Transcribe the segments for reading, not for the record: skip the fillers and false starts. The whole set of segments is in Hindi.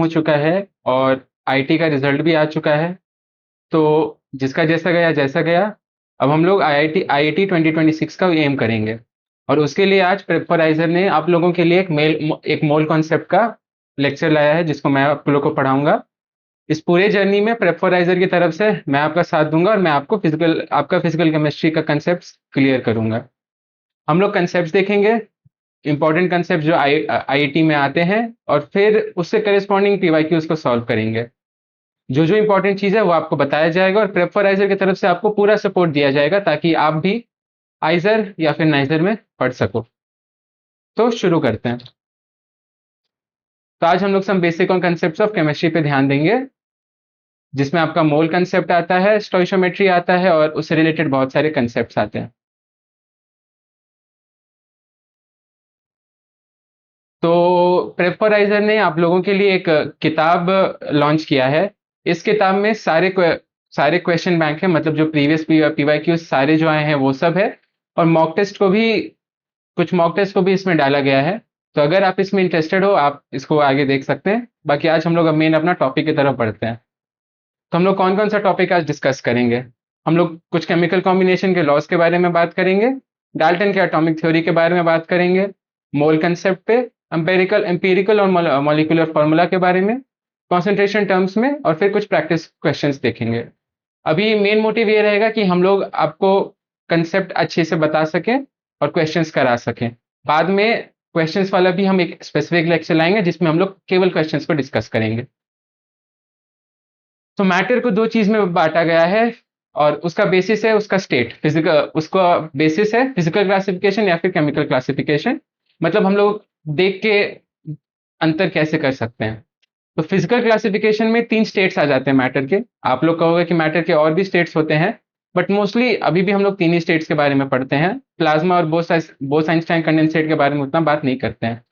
हो चुका है और आईटी का रिजल्ट भी आ चुका है। तो जिसका जैसा गया। अब हम लोग आईआईटी 2026 का एम करेंगे। और उसके लिए आज प्रेपराइजर ने आप लोगों के लिए एक मोल कॉन्सेप्ट का लेक्चर लाया है, जिसको मैं आप लोगों को पढ़ाऊंगा। इस पूरे जर्नी में प्रेपराइजर की तरफ से मैं आपका साथ दूंगा और मैं आपका फिजिकल केमिस्ट्री का कंसेप्ट क्लियर करूंगा। हम लोग कंसेप्ट देखेंगे, इंपॉर्टेंट कंसेप्ट जो आईआईटी में आते हैं, और फिर उससे करेस्पॉन्डिंग पीवाईक्यूज को सॉल्व करेंगे। जो जो इंपॉर्टेंट चीज़ है वो आपको बताया जाएगा और प्रेपराइजर की तरफ से आपको पूरा सपोर्ट दिया जाएगा, ताकि आप भी आइजर या फिर नाइजर में पढ़ सको। तो शुरू करते हैं। तो आज हम लोग some basic on concept of chemistry पे ध्यान देंगे, जिसमें आपका मोल कंसेप्ट आता है, स्टोइशियोमेट्री आता है और उससे रिलेटेड बहुत सारे कंसेप्ट आते हैं। तो प्रेपराइजर ने आप लोगों के लिए एक किताब लॉन्च किया है। इस किताब में सारे क्वेश्चन बैंक है, मतलब जो प्रीवियस पीवाईक्यू सारे जो आए हैं वो सब है। और कुछ मॉक टेस्ट को भी इसमें डाला गया है। तो अगर आप इसमें इंटरेस्टेड हो, आप इसको आगे देख सकते हैं। बाकी आज हम लोग अब मेन अपना टॉपिक की तरफ बढ़ते हैं। तो हम लोग कौन कौन सा टॉपिक आज डिस्कस करेंगे? हम लोग कुछ केमिकल कॉम्बिनेशन के लॉस के बारे में बात करेंगे, डाल्टन के एटॉमिक थ्योरी के बारे में बात करेंगे, मोल कंसेप्ट पे, एम्पिरिकल और मॉलिक्यूलर फार्मूला के बारे में, कॉन्सेंट्रेशन टर्म्स में, और फिर कुछ प्रैक्टिस क्वेश्चंस देखेंगे। अभी मेन मोटिव ये रहेगा कि हम लोग आपको कंसेप्ट अच्छे से बता सकें और क्वेश्चंस करा सकें। बाद में क्वेश्चंस वाला भी हम एक स्पेसिफिक लेक्चर लाएंगे, जिसमें हम लोग केवल क्वेश्चंस को डिस्कस करेंगे। तो मैटर को दो चीज में बांटा गया है, और उसका बेसिस है उसका स्टेट फिजिकल, उसका बेसिस है फिजिकल क्लासिफिकेशन या फिर केमिकल क्लासिफिकेशन। मतलब हम लोग देख के अंतर कैसे कर सकते हैं। तो फिजिकल क्लासिफिकेशन में तीन स्टेट्स आ जाते हैं मैटर के। आप लोग कहोगे कि मैटर के और भी स्टेट्स होते हैं, बट मोस्टली अभी भी हम लोग तीन ही स्टेट्स के बारे में पढ़ते हैं। प्लाज्मा और बोस-आइंस्टाइन कंडेंसेट के बारे में उतना बात नहीं करते हैं।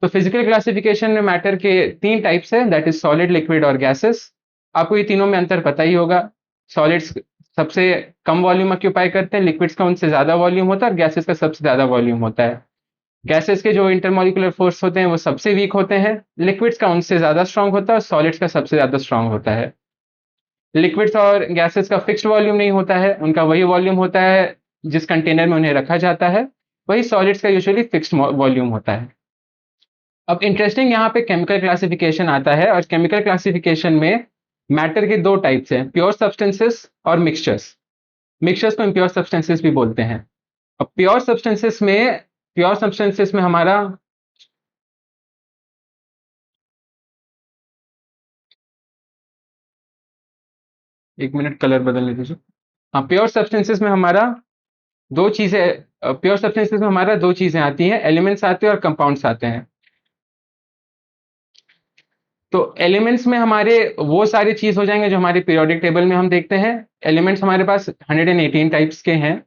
तो फिजिकल क्लासिफिकेशन में मैटर के तीन टाइप्स है, दैट इज सॉलिड, लिक्विड और गैसेस। आपको ये तीनों में अंतर पता ही होगा। सॉलिड्स सबसे कम वॉल्यूम ऑक्यूपाई करते हैं, लिक्विड्स का उनसे ज्यादा वॉल्यूम होता है, और गैसेस का सबसे ज्यादा वॉल्यूम होता है। गैसेस के जो इंटरमॉलिक्यूलर फोर्स होते हैं वो सबसे वीक होते हैं, लिक्विड्स का उनसे ज्यादा स्ट्रांग होता है और सॉलिड्स का सबसे ज्यादा स्ट्रांग होता है। लिक्विड्स और गैसेस का फिक्स्ड वॉल्यूम नहीं होता है, उनका वही वॉल्यूम होता है जिस कंटेनर में उन्हें रखा जाता है। वही सॉलिड्स का यूजुअली फिक्स्ड वॉल्यूम होता है। अब इंटरेस्टिंग यहाँ पे केमिकल क्लासिफिकेशन आता है, और केमिकल क्लासिफिकेशन में मैटर के दो टाइप्स हैं, प्योर सब्सटेंसेस और मिक्सचर्स। मिक्सचर्स को इम्प्योर सब्सटेंसेस भी बोलते हैं। अब प्योर सब्सटेंसेस में हमारा एक मिनट कलर बदलने दीजिए। हाँ, प्योर सब्सटेंसेस में हमारा दो चीजें आती हैं, एलिमेंट्स आते हैं और कंपाउंड्स आते हैं। तो एलिमेंट्स में हमारे वो सारी चीज हो जाएंगे जो हमारे पीरियोडिक टेबल में हम देखते हैं। एलिमेंट्स हमारे पास 118 टाइप्स के हैं,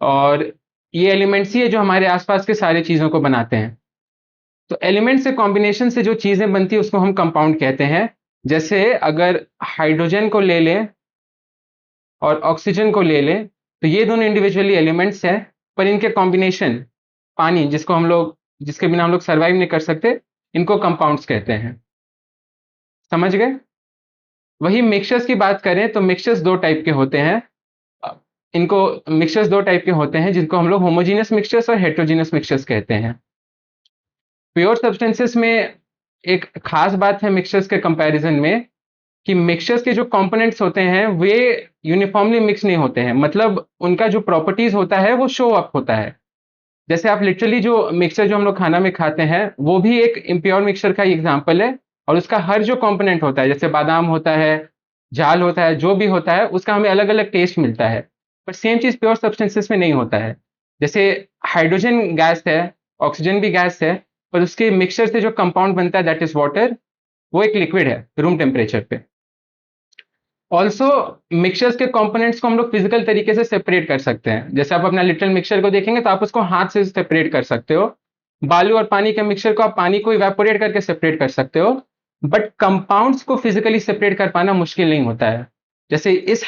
और ये एलिमेंट्स ही है जो हमारे आसपास के सारी चीजों को बनाते हैं। तो एलिमेंट से कॉम्बिनेशन से जो चीजें बनती है उसको हम कंपाउंड कहते हैं। जैसे अगर हाइड्रोजन को ले लें और ऑक्सीजन को ले लें, तो ये दोनों इंडिविजुअली एलिमेंट्स हैं, पर इनके कॉम्बिनेशन, पानी जिसके बिना हम लोग सर्वाइव नहीं कर सकते, इनको कंपाउंड्स कहते हैं। समझ गए? वही मिक्सचर्स की बात करें तो मिक्सचर्स दो टाइप के होते हैं। अ, इनको मिक्सचर्स दो टाइप के होते हैं, जिनको हम लोग होमोजीनियस मिक्सचर्स और हेट्रोजीनियस मिक्सचर्स कहते हैं। प्योर सब्सटेंसेस में एक खास बात है मिक्सचर्स के कंपैरिजन में, कि मिक्सचर्स के जो कंपोनेंट्स होते हैं वे यूनिफॉर्मली मिक्स नहीं होते हैं, मतलब उनका जो प्रॉपर्टीज होता है वो शो अप होता है। जैसे आप लिटरली जो मिक्सचर जो हम लोग खाना में खाते हैं वो भी एक इम्प्योर मिक्सचर का एग्जाम्पल है, और उसका हर जो कंपोनेंट होता है, जैसे बादाम होता है, झाल होता है, जो भी होता है, उसका हमें अलग अलग टेस्ट मिलता है। पर सेम चीज प्योर सब्सटेंसेस में नहीं होता है। जैसे हाइड्रोजन गैस है, ऑक्सीजन भी गैस है, पर उसके मिक्सचर से जो कंपाउंड बनता है दैट इज वाटर, वो एक लिक्विड है रूम टेम्परेचर पे। ऑल्सो मिक्सचर्स के कंपोनेंट्स को हम लोग फिजिकल तरीके से सेपरेट कर सकते हैं। जैसे आप अपना लिटल मिक्सचर को देखेंगे तो आप उसको हाथ से सेपरेट कर सकते हो। बालू और पानी के मिक्सचर को आप पानी को इवेपोरेट करके सेपरेट कर सकते हो, बट कंपाउंड्स को फिजिकली सेपरेट कर पाना मुश्किल नहीं होता है। जैसे इस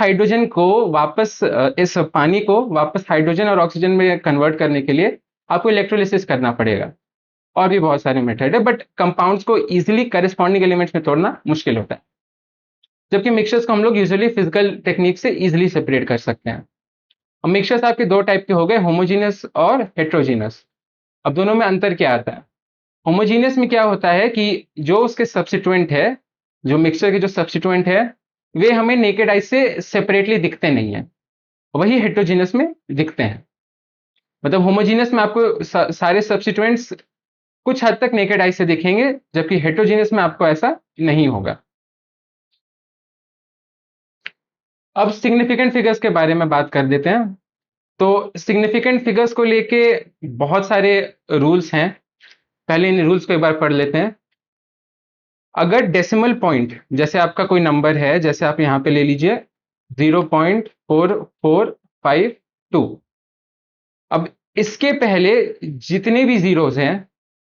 पानी को वापस हाइड्रोजन और ऑक्सीजन में कन्वर्ट करने के लिए आपको इलेक्ट्रोलिसिस करना पड़ेगा। और भी बहुत सारे मेथड है, बट कंपाउंड्स को इजीली करेस्पॉन्डिंग एलिमेंट्स में तोड़ना मुश्किल होता है, जबकि मिक्सचर्स को हम लोग यूजुअली फिजिकल टेक्निक से इजीली सेपरेट कर सकते हैं। अब मिक्सचर्स आपके दो टाइप के हो गए, होमोजीनियस और हेट्रोजीनियस। अब दोनों में अंतर क्या आता है? होमोजीनियस में क्या होता है कि जो उसके सब्स्टिट्यूएंट है, जो मिक्सचर के जो सब्स्टिट्यूएंट है, वे हमें नेकेड आई से सेपरेटली दिखते नहीं है, वही हेट्रोजीनियस में दिखते हैं। मतलब होमोजीनियस में आपको सारे सब्स्टिट्यूएंट्स कुछ हद तक नेकेड आई से दिखेंगे, जबकि हेट्रोजीनियस में आपको ऐसा नहीं होगा। अब सिग्निफिकेंट फिगर्स के बारे में बात कर देते हैं। तो सिग्निफिकेंट फिगर्स को लेके बहुत सारे रूल्स हैं, पहले इन रूल्स को एक बार पढ़ लेते हैं। अगर डेसिमल पॉइंट, जैसे आपका कोई नंबर है, जैसे आप यहाँ पे ले लीजिए 0.4452, अब इसके पहले जितने भी जीरोस हैं,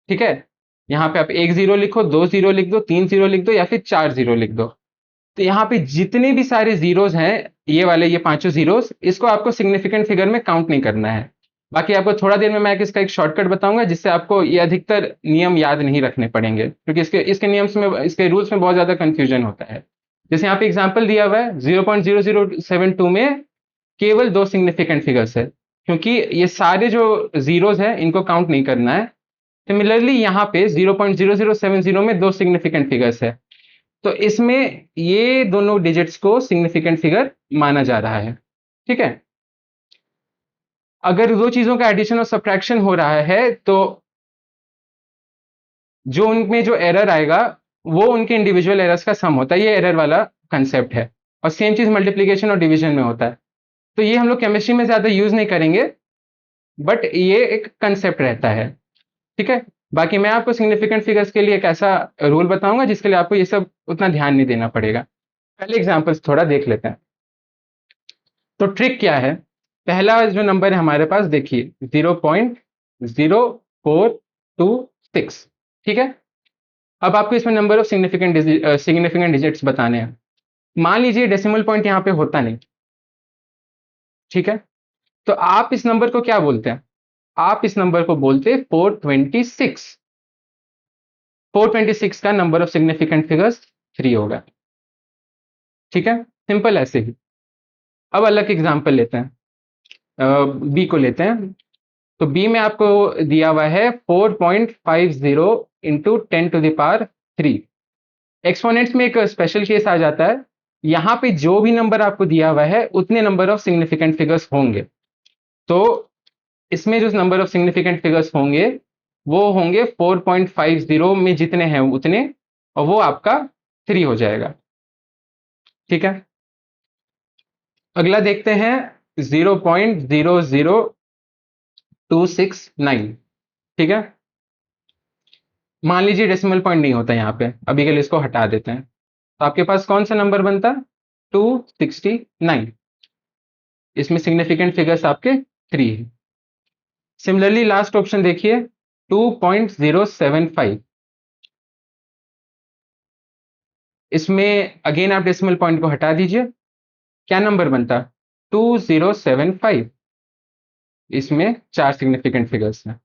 ठीक है, यहाँ पे आप एक जीरो लिखो, दो जीरो लिख दो, तीन जीरो लिख दो, या फिर चार जीरो लिख दो, तो यहाँ पे जितने भी सारे जीरोस हैं, ये वाले, ये पांचों जीरोस, इसको आपको सिग्निफिकेंट फिगर में काउंट नहीं करना है। बाकी आपको थोड़ा देर में मैं इसका एक शॉर्टकट बताऊंगा, जिससे आपको ये अधिकतर नियम याद नहीं रखने पड़ेंगे, क्योंकि इसके नियम्स में, इसके रूल्स में बहुत ज्यादा कंफ्यूजन होता है। जैसे यहाँ पे एग्जाम्पल दिया हुआ है, 0.0072 में केवल दो सिग्निफिकेंट फिगर्स है, क्योंकि ये सारे जो जीरोस है इनको काउंट नहीं करना है। सिमिलरली यहाँ पे 0.0070 में दो सिग्निफिकेंट फिगर्स है, तो इसमें ये दोनों डिजिट्स को सिग्निफिकेंट फिगर माना जा रहा है। ठीक है, अगर दो चीजों का एडिशन और सब्ट्रैक्शन हो रहा है, तो जो उनमें जो एरर आएगा वो उनके इंडिविजुअल एरर्स का सम होता है, ये एरर वाला कंसेप्ट है। और सेम चीज मल्टीप्लीकेशन और डिवीजन में होता है। तो ये हम लोग केमिस्ट्री में ज्यादा यूज नहीं करेंगे, बट ये एक कंसेप्ट रहता है। ठीक है, बाकी मैं आपको सिग्निफिकेंट फिगर्स के लिए एक ऐसा रूल बताऊंगा जिसके लिए आपको ये सब उतना ध्यान नहीं देना पड़ेगा। पहले एग्जांपल्स थोड़ा देख लेते हैं। तो ट्रिक क्या है? पहला जो नंबर है हमारे पास, देखिए 0.0426, ठीक है। अब आपको इसमें नंबर ऑफ सिग्निफिकेंट डिजिट्स बताने हैं। मान लीजिए डेसिमल पॉइंट यहाँ पे होता नहीं, ठीक है, तो आप इस नंबर को क्या बोलते हैं? आप इस नंबर को बोलते हैं 426। 426 का नंबर ऑफ सिग्निफिकेंट फिगर्स 3 होगा। ठीक है, सिंपल ऐसे ही। अब अलग एग्जांपल लेते हैं, बी को लेते हैं। तो बी में आपको दिया हुआ है 4.50 इंटू 10⁻3। एक्सपोनेंट्स में एक स्पेशल केस आ जाता है, यहाँ पे जो भी नंबर आपको दिया हुआ है उतने नंबर ऑफ सिग्निफिकेंट फिगर्स होंगे। तो इसमें जो नंबर ऑफ सिग्निफिकेंट फिगर्स होंगे वो होंगे 4.50 में जितने हैं उतने, और वो आपका 3 हो जाएगा। ठीक है, अगला देखते हैं 0.00269। ठीक है, मान लीजिए डेसिमल पॉइंट नहीं होता यहाँ पे, अभी के लिए इसको हटा देते हैं। तो आपके पास कौन सा नंबर बनता? 269। इसमें सिग्निफिकेंट फिगर्स आपके 3 है। सिमिलरली लास्ट ऑप्शन देखिए 2.075। इसमें अगेन आप डेसिमल पॉइंट को हटा दीजिए, क्या नंबर बनता? 2075। इसमें 4 सिग्निफिकेंट फिगर्स हैं।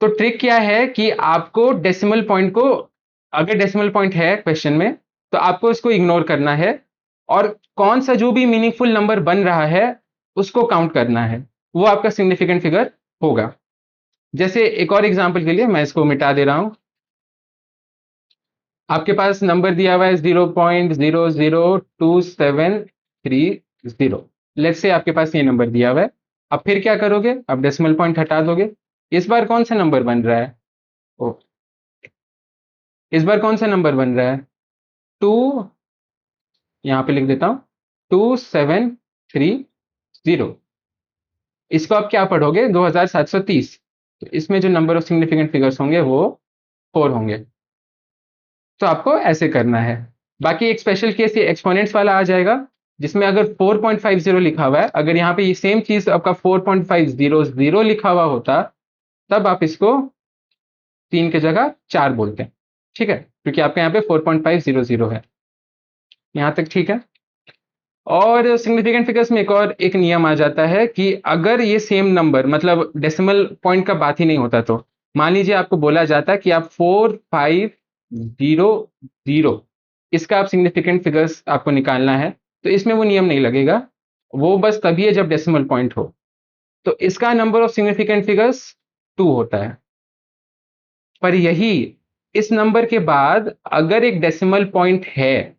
तो ट्रिक क्या है कि आपको डेसिमल पॉइंट को, अगर डेसिमल पॉइंट है क्वेश्चन में, तो आपको इसको इग्नोर करना है, और कौन सा जो भी मीनिंगफुल नंबर बन रहा है उसको काउंट करना है, वो आपका सिग्निफिकेंट फिगर होगा। जैसे एक और एग्जांपल के लिए मैं इसको मिटा दे रहा हूं। आपके पास नंबर दिया हुआ है 0.002730। लेट्स से आपके पास ये नंबर दिया हुआ है। अब फिर क्या करोगे? अब डेसिमल पॉइंट हटा दोगे। इस बार कौन सा नंबर बन रहा है? ओ, इस बार कौन सा नंबर बन रहा है? 2, यहाँ पे लिख देता हूं 2730। इसको आप क्या पढ़ोगे? 2730। तो इसमें जो नंबर ऑफ सिग्निफिकेंट फिगर्स होंगे वो 4 होंगे। तो आपको ऐसे करना है। बाकी एक स्पेशल केस ये एक्सपोनेंट्स वाला आ जाएगा, जिसमें अगर 4.50 लिखा हुआ है, अगर यहाँ पे ये सेम चीज आपका 4.500 लिखा हुआ होता, तब आप इसको 3 की जगह 4 बोलते हैं। ठीक है, क्योंकि आपके यहाँ पे 4.500 है। यहाँ तक ठीक है। और सिग्निफिकेंट फिगर्स में एक नियम आ जाता है कि अगर ये सेम नंबर, मतलब डेसिमल पॉइंट का बात ही नहीं होता, तो मान लीजिए आपको बोला जाता है कि आप 4500, इसका आप सिग्निफिकेंट फिगर्स आपको निकालना है, तो इसमें वो नियम नहीं लगेगा, वो बस तभी है जब डेसिमल पॉइंट हो। तो इसका नंबर ऑफ सिग्निफिकेंट फिगर्स 2 होता है। पर यही इस नंबर के बाद अगर एक डेसिमल पॉइंट है,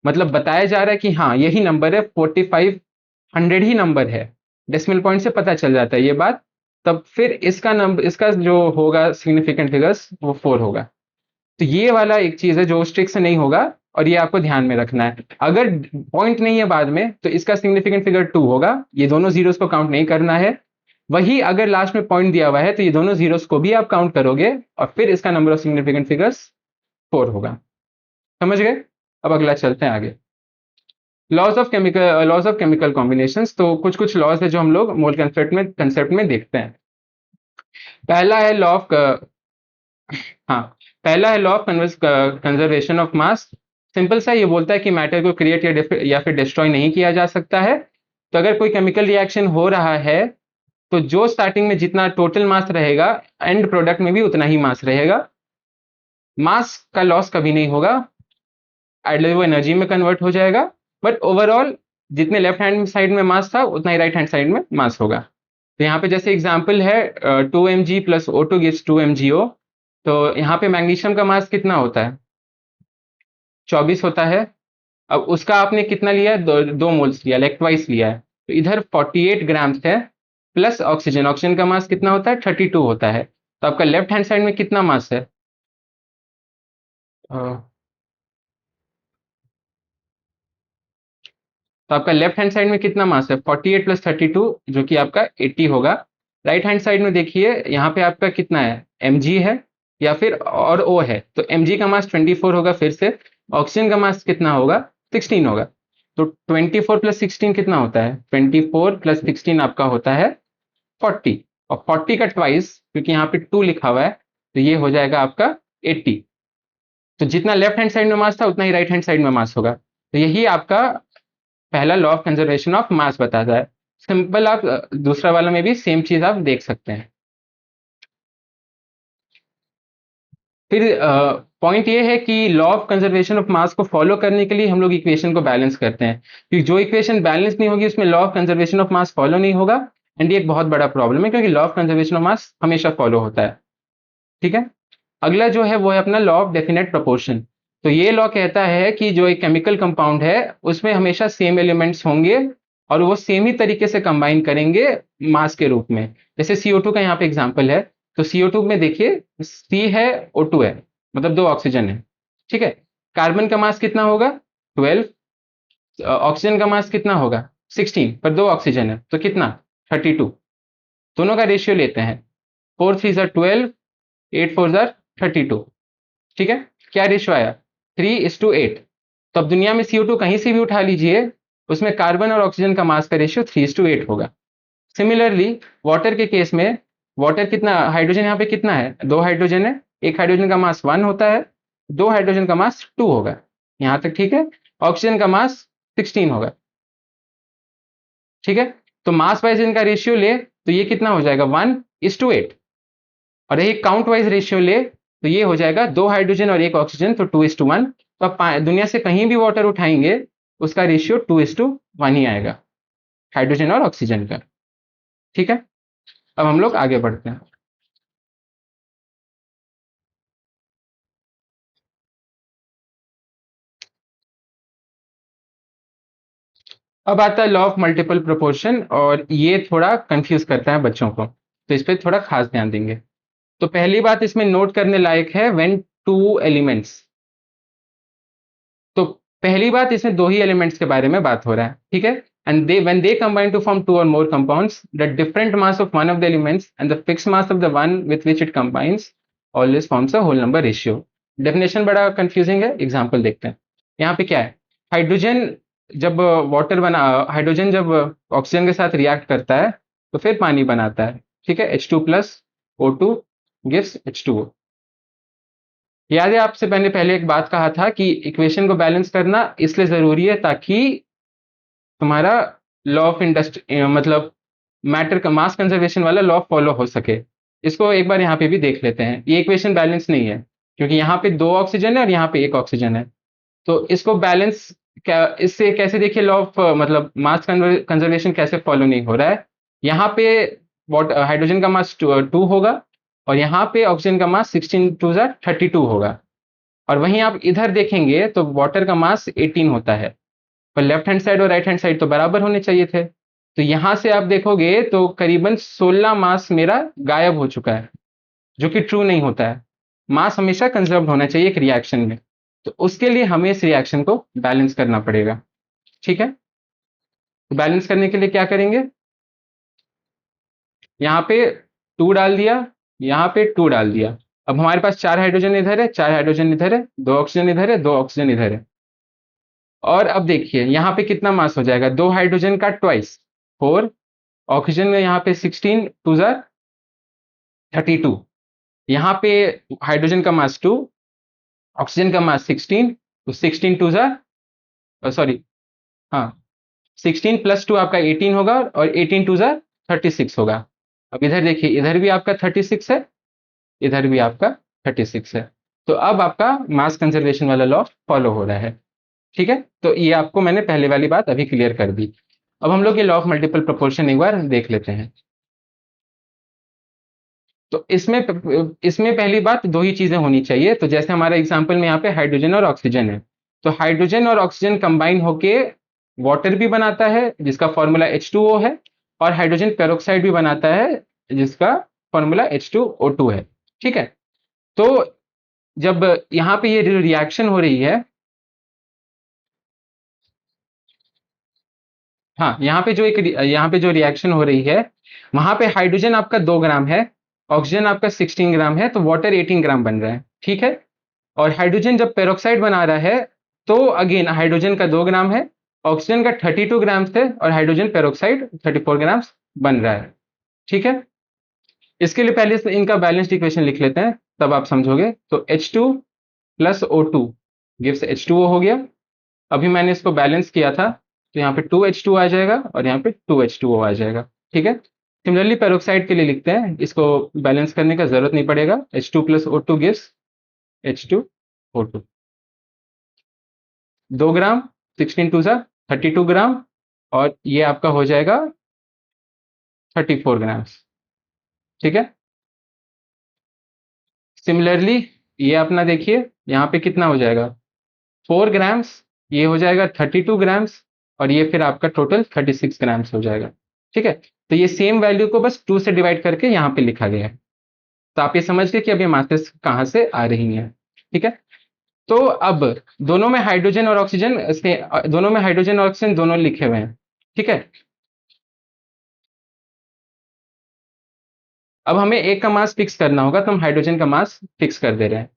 मतलब बताया जा रहा है कि हाँ यही नंबर है, 4500 ही नंबर है, डेसिमल पॉइंट से पता चल जाता है ये बात, तब फिर इसका नंबर, इसका जो होगा सिग्निफिकेंट फिगर्स वो 4 होगा। तो ये वाला एक चीज है जो स्ट्रिक्ट से नहीं होगा, और ये आपको ध्यान में रखना है। अगर पॉइंट नहीं है बाद में तो इसका सिग्निफिकेंट फिगर 2 होगा, ये दोनों जीरोस को काउंट नहीं करना है। वही अगर लास्ट में पॉइंट दिया हुआ है तो ये दोनों जीरोस को भी आप काउंट करोगे, और फिर इसका नंबर ऑफ सिग्निफिकेंट फिगर्स 4 होगा। समझ गए? अब अगला चलते हैं आगे। Laws of chemical combinations. तो कुछ कुछ लॉज है जो हम लोग मोल कंसेप्ट में देखते हैं। पहला है लॉ ऑफ हाँ पहला है law of conservation of mass. Simple सा ये बोलता है कि मैटर को क्रिएट या फिर डिस्ट्रॉय नहीं किया जा सकता है। तो अगर कोई केमिकल रिएक्शन हो रहा है तो जो स्टार्टिंग में जितना टोटल मास रहेगा, एंड प्रोडक्ट में भी उतना ही मास रहेगा। मास का लॉस कभी नहीं होगा, आइडल वो एनर्जी में कन्वर्ट हो जाएगा, बट ओवरऑल जितने लेफ्ट हैंड साइड में मास था उतना ही राइट हैंड साइड में मास होगा। तो यहाँ पे जैसे एग्जांपल है 2 mg plus O2 gives 2 mgO। तो यहाँ पे मैग्नीशियम का मास कितना होता है? 24 होता है। अब उसका आपने कितना लिया है? 2 मोल्स लिया, इलेक्ट्रॉइस लिया है, तो इधर 48 ग्राम्स है, प्लस ऑक्सीजन। ऑक्सीजन का मास कितना होता है? 32 होता है। तो आपका लेफ्ट हैंड साइड में कितना मास है? अ, तो आपका लेफ्ट हैंड साइड में कितना मास है? 48 प्लस 32, जो कि आपका 80 होगा। राइट हैंड साइड में देखिए, यहाँ पे आपका कितना है? mg है या फिर और O है, तो mg का मास 24 होगा फिर से। ऑक्सीजन का मास कितना होगा? 16 होगा। तो 24 प्लस 16 कितना होता है? 24 प्लस 16 आपका होता है 40, और 40 का ट्वाइस, क्योंकि यहाँ पे 2 लिखा हुआ है, तो ये हो जाएगा आपका 80। तो जितना लेफ्ट हैंड साइड में मास था उतना ही राइट हैंड साइड में मास होगा। तो यही आपका पहला law of conservation of mass बताता है। सिंपल आप दूसरा वाला में भी सेम चीज आप देख सकते हैं। फिर पॉइंट ये है कि law of conservation of mass को फॉलो करने के लिए हम लोग इक्वेशन को बैलेंस करते हैं, क्योंकि जो इक्वेशन बैलेंस नहीं होगी उसमें law of conservation of mass follow नहीं होगा। एंड ये एक बहुत बड़ा प्रॉब्लम है, क्योंकि law of conservation of mass हमेशा फॉलो होता है। ठीक है। अगला जो है वो है अपना लॉ ऑफ डेफिनेट प्रोपोर्शन। तो ये लॉ कहता है कि जो एक केमिकल कंपाउंड है उसमें हमेशा सेम एलिमेंट्स होंगे, और वो सेम ही तरीके से कंबाइन करेंगे मास के रूप में। जैसे CO2 का यहाँ पे एग्जांपल है, तो CO2 में देखिए C है, O2 है, मतलब 2 ऑक्सीजन है। ठीक है। कार्बन का मास कितना होगा? 12। ऑक्सीजन का मास कितना होगा? 16, पर 2 ऑक्सीजन है तो कितना? 32। दोनों का रेशियो लेते हैं, 4 3 ज़ा 12, 8 4 ज़ा 32। ठीक है। क्या रेशियो आया? 3:8। तो अब दुनिया में CO2 कहीं से भी उठा लीजिए, उसमें कार्बन और ऑक्सीजन का मास का रेशियो 3:8 होगा। सिमिलरली वाटर के केस में, वाटर कितना, हाइड्रोजन यहाँ पे कितना है? 2 हाइड्रोजन है, एक हाइड्रोजन का मास 1 होता है, 2 हाइड्रोजन का मास 2 होगा। यहाँ तक ठीक है। ऑक्सीजन का मास 16 होगा। ठीक है। तो मास वाइज इनका रेशियो ले तो ये कितना हो जाएगा? 1:8। और एक काउंट वाइज रेशियो ले तो ये हो जाएगा 2 हाइड्रोजन और 1 ऑक्सीजन, तो 2:1। तो आप दुनिया से कहीं भी वाटर उठाएंगे उसका रेशियो 2:1 ही आएगा, हाइड्रोजन और ऑक्सीजन का। ठीक है। अब हम लोग आगे बढ़ते हैं। अब आता है लॉ ऑफ मल्टीपल प्रोपोर्शन, और ये थोड़ा कंफ्यूज करता है बच्चों को, तो इस पर थोड़ा खास ध्यान देंगे। तो पहली बात इसमें नोट करने लायक है, व्हेन 2 एलिमेंट्स। तो पहली बात, इसमें 2 ही एलिमेंट्स के बारे में बात हो रहा है। ठीक है। And they when they combine to form 2 और more compounds, the different mass of one of the elements and the fix mass of the one with which it combines always forms a whole number ratio. Definition बड़ा कंफ्यूजिंग है, एग्जांपल देखते हैं। यहाँ पे क्या है? हाइड्रोजन जब वाटर बना हाइड्रोजन जब ऑक्सीजन के साथ रिएक्ट करता है तो फिर पानी बनाता है। ठीक है। H2 plus O2 gives H2O। याद है आपसे मैंने पहले एक बात कहा था कि इक्वेशन को बैलेंस करना इसलिए जरूरी है ताकि तुम्हारा लॉ ऑफ इंडस्ट्री, मतलब मैटर का मास कंजर्वेशन वाला लॉ फॉलो हो सके। इसको एक बार यहाँ पे भी देख लेते हैं। ये इक्वेशन बैलेंस नहीं है क्योंकि यहाँ पे 2 ऑक्सीजन है और यहाँ पे 1 ऑक्सीजन है। तो इसको बैलेंस क्या, इससे कैसे देखिए लॉ ऑफ मतलब मास कंजर्वेशन कैसे फॉलो नहीं हो रहा है। यहाँ पे हाइड्रोजन का मास 2 होगा और यहाँ पे ऑक्सीजन का मास 16 टू 32 होगा। और वहीं आप इधर देखेंगे तो वाटर का मास 18 होता है, पर लेफ्ट हैंड साइड और राइट हैंड साइड तो बराबर होने चाहिए थे। तो यहां से आप देखोगे तो करीबन 16 मास मेरा गायब हो चुका है, जो कि ट्रू नहीं होता है। मास हमेशा कंजर्व होना चाहिए एक रिएक्शन में। तो उसके लिए हमें इस रिएक्शन को बैलेंस करना पड़ेगा। ठीक है, तो बैलेंस करने के लिए क्या करेंगे, यहाँ पे 2 डाल दिया, यहाँ पे 2 डाल दिया। अब हमारे पास 4 हाइड्रोजन इधर है, 4 हाइड्रोजन इधर है, 2 ऑक्सीजन इधर है, 2 ऑक्सीजन इधर है। और अब देखिए यहाँ पे कितना मास हो जाएगा, 2 हाइड्रोजन का ट्वाइस 4, ऑक्सीजन में यहाँ पे 16 टू 32, यहाँ पे हाइड्रोजन का मास 2, ऑक्सीजन का मास 16, तो 16 टू सॉरी, हाँ 16 प्लस 2 आपका 18 होगा और 18 टू 36 होगा। अब इधर देखिए, इधर भी आपका 36 है, इधर भी आपका 36 है। तो अब आपका मास कंजर्वेशन वाला लॉ फॉलो हो रहा है। ठीक है, तो ये आपको मैंने पहले वाली बात अभी क्लियर कर दी। अब हम लोग ये लॉ ऑफ मल्टीपल प्रोपोर्शन एक बार देख लेते हैं। तो इसमें पहली बात 2 ही चीजें होनी चाहिए। तो जैसे हमारे एग्जांपल में यहाँ पे हाइड्रोजन और ऑक्सीजन है, तो हाइड्रोजन और ऑक्सीजन कंबाइन होके वाटर भी बनाता है जिसका फॉर्मूला H2O है, और हाइड्रोजन पेरोक्साइड भी बनाता है जिसका फॉर्मूला H2O2 है। ठीक है, तो जब यहाँ पे ये रिएक्शन हो रही है, हाँ यहाँ पे जो रिएक्शन हो रही है, वहां पे हाइड्रोजन आपका 2 ग्राम है, ऑक्सीजन आपका 16 ग्राम है, तो वाटर 18 ग्राम बन रहा है। ठीक है, और हाइड्रोजन जब पेरोक्साइड बना रहा है तो अगेन हाइड्रोजन का 2 ग्राम है, ऑक्सीजन का 32 ग्राम है, और हाइड्रोजन पेरोक्साइड 34 ग्राम बन रहा है। ठीक है, इसके लिए पहले से इनका बैलेंस्ड इक्वेशन लिख लेते हैं, तब आप समझोगे। तो H2 plus O2 gives H2O हो गया। अभी मैंने इसको बैलेंस किया था, तो यहाँ पे 2H2 आ जाएगा और यहाँ पे 2H2O आ जाएगा। ठीक है, सिमिलरली पेरोक्साइड के लिए लिखते हैं, इसको बैलेंस करने का जरूरत नहीं पड़ेगा। H2 plus O2 gives H2O2, 2 gram 16 to 32 gram, और ये आपका हो जाएगा 34 ग्राम। ठीक है, सिमिलरली ये अपना देखिए यहाँ पे कितना हो जाएगा, 4 ग्राम्स, ये हो जाएगा 32 ग्राम्स, और ये फिर आपका टोटल 36 ग्राम्स हो जाएगा। ठीक है, तो ये सेम वैल्यू को बस 2 से डिवाइड करके यहाँ पे लिखा गया है। तो आप ये समझ गए कि अब ये मासेस कहाँ से आ रही हैं। ठीक है, तो अब दोनों में हाइड्रोजन और ऑक्सीजन दोनों में हाइड्रोजन और ऑक्सीजन दोनों लिखे हुए हैं। ठीक है, अब हमें एक का मास फिक्स करना होगा, तो हम हाइड्रोजन का मास फिक्स कर दे रहे हैं।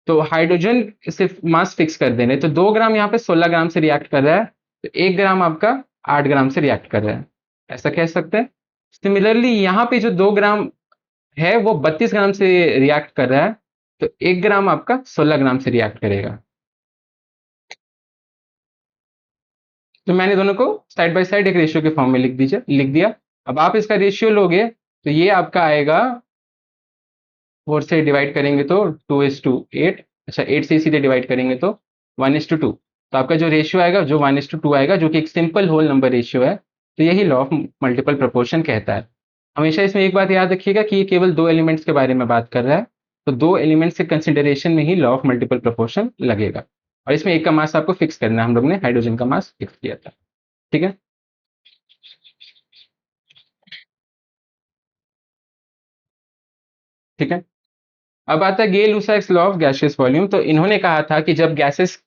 तो हाइड्रोजन सिर्फ मास फिक्स कर दे रहे हैं, तो 2 ग्राम यहाँ पे 16 ग्राम से रिएक्ट कर रहा है, तो 1 ग्राम आपका 8 ग्राम से रिएक्ट कर रहा है, ऐसा कह सकते हैं। सिमिलरली यहाँ पे जो 2 ग्राम है वो 32 ग्राम से रिएक्ट कर रहा है, तो 1 ग्राम आपका 16 ग्राम से रिएक्ट करेगा। तो मैंने दोनों को साइड बाय साइड एक रेशियो के फॉर्म में लिख दिया। अब आप इसका रेशियो लोगे तो ये आपका आएगा, 4 से डिवाइड करेंगे तो 2:8, अच्छा 8 से सीधे डिवाइड करेंगे तो 1:2। तो आपका जो रेशियो आएगा, जो 1:2 आएगा, जो कि एक सिंपल होल नंबर रेशियो है। तो यही लॉ ऑफ मल्टीपल प्रोपोर्शन कहता है। हमेशा इसमें एक बात याद रखिएगा कि ये केवल 2 एलिमेंट्स के बारे में बात कर रहा है, तो 2 एलिमेंट्स के कंसिडरेशन में ही लॉ ऑफ मल्टीपल प्रोपोर्शन लगेगा। और इसमें एक का मास आपको फिक्स करना है, हम लोग ने हाइड्रोजन का मास फिक्स किया था। ठीक है, ठीक है। अब आता है गे लुसाइक्स लॉ ऑफ गैसियस वॉल्यूम। तो इन्होंने कहा था कि जब गैसेस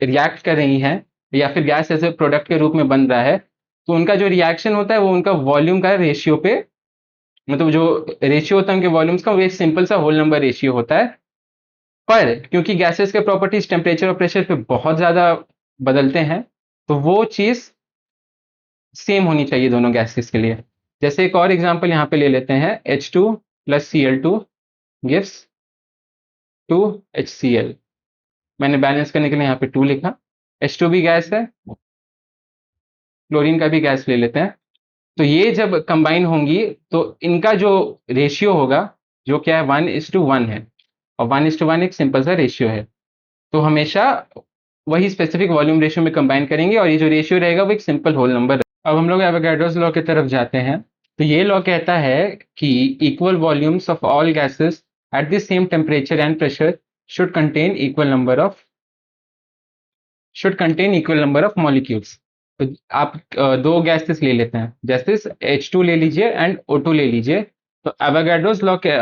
रिएक्ट कर रही हैं या फिर गैस ऐसे प्रोडक्ट के रूप में बन रहा है, तो उनका जो रिएक्शन होता है वो उनका वॉल्यूम का रेशियो पे, मतलब जो रेशियो होता है उनके वॉल्यूम्स का, वो एक सिंपल सा होल नंबर रेशियो होता है। पर क्योंकि गैसेस के प्रॉपर्टीज टेम्परेचर और प्रेशर पे बहुत ज्यादा बदलते हैं, तो वो चीज सेम होनी चाहिए दोनों गैसेस के लिए। जैसे एक और एग्जांपल यहाँ पे ले लेते हैं, H2 plus Cl2 gives 2HCl। मैंने बैलेंस करने के लिए यहाँ पे 2 लिखा। H2 भी गैस है, क्लोरीन का भी गैस ले लेते हैं, तो ये जब कंबाइन होंगी तो इनका जो रेशियो होगा, जो क्या है 1:1 है, और 1:1 एक सिंपल सा रेशियो है। तो हमेशा वही स्पेसिफिक वॉल्यूम रेशियो में कंबाइन करेंगे, और ये जो रेशियो रहेगा वो एक सिंपल होल नंबर। अब हम लोग एवोगाड्रोस लॉ की तरफ जाते हैं। तो ये लॉ कहता है कि equal volumes of all gases at the same temperature and pressure should contain equal number of molecules. तो आप दो गैसेस ले लेते हैं, जैसे H2 ले लीजिए एंड O2 ले लीजिए। तो एवोगाड्रोस लॉ के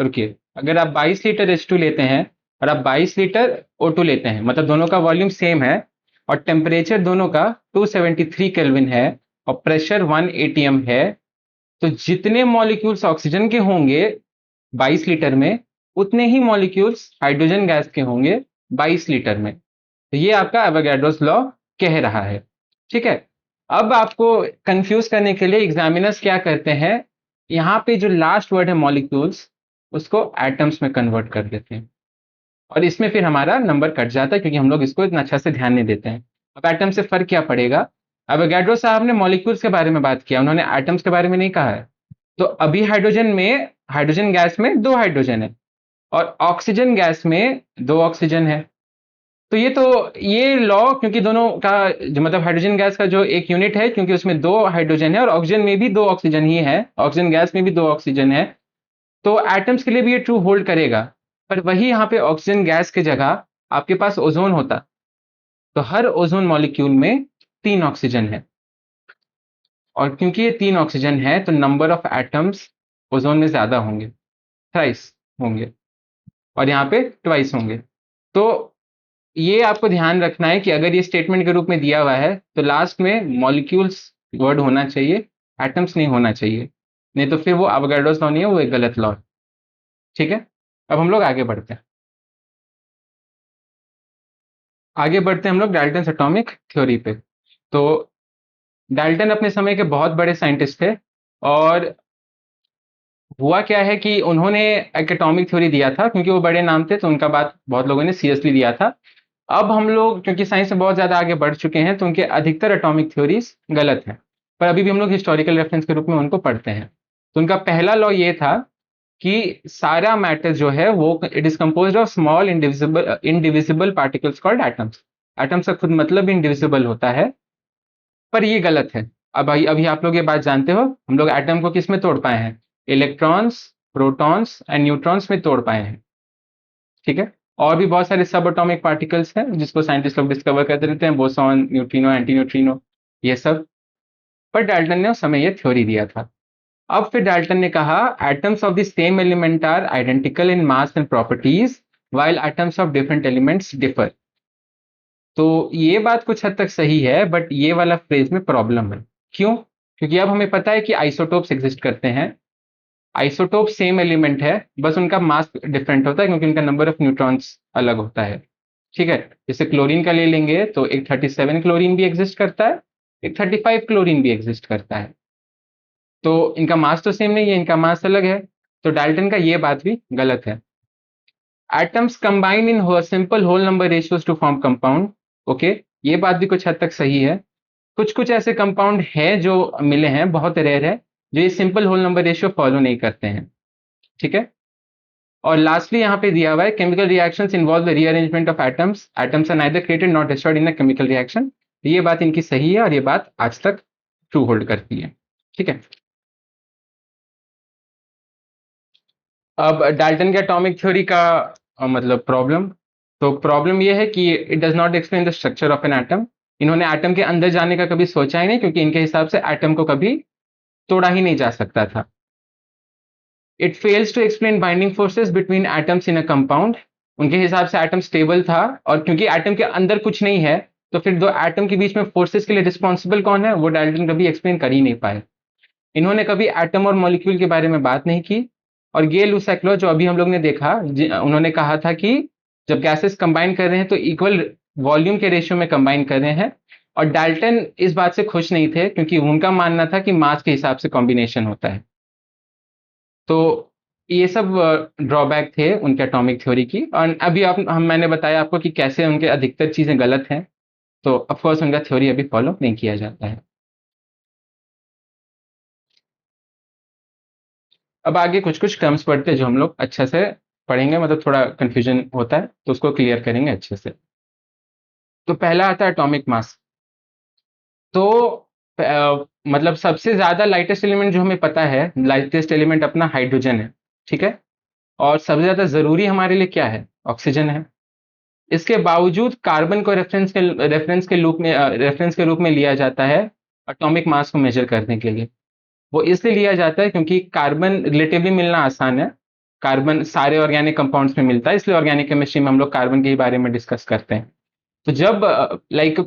रुकिए, अगर आप 22 लीटर H2 लेते हैं और आप 22 लीटर O2 लेते हैं, मतलब दोनों का वॉल्यूम सेम है और टेम्परेचर दोनों का 273 केल्विन है और प्रेशर 1 atm है, तो जितने मॉलिक्यूल्स ऑक्सीजन के होंगे 22 लीटर में, उतने ही मॉलिक्यूल्स हाइड्रोजन गैस के होंगे 22 लीटर में। तो ये आपका एवोगाड्रोस लॉ कह रहा है। ठीक है। अब आपको कंफ्यूज करने के लिए एग्जामिनर्स क्या करते हैं, यहाँ पे जो लास्ट वर्ड है मॉलिक्यूल्स, उसको एटम्स में कन्वर्ट कर देते हैं, और इसमें फिर हमारा नंबर कट जाता है, क्योंकि हम लोग इसको इतना अच्छा से ध्यान नहीं देते हैं। अब एटम से फर्क क्या पड़ेगा? एवोगाड्रो साहब ने मॉलिक्यूल्स के बारे में बात किया, उन्होंने एटम्स के बारे में नहीं कहा है। तो अभी हाइड्रोजन गैस में 2 हाइड्रोजन है और ऑक्सीजन गैस में 2 ऑक्सीजन है। तो ये लॉ, क्योंकि दोनों का जो मतलब हाइड्रोजन गैस का जो एक यूनिट है, क्योंकि उसमें 2 हाइड्रोजन है और ऑक्सीजन में भी 2 ऑक्सीजन ही है, ऑक्सीजन गैस में भी 2 ऑक्सीजन है, तो एटम्स के लिए भी ये ट्रू होल्ड करेगा। पर वही यहाँ पे ऑक्सीजन गैस की जगह आपके पास ओजोन होता, तो हर ओजोन मॉलिक्यूल में 3 ऑक्सीजन है, और क्योंकि ये 3 ऑक्सीजन है तो नंबर ऑफ एटम्स ओजोन में ज्यादा होंगे, थ्राइस होंगे, और यहाँ पे ट्वाइस होंगे। तो ये आपको ध्यान रखना है कि अगर ये स्टेटमेंट के रूप में दिया हुआ है तो लास्ट में मॉलिक्यूल्स वर्ड होना चाहिए, एटम्स नहीं होना चाहिए, नहीं तो फिर वो एवोगाड्रोस लॉ नहीं है, वो एक गलत लॉ है। ठीक है। अब हम लोग आगे बढ़ते हैं। हम लोग डाल्टन्स एटॉमिक थ्योरी पे। तो डाल्टन अपने समय के बहुत बड़े साइंटिस्ट थे, और हुआ क्या है कि उन्होंने एक एटॉमिक थ्योरी दिया था, क्योंकि वो बड़े नाम थे तो उनका बात बहुत लोगों ने सीरियसली लिया था। अब हम लोग क्योंकि साइंस में बहुत ज़्यादा आगे बढ़ चुके हैं, तो उनके अधिकतर एटॉमिक थ्योरीज गलत हैं, पर अभी भी हम लोग हिस्टोरिकल रेफरेंस के रूप में उनको पढ़ते हैं। तो उनका पहला लॉ ये था कि सारा मैटर जो है वो it is composed of small indivisible particles called atoms. Atoms का खुद मतलब इंडिविजिबल होता है, पर ये गलत है। अब अभी आप लोग ये बात जानते हो, हम लोग एटम को किस में तोड़ पाए हैं? इलेक्ट्रॉन्स, प्रोटॉन्स एंड न्यूट्रॉन्स में तोड़ पाए हैं। ठीक है। और भी बहुत सारे सब एटॉमिक पार्टिकल्स हैं जिसको साइंटिस्ट लोग डिस्कवर करते रहते हैं, बोसॉन, न्यूट्रिनो, एंटी न्यूट्रिनो, ये सब। पर डाल्टन ने उस समय ये थ्योरी दिया था। अब फिर डाल्टन ने कहा atoms of the same element are identical in mass and properties while atoms of different elements differ. तो ये बात कुछ हद तक सही है, बट ये वाला फ्रेज में प्रॉब्लम है। क्यों? क्योंकि अब हमें पता है कि आइसोटोप्स एग्जिस्ट करते हैं। आइसोटोप सेम एलिमेंट है, बस उनका मास डिफरेंट होता है, क्योंकि उनका नंबर ऑफ न्यूट्रॉन्स अलग होता है। ठीक है। जैसे क्लोरीन का ले लेंगे तो एक 37 क्लोरीन भी एग्जिस्ट करता है, एक 35 क्लोरीन भी एग्जिस्ट करता है। तो इनका मास तो सेम नहीं है, इनका मास अलग है। तो डाल्टन का ये बात भी गलत है। Atoms combine in simple whole number ratios to form compound. Okay, ये बात भी कुछ हद तक सही है। कुछ कुछ ऐसे कंपाउंड हैं जो मिले हैं, बहुत रेयर है, जो ये simple whole number ratio follow नहीं करते हैं। ठीक है। और लास्टली यहाँ पे दिया हुआ है chemical reactions involve the rearrangement of atoms, atoms are neither created not destroyed in a chemical reaction. ये बात इनकी सही है और ये बात आज तक ट्रू होल्ड करती है। ठीक है। अब डाल्टन के एटॉमिक थ्योरी का मतलब प्रॉब्लम, तो प्रॉब्लम ये है कि it does not explain the structure of an atom. इन्होंने एटम के अंदर जाने का कभी सोचा ही नहीं, क्योंकि इनके हिसाब से एटम को कभी तोड़ा ही नहीं जा सकता था। It fails to explain binding forces between atoms in a compound. उनके हिसाब से एटम स्टेबल था, और क्योंकि एटम के अंदर कुछ नहीं है, तो फिर दो एटम के बीच में फोर्सेस के लिए रिस्पॉन्सिबल कौन है, वो डाल्टन कभी एक्सप्लेन कर ही नहीं पाए। इन्होंने कभी एटम और मॉलिक्यूल के बारे में बात नहीं की। और गे लुसैक्लो जो अभी हम लोग ने देखा, उन्होंने कहा था कि जब गैसेस कंबाइन कर रहे हैं तो इक्वल वॉल्यूम के रेशियो में कंबाइन कर रहे हैं, और डाल्टन इस बात से खुश नहीं थे, क्योंकि उनका मानना था कि मास के हिसाब से कॉम्बिनेशन होता है। तो ये सब ड्रॉबैक थे उनके एटॉमिक थ्योरी की। और अभी मैंने बताया आपको कि कैसे उनके अधिकतर चीजें गलत हैं, तो ऑफकोर्स उनका थ्योरी अभी फॉलो नहीं किया जाता है। अब आगे कुछ कुछ टर्म्स पढ़ते हैं जो हम लोग अच्छे से पढ़ेंगे, मतलब थोड़ा कंफ्यूजन होता है तो उसको क्लियर करेंगे अच्छे से। तो पहला आता है एटॉमिक मास। तो मतलब सबसे ज्यादा लाइटेस्ट एलिमेंट जो हमें पता है, लाइटेस्ट एलिमेंट अपना हाइड्रोजन है, ठीक है। और सबसे ज्यादा जरूरी हमारे लिए क्या है? ऑक्सीजन है। इसके बावजूद कार्बन को रेफरेंस के रूप में लिया जाता है एटॉमिक मास को मेजर करने के लिए। वो इसलिए लिया जाता है क्योंकि कार्बन रिलेटिवली मिलना आसान है। कार्बन सारे ऑर्गेनिक कंपाउंड्स में मिलता है, इसलिए ऑर्गेनिक केमिस्ट्री में हम लोग कार्बन के ही बारे में डिस्कस करते हैं। तो जब लाइक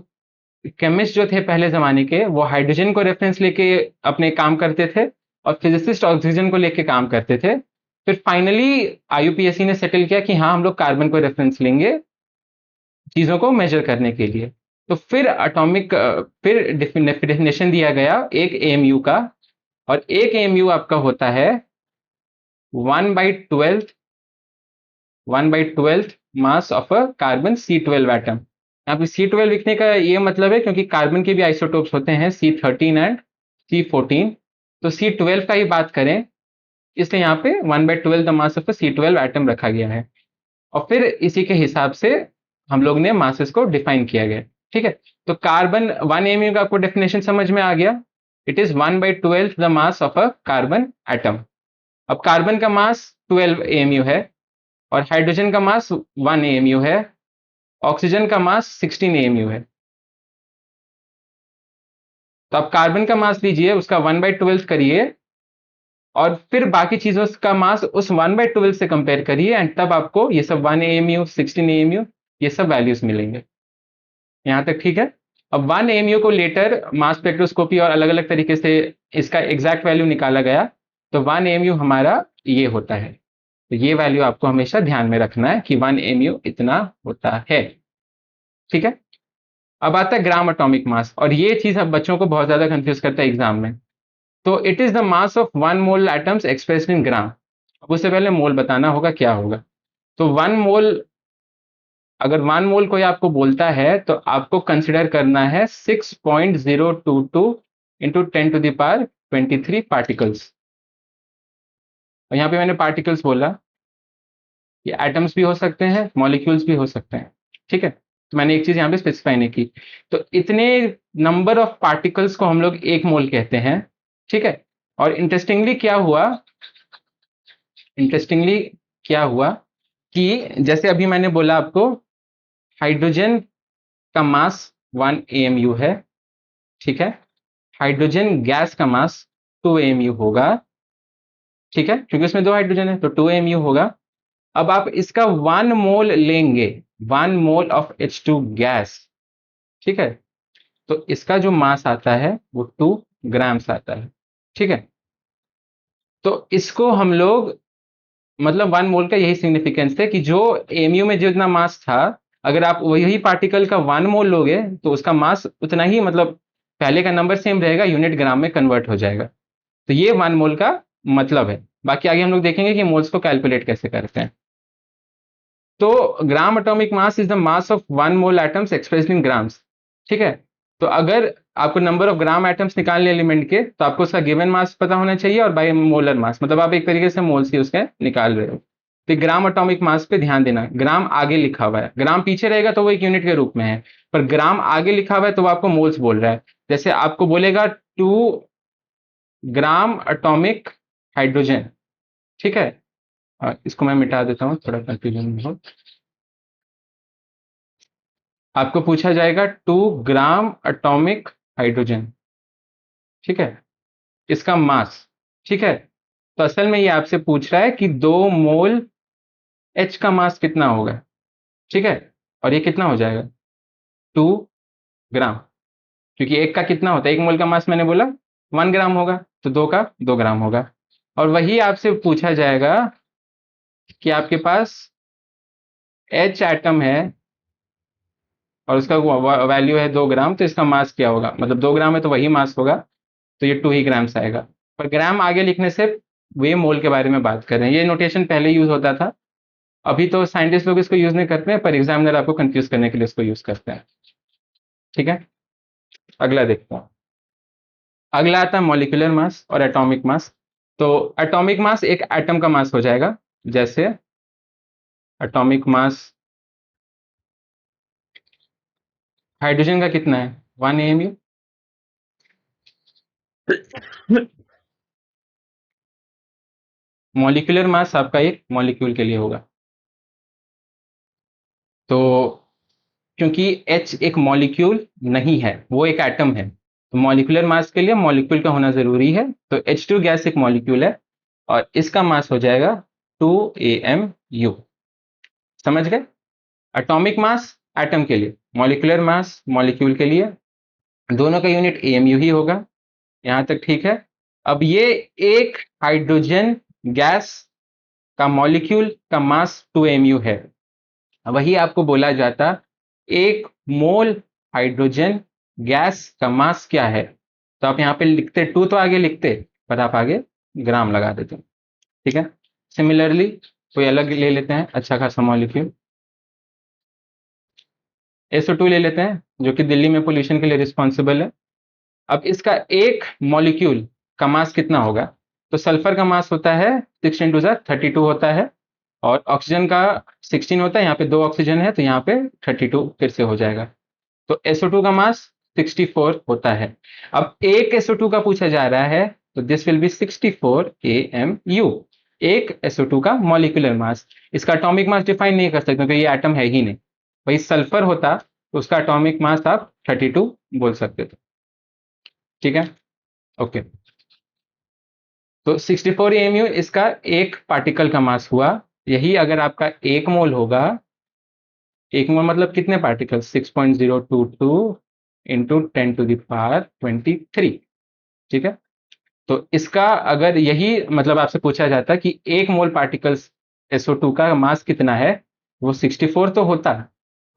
केमिस्ट जो थे पहले जमाने के, वो हाइड्रोजन को रेफरेंस लेके अपने काम करते थे, और फिजिसिस्ट ऑक्सीजन को लेके काम करते थे। फिर फाइनली आईयूपीएसी ने सेटल किया कि हाँ, हम लोग कार्बन को रेफरेंस लेंगे चीजों को मेजर करने के लिए। तो फिर फिर डेफिनेशन दिया गया एक एएमयू का। और एक एएमयू आपका होता है 1/12 1/12 mass of a carbon C12 atom. यहाँ पे C12 लिखने का ये मतलब है क्योंकि कार्बन के भी आइसोटोप्स होते हैं C13 एंड C14। तो C12 का ही बात करें, इसलिए यहाँ पे 1/12 the mass of C12 atom रखा गया है। और फिर इसी के हिसाब से हम लोग ने मासेस को डिफाइन किया गया। ठीक है। तो कार्बन 1 एमयू का आपको डेफिनेशन समझ में आ गया। It is 1/12 the mass of a carbon atom. अब कार्बन का मास 12 एमयू है, और हाइड्रोजन का मास 1 एमयू है, ऑक्सीजन का मास 16 एमयू है। तो आप कार्बन का मास लीजिए, उसका 1/12 करिए, और फिर बाकी चीजों का मास उस 1/12 से कंपेयर करिए, एंड तब आपको ये सब 1 एमयू 16 एमयू ये सब वैल्यूज मिलेंगे। यहां तक ठीक है। अब 1 एमयू को लेटर मास स्पेक्ट्रोस्कोपी और अलग अलग तरीके से इसका एग्जैक्ट वैल्यू निकाला गया। तो 1 एमयू हमारा ये होता है। तो ये वैल्यू आपको हमेशा ध्यान में रखना है कि 1 एमयू इतना होता है। ठीक है। अब आता है ग्राम एटॉमिक मास, और ये चीज अब बच्चों को बहुत ज्यादा कंफ्यूज करता है एग्जाम में। तो it is the mass of 1 mole atoms expressed in gram. अब उससे पहले मोल बताना होगा क्या होगा। तो 1 मोल, अगर 1 मोल कोई आपको बोलता है तो आपको कंसिडर करना है 6.022 इंटू 10⁻23 पार्टिकल्स। और यहाँ पे मैंने पार्टिकल्स बोला, ये एटम्स भी हो सकते हैं, मॉलिक्यूल्स भी हो सकते हैं। ठीक है। तो मैंने एक चीज यहाँ पे स्पेसिफाई नहीं की। तो इतने नंबर ऑफ पार्टिकल्स को हम लोग 1 मोल कहते हैं। ठीक है। और इंटरेस्टिंगली क्या हुआ कि जैसे अभी मैंने बोला आपको, हाइड्रोजन का मास 1 एमयू है। ठीक है। हाइड्रोजन गैस का मास 2 एमयू होगा। ठीक है, क्योंकि उसमें 2 हाइड्रोजन है तो 2 एमयू होगा। अब आप इसका 1 मोल लेंगे, 1 मोल ऑफ H2 गैस। ठीक है। तो इसका जो मास आता है वो 2 ग्राम्स आता है। ठीक है। तो इसको हम लोग, मतलब 1 मोल का यही सिग्निफिकेंस है कि जो एमयू में जितना मास था, अगर आप वही पार्टिकल का 1 मोल लोगे तो उसका मास उतना ही, मतलब पहले का नंबर सेम रहेगा, यूनिट ग्राम में कन्वर्ट हो जाएगा। तो ये 1 मोल का मतलब है। बाकी आगे हम लोग देखेंगे कि मोल्स को कैलकुलेट कैसे करते हैं। तो gram atomic mass is the mass of 1 mole atoms expressed in grams. ठीक है। तो अगर आपको नंबर ऑफ ग्राम एटम्स निकालने एलिमेंट के, तो आपको उसका गिवन मास पता होना चाहिए, और बाई मोलर मास, मतलब आप एक तरीके से मोल्स ही उसके निकाल रहे हो। तो ग्राम एटॉमिक मास पे ध्यान देना, ग्राम आगे लिखा हुआ है, ग्राम पीछे रहेगा तो वो एक यूनिट के रूप में है, पर ग्राम आगे लिखा हुआ है तो वो आपको मोल्स बोल रहा है। जैसे आपको बोलेगा 2 ग्राम एटॉमिक हाइड्रोजन। ठीक है। इसको मैं मिटा देता हूँ, थोड़ा कंफ्यूजन हो। आपको पूछा जाएगा 2 ग्राम एटॉमिक हाइड्रोजन। ठीक है। इसका मास। ठीक है। तो असल में ये आपसे पूछ रहा है कि 2 मोल H का मास कितना होगा। ठीक है। और ये कितना हो जाएगा? 2 ग्राम। क्योंकि एक का कितना होता है, 1 मोल का मास मैंने बोला 1 ग्राम होगा, तो 2 का 2 ग्राम होगा। और वही आपसे पूछा जाएगा कि आपके पास H एटम है, और उसका वैल्यू है 2 ग्राम, तो इसका मास क्या होगा, मतलब 2 ग्राम है तो वही मास होगा, तो ये 2 ही ग्राम्स आएगा। पर ग्राम आगे लिखने से वे मोल के बारे में बात कर रहे हैं। ये नोटेशन पहले यूज होता था, अभी तो साइंटिस्ट लोग इसको यूज नहीं करते हैं, पर एग्जामिनर आपको कंफ्यूज करने के लिए इसको यूज करते हैं। ठीक है। अगला देखते हैं। अगला आता है मॉलिक्यूलर मास और एटॉमिक मास। तो एटॉमिक मास एक एटम का मास हो जाएगा, जैसे एटॉमिक मास हाइड्रोजन का कितना है, 1 AMU। मॉलिक्यूलर मास आपका एक मॉलिक्यूल के लिए होगा। तो क्योंकि H एक मॉलिक्यूल नहीं है, वो एक एटम है, तो मॉलिक्यूलर मास के लिए मॉलिक्यूल का होना जरूरी है। तो H2 गैस एक मॉलिक्यूल है और इसका मास हो जाएगा 2 AMU। समझ गए? एटॉमिक मास एटम के लिए, मॉलिक्यूलर मास मॉलिक्यूल के लिए, दोनों का यूनिट AMU ही होगा। यहां तक ठीक है? अब ये एक हाइड्रोजन गैस का मॉलिक्यूल का मास 2 AMU है। वही आपको बोला जाता एक मोल हाइड्रोजन गैस का मास क्या है। तो आप यहाँ पे लिखते 2 तो आगे लिखते, पर आप आगे ग्राम लगा देते। ठीक है? सिमिलरली कोई अलग ले लेते हैं अच्छा खासा मॉलिक्यूल, SO2 ले लेते हैं, जो कि दिल्ली में पोल्यूशन के लिए रिस्पॉन्सिबल है। अब इसका एक मॉलिक्यूल का मास कितना होगा? तो सल्फर का मास होता है 6 इंटू 32 होता है, और ऑक्सीजन का 16 होता है। यहाँ पे 2 ऑक्सीजन है तो यहाँ पे 32 फिर से हो जाएगा। तो SO2 का मास 64 होता है। अब एक SO2 का पूछा जा रहा है, तो दिस विल बी 64 AMU, एक SO2 का मॉलिक्यूलर मास। इसका एटॉमिक मास डिफाइन नहीं कर सकते क्योंकि ये एटम है ही नहीं। वही सल्फर होता तो उसका एटॉमिक मास आप 32 बोल सकते थे। ठीक है? ओके। तो 64 AMU इसका एक पार्टिकल का मास हुआ। यही अगर आपका एक मोल होगा, एक मोल मतलब कितने पार्टिकल, 6.022 इंटू 10⁻23। ठीक है? तो इसका अगर यही मतलब आपसे पूछा जाता कि एक मोल पार्टिकल्स SO2 का मास कितना है, वो 64 तो होता,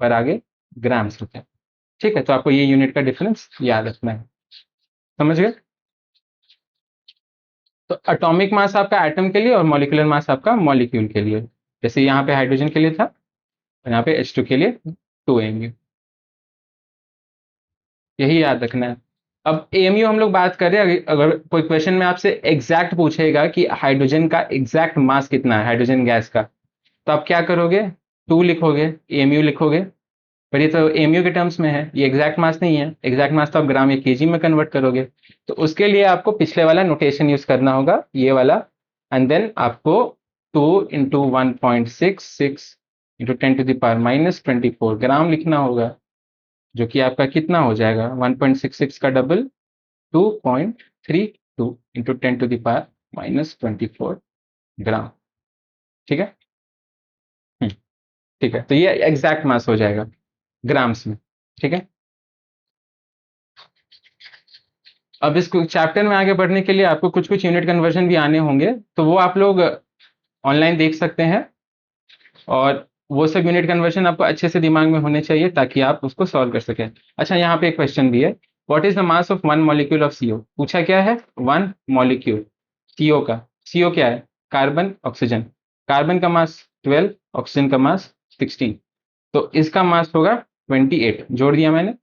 पर आगे ग्राम्स होता है। ठीक है? तो आपको ये यूनिट का डिफरेंस याद रखना है। समझ गए? तो एटॉमिक मास आपका एटम के लिए और मॉलिक्यूलर मास आपका मॉलिक्यूल के लिए। जैसे यहाँ पे हाइड्रोजन के लिए था, और यहाँ पे H2 के लिए 2 AMU। यही याद रखना है। अब AMU हम लोग बात करें, अगर कोई क्वेश्चन में आपसे एग्जैक्ट पूछेगा कि हाइड्रोजन का एग्जैक्ट मास कितना है हाइड्रोजन गैस का, तो आप क्या करोगे? 2 लिखोगे, AMU लिखोगे। पर ये तो AMU के टर्म्स में है, ये एग्जैक्ट मास नहीं है। एग्जैक्ट मास तो आप ग्राम या केजी में कन्वर्ट करोगे। तो उसके लिए आपको पिछले वाला नोटेशन यूज करना होगा, ये वाला। एंड देन आपको 2 इंटू 1.66 इंटू 10⁻⁻24 ग्राम लिखना होगा, जो कि आपका कितना हो जाएगा, 1.66 का डबल 2.32 इंटू 10⁻⁻24 ग्राम। ठीक है? ठीक है, तो ये एग्जैक्ट मास हो जाएगा ग्राम्स में। ठीक है? अब इस चैप्टर में आगे बढ़ने के लिए आपको कुछ कुछ यूनिट कन्वर्जन भी आने होंगे, तो वो आप लोग ऑनलाइन देख सकते हैं। और वो सब यूनिट कन्वर्जन आपको अच्छे से दिमाग में होने चाहिए ताकि आप उसको सॉल्व कर सकें। अच्छा, यहाँ पे एक क्वेश्चन भी है, what is the mass of 1 molecule of CO। पूछा क्या है? 1 मॉलिक्यूल CO का। CO क्या है? Carbon oxygen. कार्बन का मास 12, ऑक्सीजन का मास 16, तो इसका मास होगा 28। जोड़ दिया मैंने।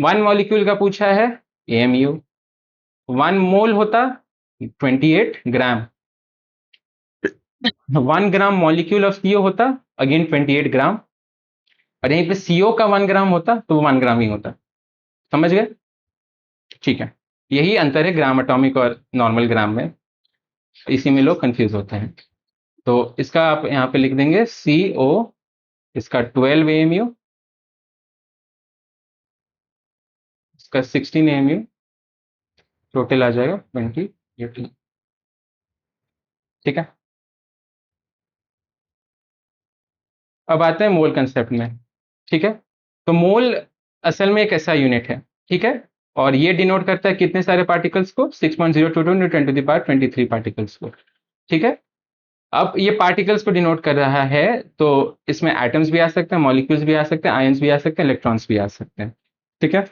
1 मॉलिक्यूल का पूछा है, AMU। 1 मोल होता 28 ग्राम। 1 ग्राम मॉलिक्यूल ऑफ CO होता, अगेन 28 ग्राम। और यहीं पे CO का 1 ग्राम होता तो वो 1 ग्राम ही होता। समझ गए? ठीक है, यही अंतर है ग्राम एटॉमिक और नॉर्मल ग्राम में, इसी में लोग कंफ्यूज होते हैं। तो इसका आप यहाँ पे लिख देंगे CO, इसका 12 AMU, इसका 16 AMU, टोटल आ जाएगा 28। ठीक है? अब आते हैं मोल कंसेप्ट में। ठीक है? तो मोल असल में एक ऐसा यूनिट है, ठीक है, और ये डिनोट करता है कितने सारे पार्टिकल्स को, 6.022 इंटू 10⁻23 पार्टिकल्स को। ठीक है? अब ये पार्टिकल्स को डिनोट कर रहा है, तो इसमें एटम्स भी आ सकते हैं, मॉलिक्यूल्स भी आ सकते हैं, आयंस भी आ सकते हैं, इलेक्ट्रॉन्स भी आ सकते हैं। ठीक है?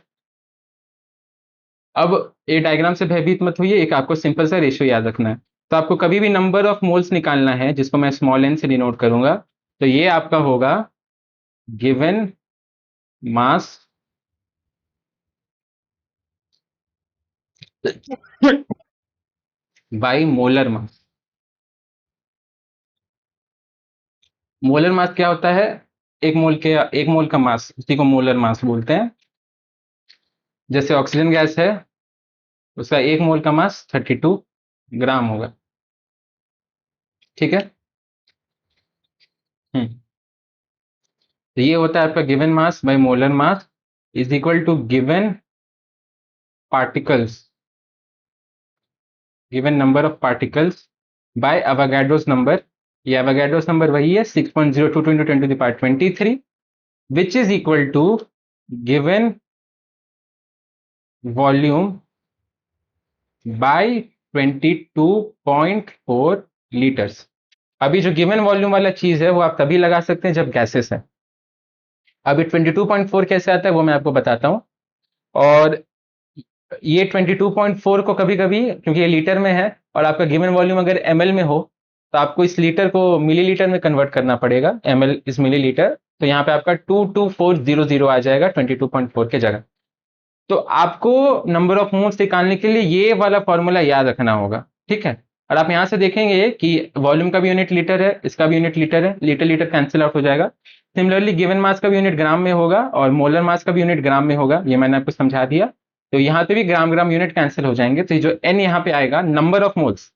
अब ये डायग्राम से भयभीत मत होइए, एक आपको सिंपल सा रेशियो याद रखना है। तो आपको कभी भी नंबर ऑफ मोल्स निकालना है, जिसको मैं स्मॉल n से डिनोट करूंगा, तो ये आपका होगा given mass by molar mass. Molar mass क्या होता है? एक मोल का मास, उसी को मोलर मास बोलते हैं। जैसे ऑक्सीजन गैस है, उसका एक मोल का मास 32 ग्राम होगा। ठीक है। हम्म। तो ये होता है आपका given mass by molar mass is equal to given particles, given number of particles by Avogadro's number. ये अवोगाड्रोस नंबर वही है 6.022 into 10 to the power 23, which is equal to given volume by 22.4 litres. अभी जो गिवन वॉल्यूम वाला चीज है वो आप तभी लगा सकते हैं जब गैसेस है। अभी 22.4 कैसे आता है वो मैं आपको बताता हूँ। और ये 22.4 को कभी कभी, क्योंकि ये लीटर में है और आपका गिवन वॉल्यूम अगर एमएल में हो, तो आपको इस लीटर को मिलीलीटर में कन्वर्ट करना पड़ेगा। एमएल इज मिलीलीटर, तो यहाँ पे आपका 22400 आ जाएगा 22.4 के जगह। तो आपको नंबर ऑफ मोल्स निकालने के लिए ये वाला फॉर्मूला याद रखना होगा। ठीक है। और आप यहाँ से देखेंगे कि वॉल्यूम का भी यूनिट लीटर है, इसका भी यूनिट लीटर है, लीटर लीटर कैंसिल आउट हो जाएगा। सिमिलरली गिवन मास का भी यूनिट ग्राम में होगा और मोलर मास का भी यूनिट ग्राम में होगा, ये मैंने आपको समझा दिया। तो यहाँ पे भी ग्राम ग्राम यूनिट कैंसिल हो जाएंगे, तो जो एन यहाँ पे आएगा नंबर ऑफ मोल्स,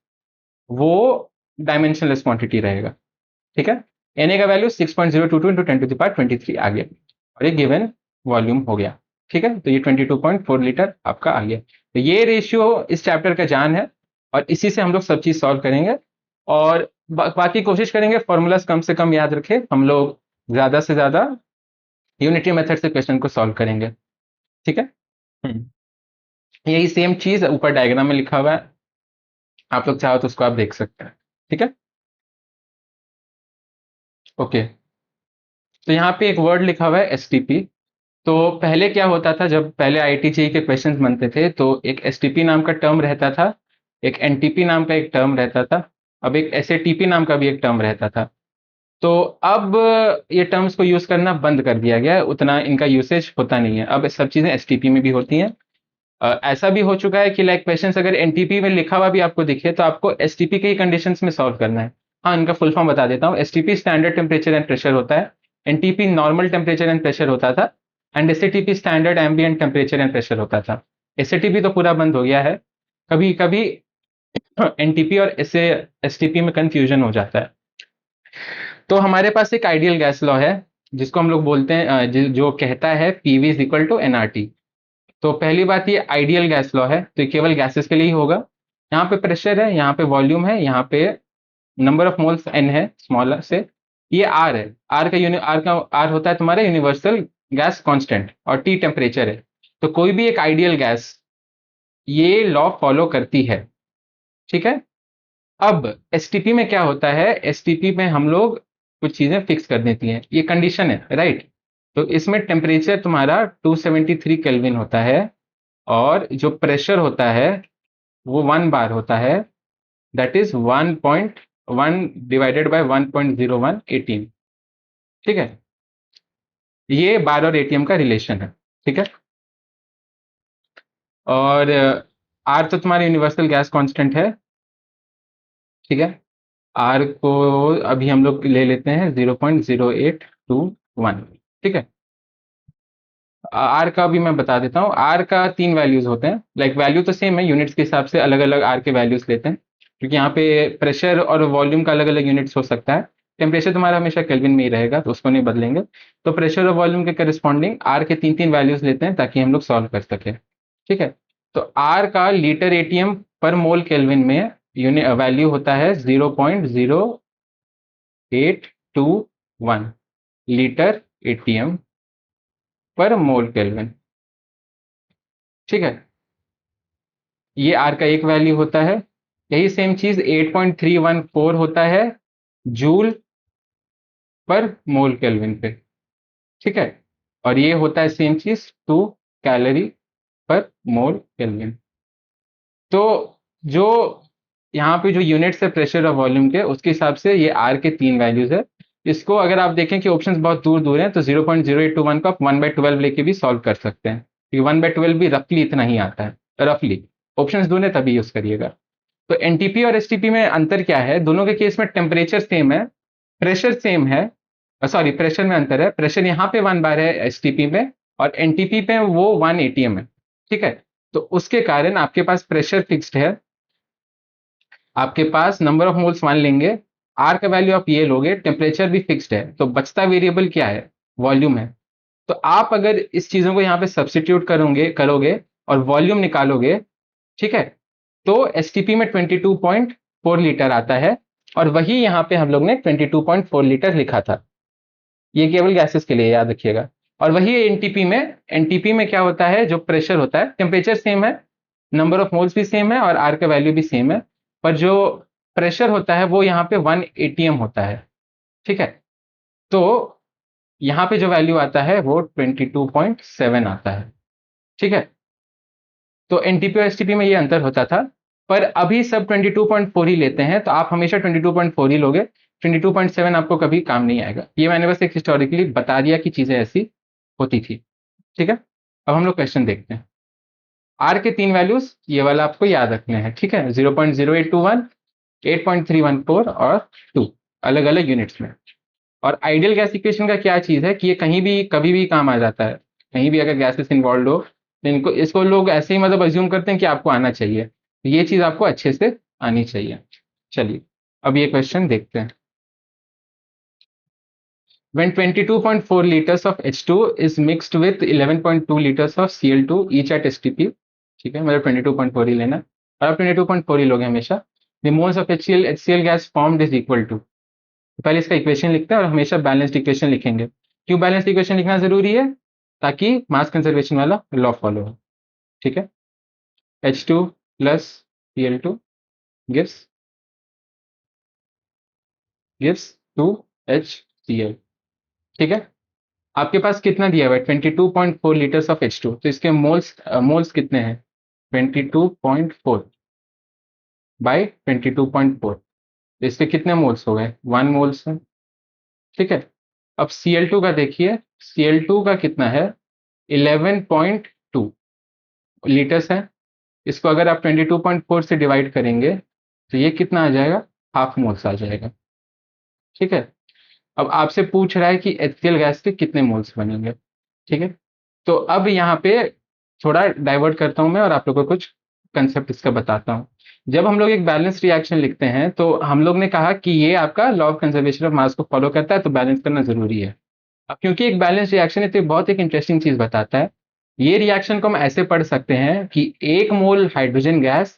वो डायमेंशनलेस क्वांटिटी रहेगा। ठीक है। एन का वैल्यू 6.022 इंटू 10⁻23 आ गया और ये गिवन वॉल्यूम हो गया। ठीक है। तो ये 22.4 लीटर आपका आ गया। तो ये रेशियो इस चैप्टर का जान है और इसी से हम लोग सब चीज सॉल्व करेंगे। और बाकी कोशिश करेंगे फॉर्मूलाज कम से कम याद रखें, हम लोग ज्यादा से ज्यादा यूनिटरी मेथड से क्वेश्चन को सॉल्व करेंगे। ठीक है। यही सेम चीज ऊपर डायग्राम में लिखा हुआ है, आप लोग चाहो तो उसको आप देख सकते हैं। ठीक है। ओके। तो यहाँ पे एक वर्ड लिखा हुआ है एसटीपी। तो पहले क्या होता था, जब पहले आईआईटी जेईई के क्वेश्चंस बनते थे तो एक एसटीपी नाम का टर्म रहता था, एक एनटीपी नाम का एक टर्म रहता था, अब एक एसएटीपी नाम का भी एक टर्म रहता था। तो अब ये टर्म्स को यूज करना बंद कर दिया गया है, उतना इनका यूसेज होता नहीं है, अब सब चीजें एसटीपी में भी होती हैं। ऐसा भी हो चुका है कि लाइक क्वेश्चंस अगर एनटीपी में लिखा हुआ भी आपको दिखे तो आपको एसटीपी के ही कंडीशंस में सॉल्व करना है। हाँ, इनका फुल फॉर्म बता देता हूँ। STP standard temperature and pressure होता है, NTP normal temperature and pressure होता था, and SATP standard ambient temperature and pressure होता था। एसएटीपी तो पूरा बंद हो गया है, कभी कभी एनटीपी और एसटीपी में कंफ्यूजन हो जाता है। तो हमारे पास एक आइडियल गैस लॉ है जिसको हम लोग बोलते हैं जो कहता है PV is equal to NRT. तो पहली बात, ये आइडियल गैस लॉ है, तो ये केवल गैसेस के लिए ही होगा। यहाँ पे प्रेशर है, यहाँ पे वॉल्यूम है, यहाँ पे नंबर ऑफ मोल्स एन है स्मॉल से, ये आर है। आर होता है तुम्हारा यूनिवर्सल गैस कांस्टेंट और टी टेम्परेचर है। तो कोई भी एक आइडियल गैस ये लॉ फॉलो करती है। ठीक है। अब एसटीपी में क्या होता है, एसटीपी में हम लोग कुछ चीजें फिक्स कर देती हैं, ये कंडीशन है राइट। तो इसमें टेम्परेचर तुम्हारा 273 केल्विन होता है और जो प्रेशर होता है वो 1 बार होता है, दैट इज 1.1 डिवाइडेड बाय 1.0118। ठीक है। ये बार और एटीएम का रिलेशन है। ठीक है। और आर तो तुम्हारा यूनिवर्सल गैस कांस्टेंट है। ठीक है। आर को अभी हम लोग ले लेते हैं 0.0821। ठीक है। आर का भी मैं बता देता हूँ, आर का 3 वैल्यूज होते हैं, लाइक वैल्यू तो सेम है, यूनिट्स के हिसाब से अलग अलग आर के वैल्यूज लेते हैं, क्योंकि यहाँ पे प्रेशर और वॉल्यूम का अलग अलग यूनिट्स हो सकता है। टेम्परेचर तुम्हारा हमेशा केल्विन में ही रहेगा, तो उसको नहीं बदलेंगे। तो प्रेशर और वॉल्यूम के करस्पॉन्डिंग आर के 3 3 वैल्यूज लेते हैं ताकि हम लोग सॉल्व कर सके। ठीक है। तो आर का लीटर एटीएम पर मोल केल्विन में वैल्यू होता है 0.0821 लीटर एटीएम पर मोल केल्विन। ठीक है। ये आर का एक वैल्यू होता है। यही सेम चीज 8.314 होता है जूल पर मोल केल्विन पे। ठीक है। और ये होता है सेम चीज 2 कैलोरी पर मोल केल्विन। तो जो यहाँ पे जो यूनिट्स है प्रेशर और वॉल्यूम के, उसके हिसाब से ये आर के 3 वैल्यूज है। इसको अगर आप देखें कि ऑप्शंस बहुत दूर दूर हैं तो 0.0821 को आप 1/12 लेके भी सॉल्व कर सकते हैं, क्योंकि 1/12 भी रफली इतना ही आता है, रफली। ऑप्शंस दूर है तभी यूज करिएगा। तो एनटीपी और एसटीपी में अंतर क्या है? दोनों के केस में टेम्परेचर सेम है, प्रेशर सेम है, सॉरी प्रेशर में अंतर है, प्रेशर यहाँ पे 1 बार है एसटीपी में और एनटीपी पे वो 1 एटीएम है, ठीक है। तो उसके कारण आपके पास प्रेशर फिक्स्ड है, आपके पास नंबर ऑफ मोल्स मान लेंगे, आर का वैल्यू आप ये लोगे, टेम्परेचर भी फिक्स्ड है, तो बचता वेरिएबल क्या है? वॉल्यूम है। तो आप अगर इस चीजों को यहाँ पे सब्सटीट्यूट करोगे और वॉल्यूम निकालोगे, ठीक है, तो एसटीपी में 22.4 लीटर आता है और वही यहाँ पे हम लोग ने 22.4 लीटर लिखा था। ये केवल गैसेस के लिए याद रखिएगा। और वही एनटीपी में क्या होता है? जो प्रेशर होता है, टेम्परेचर सेम है, नंबर ऑफ मोल्स भी सेम है और आर का वैल्यू भी सेम है, पर जो प्रेशर होता है वो यहाँ पे 1 एटीएम होता है, ठीक है। तो यहाँ पे जो वैल्यू आता है वो 22.7 आता है, ठीक है। तो एनटीपी और एसटीपी में ये अंतर होता था, पर अभी सब 22.4 ही लेते हैं, तो आप हमेशा 22.4 ही लोगे, 22.7 आपको कभी काम नहीं आएगा। ये मैंने बस एक हिस्टोरिकली बता दिया कि चीजें ऐसी होती थी, ठीक है। अब हम लोग क्वेश्चन देखते हैं। आर के 3 वैल्यूज ये वाला आपको याद रखने हैं, ठीक है, 0.0821, 8.314 और 2, अलग अलग यूनिट्स में। और आइडियल गैस इक्वेशन का क्या चीज है कि ये कहीं भी कभी भी काम आ जाता है, कहीं भी अगर गैसेस इन्वॉल्व हो तो इसको लोग ऐसे ही मतलब अज्यूम करते हैं कि आपको आना चाहिए, तो ये चीज आपको अच्छे से आनी चाहिए। चलिए अब ये क्वेश्चन देखते हैं। When 22.4 liters of H2 is mixed with 11.2 liters of Cl2 each at STP, ठीक है, मतलब 22.4 ही लेना और आप 22.4 ही लोगे हमेशा। The moles of HCl gas formed is equal to, पहले इसका इक्वेशन लिखते हैं और हमेशा बैलेंस्ड इक्वेशन लिखेंगे। क्यों बैलेंस्ड इक्वेशन लिखना जरूरी है? ताकि मास कंजर्वेशन वाला लॉ फॉलो हो, ठीक है। H2 plus Cl2 gives 2HCl, ठीक है। आपके पास कितना दिया हुआ है? 22.4 लीटर्स ऑफ H2, तो इसके मोल्स कितने हैं? 22.4 बाई 22.4, तो इसके कितने मोल्स हो गए? 1 मोल्स है, ठीक है। अब Cl2 का देखिए, Cl2 का कितना है? 11.2 लीटर्स है। इसको अगर आप 22.4 से डिवाइड करेंगे तो ये कितना आ जाएगा? हाफ मोल्स आ जाएगा, ठीक है। अब आपसे पूछ रहा है कि एचसीएल गैस के कितने मोल्स बनेंगे, ठीक है। तो अब यहाँ पे थोड़ा डाइवर्ट करता हूँ मैं और आप लोगों को कुछ कंसेप्ट इसका बताता हूँ। जब हम लोग एक बैलेंस रिएक्शन लिखते हैं तो हम लोग ने कहा कि ये आपका law of conservation of mass को फॉलो करता है, तो बैलेंस करना जरूरी है। अब क्योंकि एक बैलेंस रिएक्शन है तो बहुत एक इंटरेस्टिंग चीज बताता है। ये रिएक्शन को हम ऐसे पढ़ सकते हैं कि 1 मोल हाइड्रोजन गैस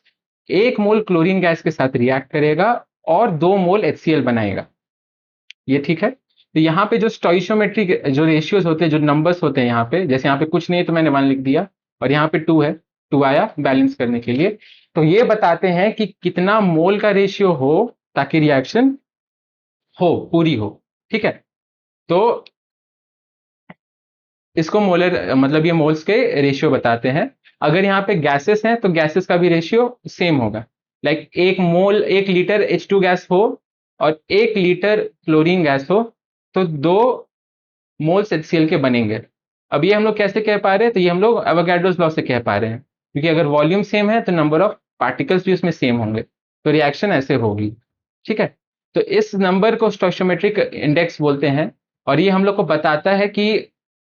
1 मोल क्लोरीन गैस के साथ रिएक्ट करेगा और 2 मोल HCl बनाएगा, ये ठीक है। तो यहाँ पे जो स्टोइशियोमेट्रिक जो रेशियोज होते हैं, जो नंबर्स होते हैं यहाँ पे, जैसे यहाँ पे कुछ नहीं है तो मैंने 1 लिख दिया और यहाँ पे 2 है, 2 आया बैलेंस करने के लिए। तो ये बताते हैं कि कितना मोल का रेशियो हो ताकि रिएक्शन हो, पूरी हो, ठीक है। तो इसको मोलर मतलब ये मोल्स के रेशियो बताते हैं। अगर यहाँ पे गैसेस हैं तो गैसेस का भी रेशियो सेम होगा, लाइक 1 लीटर H2 गैस हो और 1 लीटर क्लोरीन गैस हो तो 2 मोल्स HCl के बनेंगे। अब ये हम लोग कैसे कह पा रहे हैं? तो ये हम लोग एवोगाड्रोस लॉ से कह पा रहे हैं, क्योंकि अगर वॉल्यूम सेम है तो नंबर ऑफ पार्टिकल्स भी उसमें सेम होंगे, तो रिएक्शन ऐसे होगी, ठीक है। तो इस नंबर को स्टोइशियोमेट्रिक इंडेक्स बोलते हैं और ये हम लोग को बताता है कि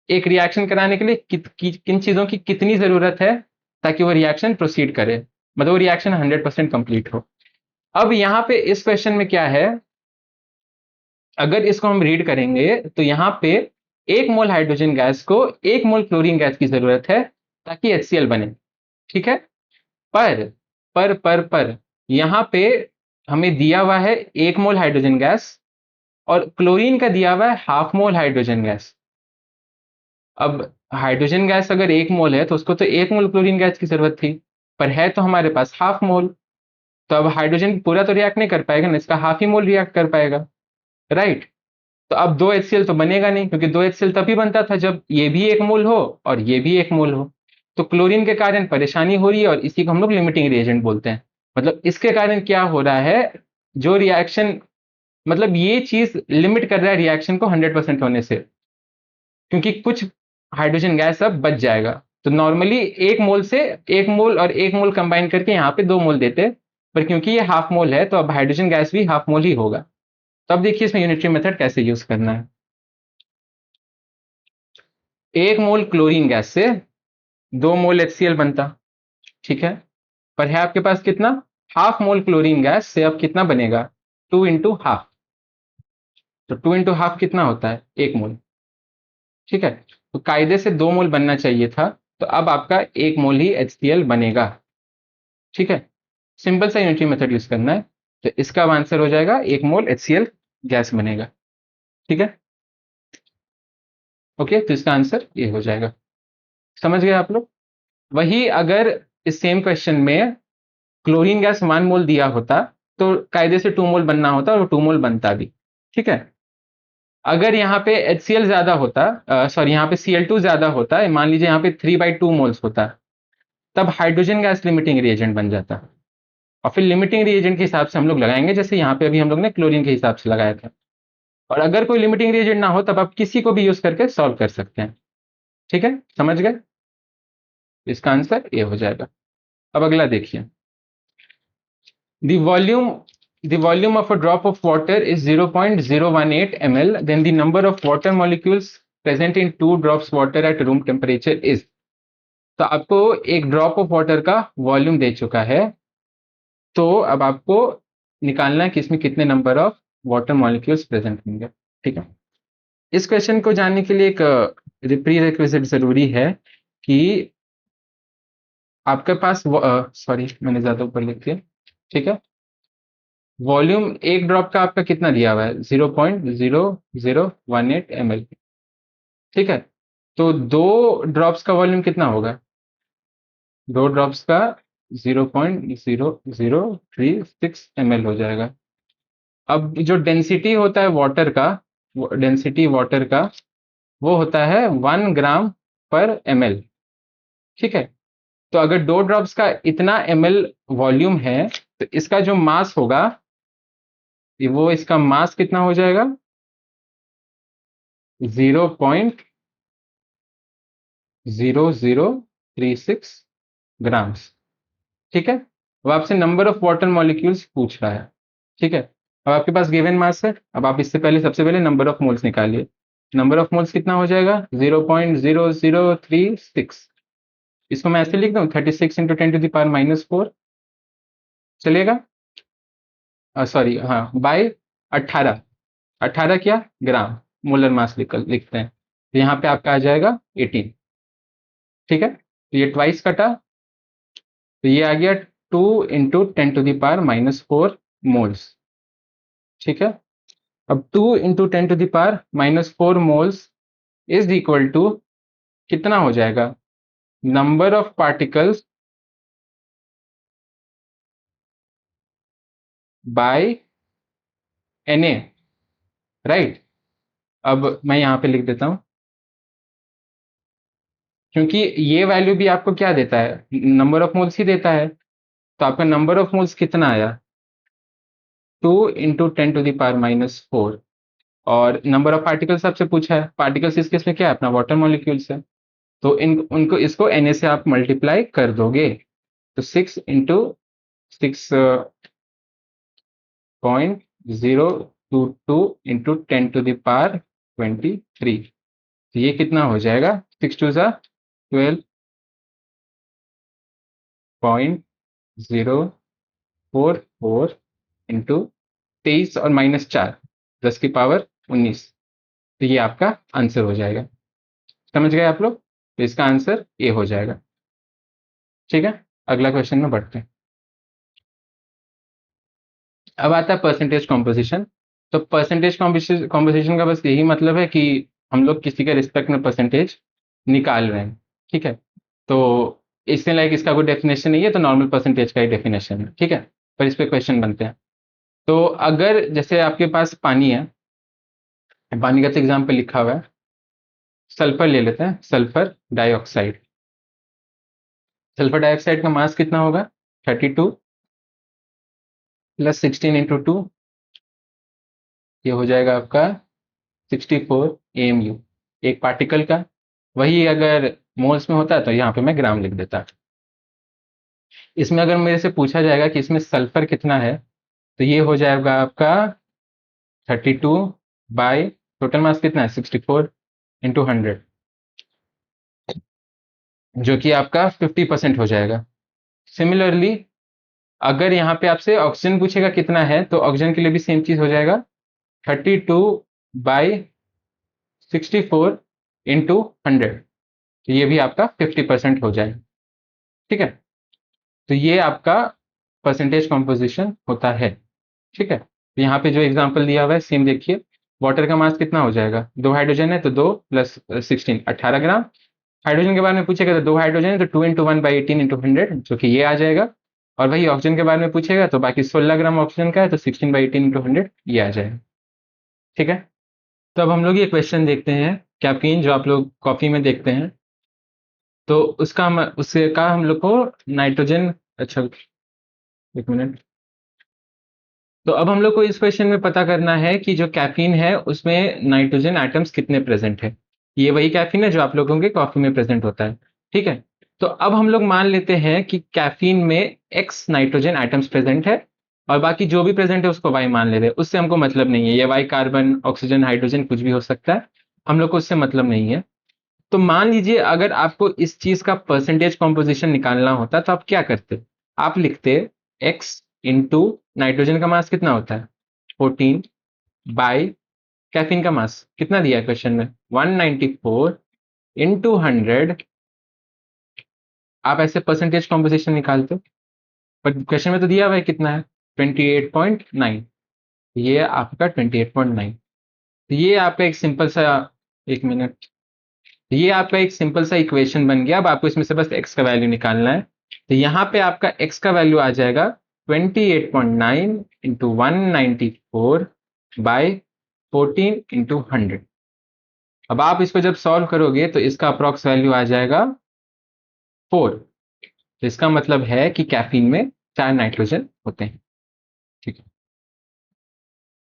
एक रिएक्शन कराने के लिए किन चीजों की कितनी जरूरत है ताकि वो रिएक्शन प्रोसीड करे, मतलब वो रिएक्शन 100% कंप्लीट हो। अब यहाँ पे इस क्वेश्चन में क्या है, अगर इसको हम रीड करेंगे तो यहाँ पे 1 मोल हाइड्रोजन गैस को 1 मोल क्लोरीन गैस की जरूरत है ताकि HCl बने, ठीक है। पर यहाँ पे हमें दिया हुआ है 1 मोल हाइड्रोजन गैस और क्लोरीन का दिया हुआ है हाफ मोल हाइड्रोजन गैस। अब हाइड्रोजन गैस अगर 1 मोल है तो उसको तो 1 मोल क्लोरीन गैस की जरूरत थी, पर है तो हमारे पास हाफ मोल, तो अब हाइड्रोजन पूरा तो रिएक्ट नहीं कर पाएगा ना, इसका हाफ ही मोल रिएक्ट कर पाएगा, राइट। तो अब 2 HCl तो बनेगा नहीं, क्योंकि 2 HCl तभी बनता था जब ये भी 1 मोल हो और ये भी 1 मोल हो। तो क्लोरीन के कारण परेशानी हो रही है और इसी को हम लोग लिमिटिंग रिएजेंट बोलते हैं। मतलब इसके कारण क्या हो रहा है, जो रिएक्शन, मतलब ये चीज लिमिट कर रहा है रिएक्शन को 100% होने से, क्योंकि कुछ हाइड्रोजन गैस अब बच जाएगा। तो नॉर्मली 1 मोल से 1 मोल और 1 मोल कंबाइन करके यहाँ पे 2 मोल देते, पर क्योंकि ये हाफ मोल है तो अब हाइड्रोजन गैस भी हाफ मोल ही होगा। तो अब देखिए इसमें यूनिटरी मेथड कैसे यूज करना है। 1 मोल क्लोरीन गैस से 2 मोल HCl बनता, ठीक है। पर है आपके पास कितना, हाफ मोल क्लोरीन गैस से अब कितना बनेगा, 2 × ½ तो 2 × ½ कितना होता है, 1 मोल, ठीक है। तो कायदे से 2 मोल बनना चाहिए था, तो अब आपका 1 मोल ही HCl बनेगा, ठीक है। सिंपल सा यूनिटरी मेथड यूज करना है, तो इसका अब आंसर हो जाएगा 1 मोल HCl गैस बनेगा, ठीक है। ओके, तो इसका आंसर ये हो जाएगा। समझ गए आप लोग। वही अगर इस सेम क्वेश्चन में क्लोरीन गैस 1 मोल दिया होता तो कायदे से 2 मोल बनना होता और 2 मोल बनता भी, ठीक है। अगर यहाँ पे HCl ज्यादा होता, सॉरी यहाँ पे Cl2 ज्यादा होता, मान लीजिए यहाँ पे 3/2 मोल्स होता, तब हाइड्रोजन गैस लिमिटिंग रिएजेंट बन जाता। और फिर लिमिटिंग रिएजेंट के हिसाब से हम लोग लगाएंगे, जैसे यहाँ पे अभी हम लोग ने क्लोरीन के हिसाब से लगाया था। और अगर कोई लिमिटिंग रिएजेंट ना हो तब आप किसी को भी यूज करके सॉल्व कर सकते हैं, ठीक है। समझ गए, इसका आंसर ये हो जाएगा। अब अगला देखिए, the volume the volume of a drop of water is 0.018 ml, then the number of water molecules present in 2 drops water at room temperature is। तो आपको एक ड्रॉप ऑफ वाटर का वॉल्यूम दे चुका है, तो अब आपको निकालना है कि इसमें कितने number of water molecules present होंगे, ठीक है। इस क्वेश्चन को जानने के लिए एक प्री रिक्विजिट जरूरी है कि आपके पास, सॉरी मैंने ज्यादा ऊपर लिख दिया, ठीक है। वॉल्यूम एक ड्रॉप का आपका कितना दिया हुआ है, 0.0018 ml, ठीक है। तो 2 ड्रॉप्स का वॉल्यूम कितना होगा, 2 ड्रॉप्स का 0.0036 ml हो जाएगा। अब जो डेंसिटी होता है वाटर का, डेंसिटी वाटर का वो होता है 1 ग्राम/ml, ठीक है। तो अगर 2 ड्रॉप्स का इतना ml वॉल्यूम है तो इसका जो मास होगा, वो इसका मास कितना हो जाएगा, 0.0036 ग्राम्स, ठीक है। अब आपसे नंबर ऑफ वाटर मॉलिक्यूल्स पूछ रहा है, ठीक है। अब आपके पास गिवन मास है, अब आप इससे पहले सबसे पहले नंबर ऑफ मोल्स निकालिए। नंबर ऑफ मोल्स कितना हो जाएगा, 0.0036। इसको मैं ऐसे लिख दूं, 36 × 10⁻⁻⁴ चलेगा, सॉरी हाँ, बाय 18, 18 क्या, ग्राम, मोलर मास लिखते हैं। तो यहाँ पे आपका आ जाएगा 18, ठीक है। तो ये ट्वाइस कटा, तो ये आ गया 2 × 10⁻⁻⁴ मोल्स, ठीक है। अब 2 × 10⁻⁻⁴ मोल्स इज इक्वल टू कितना हो जाएगा, number of particles by Na, right. अब मैं यहाँ पे लिख देता हूँ, क्योंकि ये वैल्यू भी आपको क्या देता है, नंबर ऑफ मोल्स ही देता है। तो आपका नंबर ऑफ मोल्स कितना आया, 2 × 10⁻⁻⁴। और नंबर ऑफ पार्टिकल्स आपसे पूछा है, पार्टिकल्स इस केस में क्या है, अपना वाटर मॉलिक्यूल्स है। तो इन उनको इसको Na से आप मल्टीप्लाई कर दोगे, तो 6 × 6.022 × 10⁻23। तो ये कितना हो जाएगा, 6×2 = 12.044 इंटू 23 और -4, 10⁻19। तो ये आपका आंसर हो जाएगा। समझ गए आप लोग, तो इसका आंसर ए हो जाएगा, ठीक है। अगला क्वेश्चन में बढ़ते हैं। अब आता है परसेंटेज कॉम्पोजिशन। तो परसेंटेज कॉम्पोजिशन का बस यही मतलब है कि हम लोग किसी के रिस्पेक्ट में परसेंटेज निकाल रहे हैं, ठीक है। तो इससे लाइक इसका कोई डेफिनेशन नहीं है, तो नॉर्मल परसेंटेज का ही डेफिनेशन है, ठीक है। पर इस पे क्वेश्चन बनते हैं। तो अगर जैसे आपके पास पानी है, पानी का तो एग्जाम्पल लिखा हुआ है, सल्फर ले लेते हैं, सल्फर डाइऑक्साइड। सल्फर डाइऑक्साइड का मास कितना होगा, 32 + 16 × 2, ये हो जाएगा आपका 64 AMU एक पार्टिकल का। वही अगर मोल्स में होता है तो यहाँ पे मैं ग्राम लिख देता। इसमें अगर मेरे से पूछा जाएगा कि इसमें सल्फर कितना है, तो ये हो जाएगा आपका 32 बाय टोटल मास कितना है 64 इंटू 100, जो कि आपका 50% हो जाएगा। सिमिलरली अगर यहाँ पे आपसे ऑक्सीजन पूछेगा कितना है, तो ऑक्सीजन के लिए भी सेम चीज हो जाएगा 32 बाई 64 इंटू 100, तो ये भी आपका 50% हो जाएगा। ठीक है, तो ये आपका परसेंटेज कॉम्पोजिशन होता है। ठीक है, तो यहाँ पे जो एग्जांपल दिया हुआ है सेम देखिए। वाटर का मास कितना हो जाएगा, 2 हाइड्रोजन है तो 2 प्लस 16 18 ग्राम। हाइड्रोजन के बारे में पूछेगा तो 2 हाइड्रोजन है तो 2 इंटू 1/18 इंटू 100, जो कि ये आ जाएगा। और वही ऑक्सीजन के बारे में पूछेगा तो बाकी 16 ग्राम ऑक्सीजन का है तो 16/18 इंटू 100 ये आ जाएगा। ठीक है, तो अब हम लोग ये क्वेश्चन देखते हैं कैफीन, जो आप लोग कॉफी में देखते हैं। तो उसका हम लोग को नाइट्रोजन, अच्छा एक मिनट। तो अब हम लोग को इस क्वेश्चन में पता करना है कि जो कैफीन है उसमें नाइट्रोजन एटम्स कितने प्रेजेंट है। ये वही कैफीन है जो आप लोगों के कॉफी में प्रेजेंट होता है। ठीक है, तो अब हम लोग मान लेते हैं कि कैफीन में एक्स नाइट्रोजन एटम्स प्रेजेंट है और बाकी जो भी प्रेजेंट है उसको वाई मान ले रहे हैं। उससे हमको मतलब नहीं है, ये वाई कार्बन ऑक्सीजन हाइड्रोजन कुछ भी हो सकता है, हम लोग को उससे मतलब नहीं है। तो मान लीजिए अगर आपको इस चीज का परसेंटेज कॉम्पोजिशन निकालना होता तो आप क्या करते, आप लिखते x इंटू नाइट्रोजन का मास कितना होता है 14 बाय कैफीन का मास कितना दिया है क्वेश्चन में 194 इंटू 100, आप ऐसे परसेंटेज कॉम्पोजिशन निकालते। पर क्वेश्चन में तो दिया हुआ है कितना है 28.9, ये आपका 28.9। तो ये आपका एक सिंपल सा, एक मिनट, ये आपका एक सिंपल सा इक्वेशन बन गया। अब आपको इसमें से बस x का वैल्यू निकालना है। तो यहाँ पे आपका x का वैल्यू आ जाएगा 28.9 इंटू 194 बाई 14 इंटू 100। अब आप इसको जब सॉल्व करोगे तो इसका अप्रॉक्स वैल्यू आ जाएगा 4। तो इसका मतलब है कि कैफीन में 4 नाइट्रोजन होते हैं। ठीक है,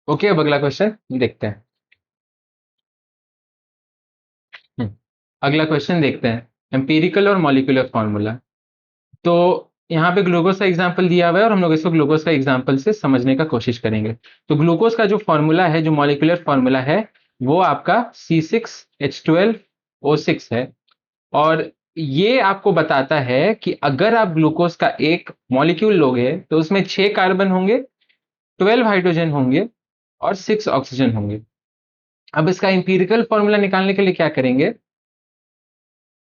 ओके, अब अगला क्वेश्चन देखते हैं। अगला क्वेश्चन देखते हैं, एम्पिरिकल और मॉलिक्यूलर फॉर्मूला। तो यहाँ पे ग्लूकोज का एग्जाम्पल दिया हुआ है और हम लोग इसको ग्लूकोज का एग्जाम्पल से समझने का कोशिश करेंगे। तो ग्लूकोज का जो फॉर्मूला है, जो मॉलिक्यूलर फॉर्मूला है, वो आपका C6H12O6 है। और ये आपको बताता है कि अगर आप ग्लूकोज का एक मॉलिक्यूल लोगे तो उसमें 6 कार्बन होंगे, 12 हाइड्रोजन होंगे और 6 ऑक्सीजन होंगे। अब इसका इंपीरिकल फॉर्मूला निकालने के लिए क्या करेंगे,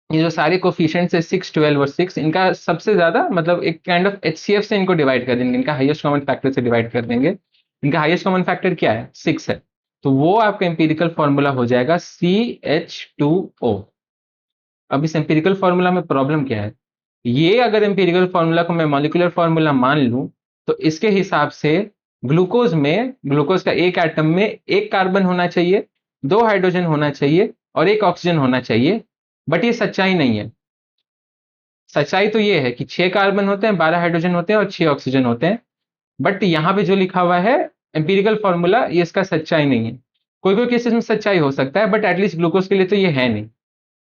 ये जो सारे कोफिशिएंट्स है 6 12 और 6, इनका सबसे ज्यादा मतलब एक काइंड ऑफ HCF से इनको डिवाइड कर देंगे, इनका हाईएस्ट कॉमन फैक्टर से डिवाइड कर देंगे। इनका हाईएस्ट कॉमन फैक्टर क्या है 6 है, तो वो आपका एम्पिरिकल फॉर्मूला हो जाएगा CH2O। अब इस एम्पिरिकल फॉर्मूला में प्रॉब्लम क्या है, ये अगर एम्पिरिकल फॉर्मूला को मैं मॉलिक्यूलर फॉर्मूला मान लूं तो इसके हिसाब से ग्लूकोज का एक एटम में एक कार्बन होना चाहिए, 2 हाइड्रोजन होना चाहिए और एक ऑक्सीजन होना चाहिए। बट ये सच्चाई नहीं है। सच्चाई तो ये है कि 6 कार्बन होते हैं, 12 हाइड्रोजन होते हैं और 6 ऑक्सीजन होते हैं। बट यहाँ पे जो लिखा हुआ है एम्पिरिकल फॉर्मूला, ये इसका सच्चाई नहीं है। कोई कोई केसेस में सच्चाई हो सकता है बट एटलीस्ट ग्लूकोज के लिए तो ये है नहीं।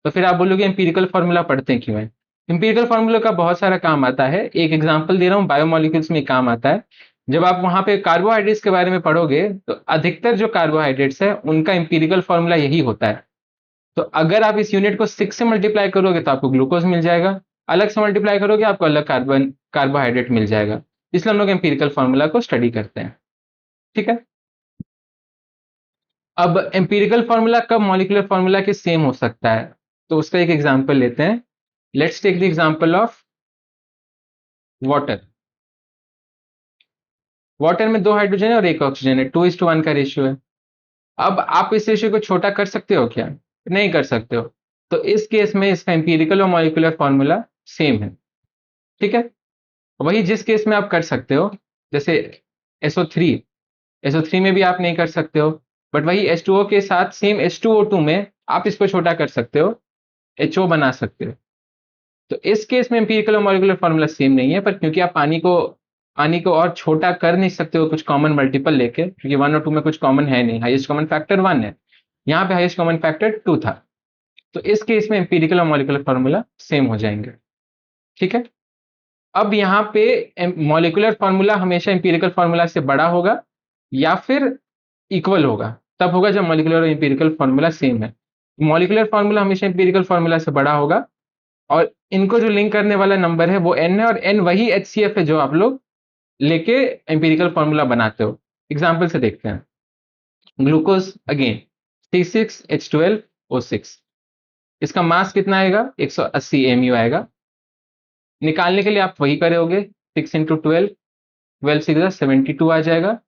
तो फिर आप बोलोगे एम्पिरिकल फॉर्मूला पढ़ते क्यों है। एम्पिरिकल फॉर्मूला का बहुत सारा काम आता है। एक एग्जांपल दे रहा हूँ, बायोमोलिक्यूल्स में काम आता है। जब आप वहां पे कार्बोहाइड्रेट्स के बारे में पढ़ोगे तो अधिकतर जो कार्बोहाइड्रेट्स है उनका एम्पिरिकल फॉर्मूला यही होता है। तो अगर आप इस यूनिट को 6 से मल्टीप्लाई करोगे तो आपको ग्लूकोज मिल जाएगा, अलग से मल्टीप्लाई करोगे आपको अलग कार्बोहाइड्रेट मिल जाएगा। इसलिए हम लोग एम्पिरिकल फॉर्मूला को स्टडी करते हैं। ठीक है, अब एम्पिरिकल फॉर्मूला कब मॉलिक्यूलर फॉर्मूला के सेम हो सकता है, तो उसका एक एग्जांपल लेते हैं। Let's take the example of water. Water में 2 हाइड्रोजन है और एक ऑक्सीजन है, 2:1 का रेशियो है। अब आप इस रेशियो को छोटा कर सकते हो क्या, नहीं कर सकते हो। तो इस केस में इसका एम्पिरिकल और मॉलिक्यूलर फॉर्मूला सेम है। ठीक है, वही जिस केस में आप कर सकते हो, जैसे SO3, SO3 में भी आप नहीं कर सकते हो, बट वही H2O के साथ सेम H2O2 में आप इसको छोटा कर सकते हो, HO बना सकते हो। तो इस केस में एम्पिरिकल और मॉलिक्यूलर फॉर्मूला सेम नहीं है, पर क्योंकि आप पानी को और छोटा कर नहीं सकते हो कुछ कॉमन मल्टीपल लेके, क्योंकि 1 और 2 में कुछ कॉमन है नहीं, हाईएस्ट कॉमन फैक्टर 1 है, यहाँ पे हाईएस्ट कॉमन फैक्टर 2 था। तो इस केस में एम्पिरिकल और मॉलिक्यूलर फॉर्मूला सेम हो जाएंगे। ठीक है, अब यहाँ पे मॉलिक्यूलर फॉर्मूला हमेशा एम्पिरिकल फॉर्मूला से बड़ा होगा या फिर इक्वल होगा, तब होगा जब मॉलिक्यूलर और एम्पिरिकल फॉर्मूला सेम है। मॉलिक्यूलर फॉर्मूला हमेशा एम्पिरिकल फॉर्मूला से बड़ा होगा, और इनको जो लिंक करने वाला नंबर है वो n है, और n वही HCF है जो आप लोग लेके एम्पिरिकल फॉर्मूला बनाते हो। एग्जाम्पल से देखते हैं। ग्लूकोज अगेन C6H12O6, इसका मास कितना आएगा? 180 mu आएगा। निकालने के लिए आप वही करोगे, 6 इंटू 12, 12 6 72 आ जाएगा।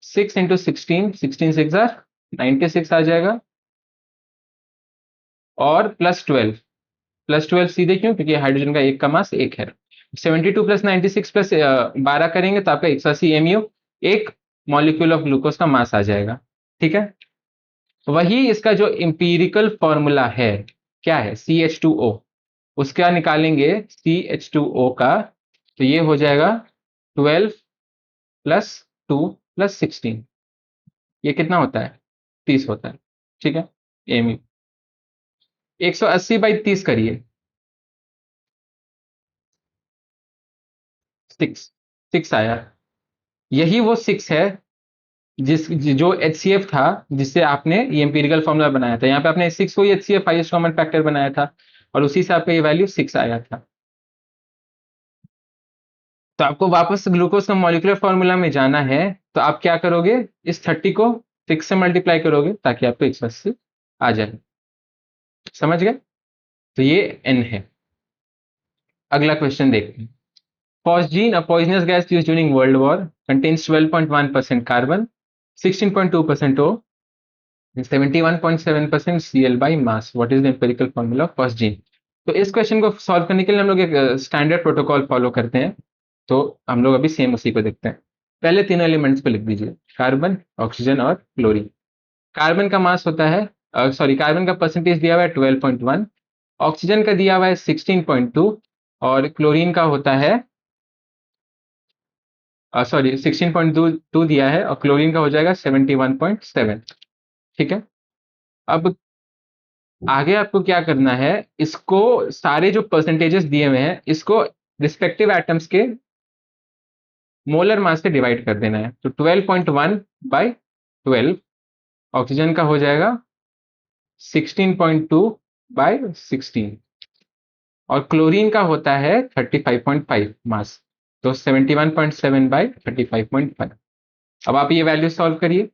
6 इंटू 16, 16 6 96 आ जाएगा। और प्लस 12 सीधे क्यों? क्योंकि हाइड्रोजन का एक का मास एक है। 72 प्लस 96 प्लस 12 करेंगे तो आपका 180 mu एक मॉलिक्यूल ऑफ ग्लूकोज का मास आ जाएगा। ठीक है, वही इसका जो इंपीरिकल फॉर्मूला है क्या है? CH2O। उसका निकालेंगे CH2O का, तो ये हो जाएगा 12 प्लस 2 प्लस 16, ये कितना होता है? 30 होता है। ठीक है, mu 180 बाई 30 करिए, 6 आया। यही वो 6 है जो HCF था, जिससे आपने ये एम्पिरिकल फॉर्मूला बनाया था। यहाँ पे आपने 6 को ही HCF हाईएस्ट कॉमन फैक्टर बनाया था, और उसी से आपका ये वैल्यू 6 आया था। तो आपको वापस ग्लूकोज का मॉलिक्यूलर फॉर्मूला में जाना है, तो आप क्या करोगे? इस 30 को 6 से मल्टीप्लाई करोगे ताकि आपको 180 आ जाए। समझ गए? तो ये n है। अगला क्वेश्चन देखते हैं। Phosgene, a poisonous gas used during World War, contains 12.1% carbon, 16.2% O, and 71.7% Cl by mass. What is the empirical formula of phosgene? तो इस क्वेश्चन को सॉल्व करने के लिए हम लोग एक स्टैंडर्ड प्रोटोकॉल फॉलो करते हैं। तो हम लोग अभी सेम उसी को देखते हैं। पहले तीनों एलिमेंट्स को लिख दीजिए, कार्बन, ऑक्सीजन और क्लोरीन। कार्बन का मास होता है, कार्बन का परसेंटेज दिया हुआ है 12.1, ऑक्सीजन का दिया हुआ है 16.2, और क्लोरीन का होता है 16.2 दिया है, और क्लोरीन का हो जाएगा 71.7। ठीक है, अब आगे आपको क्या करना है, इसको सारे जो परसेंटेजेस दिए हुए हैं इसको रिस्पेक्टिव एटम्स के मोलर मास से डिवाइड कर देना है। तो 12.1 बाई 12 ऑक्सीजन का हो जाएगा 16.2 बाई 16, और क्लोरीन का होता है 35.5 मास, तो 71.7 बाई 35.5। अब आप ये वैल्यू सॉल्व करिए,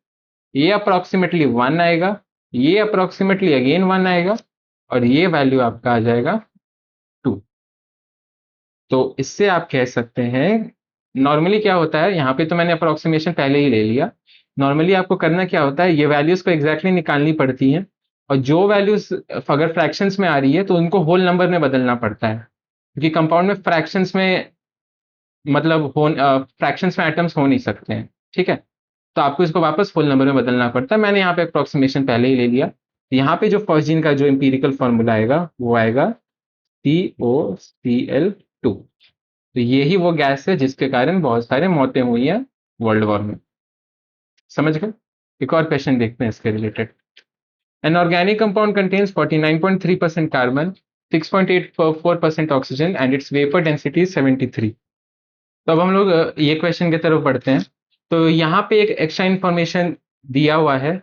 ये अप्रोक्सीमेटली 1 आएगा, ये अप्रोक्सीमेटली अगेन 1 आएगा, और ये वैल्यू आपका आ जाएगा 2। तो इससे आप कह सकते हैं, नॉर्मली क्या होता है, यहाँ पे तो मैंने अप्रोक्सीमेशन पहले ही ले लिया। नॉर्मली आपको करना क्या होता है, ये वैल्यूज को एग्जैक्टली निकालनी पड़ती हैं, और जो वैल्यूज अगर फ्रैक्शंस में आ रही है तो उनको होल नंबर में बदलना पड़ता है, क्योंकि कंपाउंड में फ्रैक्शंस में मतलब फ्रैक्शंस में एटम्स हो नहीं सकते हैं। ठीक है, तो आपको इसको वापस होल नंबर में बदलना पड़ता है। मैंने यहाँ पे अप्रोक्सीमेशन पहले ही ले लिया। यहाँ पे जो फॉस्जीन का जो एम्पिरिकल फॉर्मूला आएगा वो आएगा COCl2। तो यही वो गैस है जिसके कारण बहुत सारे मौतें हुई हैं वर्ल्ड वॉर में। समझ गए? एक और क्वेश्चन देखते हैं इसके related. An organic compound contains 49.3% carbon, 6.84% oxygen and it's vapour density 73। तो अब हम लोग ये क्वेश्चन की तरफ बढ़ते हैं। तो यहाँ पे एक एक्स्ट्रा इंफॉर्मेशन दिया हुआ है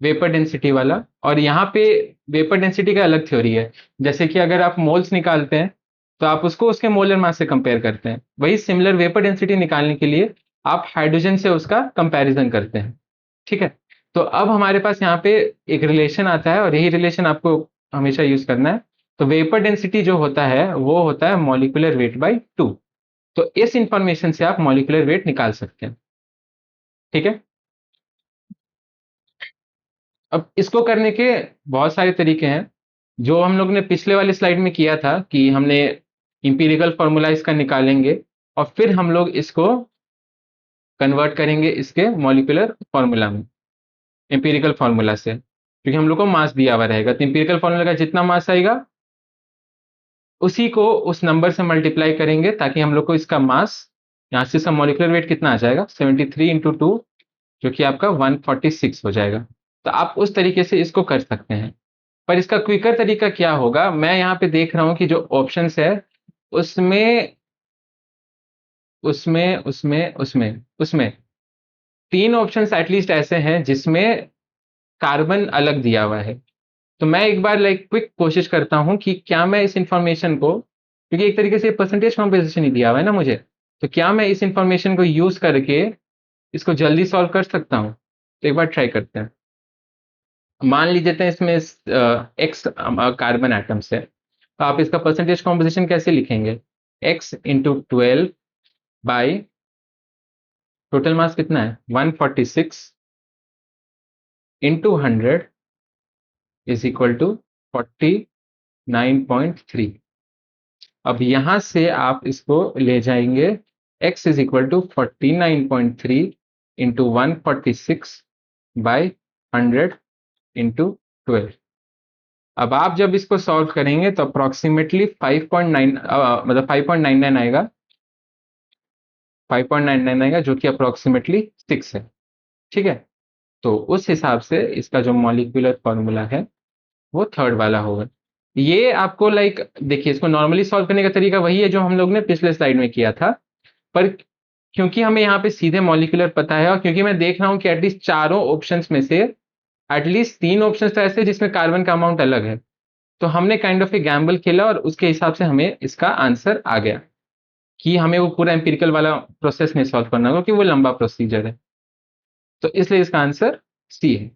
वेपर डेंसिटी वाला, और यहाँ पे वेपर डेंसिटी का अलग थ्योरी है। जैसे कि अगर आप मोल्स निकालते हैं तो आप उसको उसके मोलर मास से कंपेयर करते हैं, वही सिमिलर वेपर डेंसिटी निकालने के लिए आप हाइड्रोजन से उसका कंपैरिजन करते हैं। ठीक है, तो अब हमारे पास यहाँ पे एक रिलेशन आता है, और यही रिलेशन आपको हमेशा यूज करना है। तो वेपर डेंसिटी जो होता है वो होता है मॉलिक्यूलर वेट बाई 2। तो इस इंफॉर्मेशन से आप मॉलिक्यूलर वेट निकाल सकते हैं। ठीक है, अब इसको करने के बहुत सारे तरीके हैं। जो हम लोग ने पिछले वाली स्लाइड में किया था कि हमने इंपीरिकल फॉर्मूला इसका निकालेंगे, और फिर हम लोग इसको कन्वर्ट करेंगे इसके मॉलिक्यूलर फॉर्मूला में, इंपीरिकल फॉर्मूला से, क्योंकि हम लोग को मास दिया हुआ रहेगा। तो इंपीरिकल फॉर्मूला का जितना मास आएगा उसी को उस नंबर से मल्टीप्लाई करेंगे, ताकि हम लोग को इसका मास, यहाँ से इसका मॉलिक्यूलर वेट कितना आ जाएगा, 73 इंटू 2, जो कि आपका 146 हो जाएगा। तो आप उस तरीके से इसको कर सकते हैं। पर इसका क्विकर तरीका क्या होगा, मैं यहाँ पे देख रहा हूँ कि जो ऑप्शंस है उसमें उसमें उसमें उसमें उसमें 3 ऑप्शंस एटलीस्ट ऐसे हैं जिसमें कार्बन अलग दिया हुआ है। तो मैं एक बार क्विक कोशिश करता हूं कि क्या मैं इस इंफॉर्मेशन को, क्योंकि एक तरीके से परसेंटेज कॉम्पोजिशन ही दिया हुआ है ना मुझे, तो क्या मैं इस इंफॉर्मेशन को यूज करके इसको जल्दी सॉल्व कर सकता हूँ? तो एक बार ट्राई करते हैं। मान लीजिए इसमें एक्स कार्बन एटम्स है, तो आप इसका परसेंटेज कॉम्पोजिशन कैसे लिखेंगे? X into 12 by total mass कितना है 146 इंटू 100 इज इक्वल टू 49.3। अब यहां से आप इसको ले जाएंगे, x is equal to 49.3 into 146 by 100 into 12। अब आप जब इसको सॉल्व करेंगे तो अप्रोक्सीमेटली 5.9 मतलब 5.99 आएगा, 5.99 आएगा, जो कि अप्रोक्सीमेटली 6 है। ठीक है, तो उस हिसाब से इसका जो मॉलिक्यूलर फॉर्मूला है वो थर्ड वाला होगा। ये आपको देखिए, इसको नॉर्मली सॉल्व करने का तरीका वही है जो हम लोग ने पिछले स्लाइड में किया था, पर क्योंकि हमें यहाँ पे सीधे मॉलिक्यूलर पता है और क्योंकि मैं देख रहा हूँ कि एटलीस्ट चारों ऑप्शंस में से एटलीस्ट 3 ऑप्शंस तो ऐसे जिसमें कार्बन का अमाउंट अलग है, तो हमने काइंड ऑफ ए गैम्बल खेला और उसके हिसाब से हमें इसका आंसर आ गया कि हमें वो पूरा एम्पिरिकल वाला प्रोसेस नहीं सॉल्व करना होगा, क्योंकि वो लंबा प्रोसीजर है। तो इसलिए इसका आंसर सी है।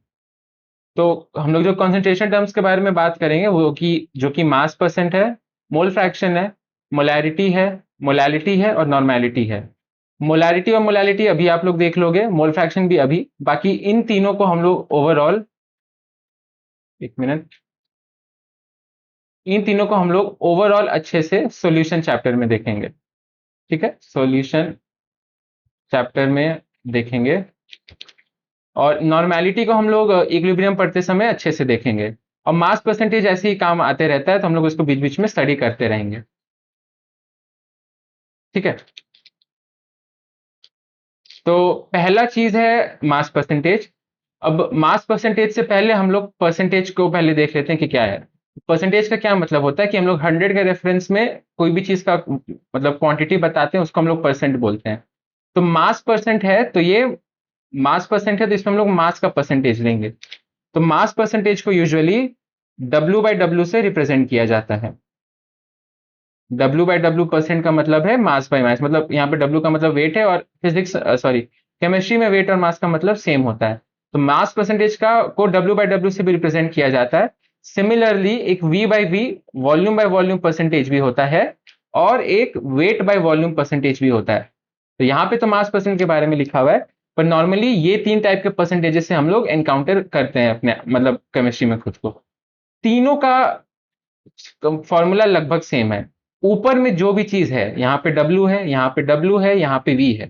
तो हम लोग जो कॉन्सेंट्रेशन टर्म्स के बारे में बात करेंगे वो कि जो कि मास परसेंट है, मोल फ्रैक्शन है, मोलैरिटी है, मोलैलिटी है और नॉर्मेलिटी है। मोलैरिटी और मोलैलिटी अभी आप लोग देख लोगे, मोल फ्रैक्शन भी अभी। बाकी इन तीनों को हम लोग ओवरऑल, एक मिनट, इन तीनों को हम लोग ओवरऑल अच्छे से सॉल्यूशन चैप्टर में देखेंगे। ठीक है, सॉल्यूशन चैप्टर में देखेंगे। और नॉर्मेलिटी को हम लोग इक्विलिब्रियम पढ़ते समय अच्छे से देखेंगे। और मास परसेंटेज ऐसे ही काम आते रहता है, तो हम लोग उसको बीच बीच में स्टडी करते रहेंगे। ठीक है, तो पहला चीज है मास परसेंटेज। अब मास परसेंटेज से पहले हम लोग परसेंटेज को पहले देख लेते हैं कि क्या है। परसेंटेज का क्या मतलब होता है कि हम लोग 100 के रेफरेंस में कोई भी चीज का मतलब क्वांटिटी बताते हैं, उसको हम लोग परसेंट बोलते हैं। तो मास परसेंट है, तो ये मास परसेंट है, तो इसमें हम लोग मास का परसेंटेज लेंगे। तो मास परसेंटेज को यूजुअली W बाई डब्ल्यू से रिप्रेजेंट किया जाता है। W बाई डब्ल्यू परसेंट का मतलब है मास बाई मास, मतलब यहाँ पे W का मतलब वेट है, और फिजिक्स सॉरी केमिस्ट्री में वेट और मास का मतलब सेम होता है। तो मास परसेंटेज का को W बाई डब्ल्यू से भी रिप्रेजेंट किया जाता है। सिमिलरली एक V by V volume by volume percentage भी होता है, और एक वेट बाई वॉल्यूम परसेंटेज भी होता है। तो यहाँ पे तो मास परसेंट के बारे में लिखा हुआ है, पर नॉर्मली ये 3 टाइप के परसेंटेजेस से हम लोग एनकाउंटर करते हैं अपने मतलब केमिस्ट्री में खुद को। तीनों का फॉर्मूला लगभग सेम है। ऊपर में जो भी चीज है, यहाँ पे W है, यहाँ पे W है, यहाँ पे V है,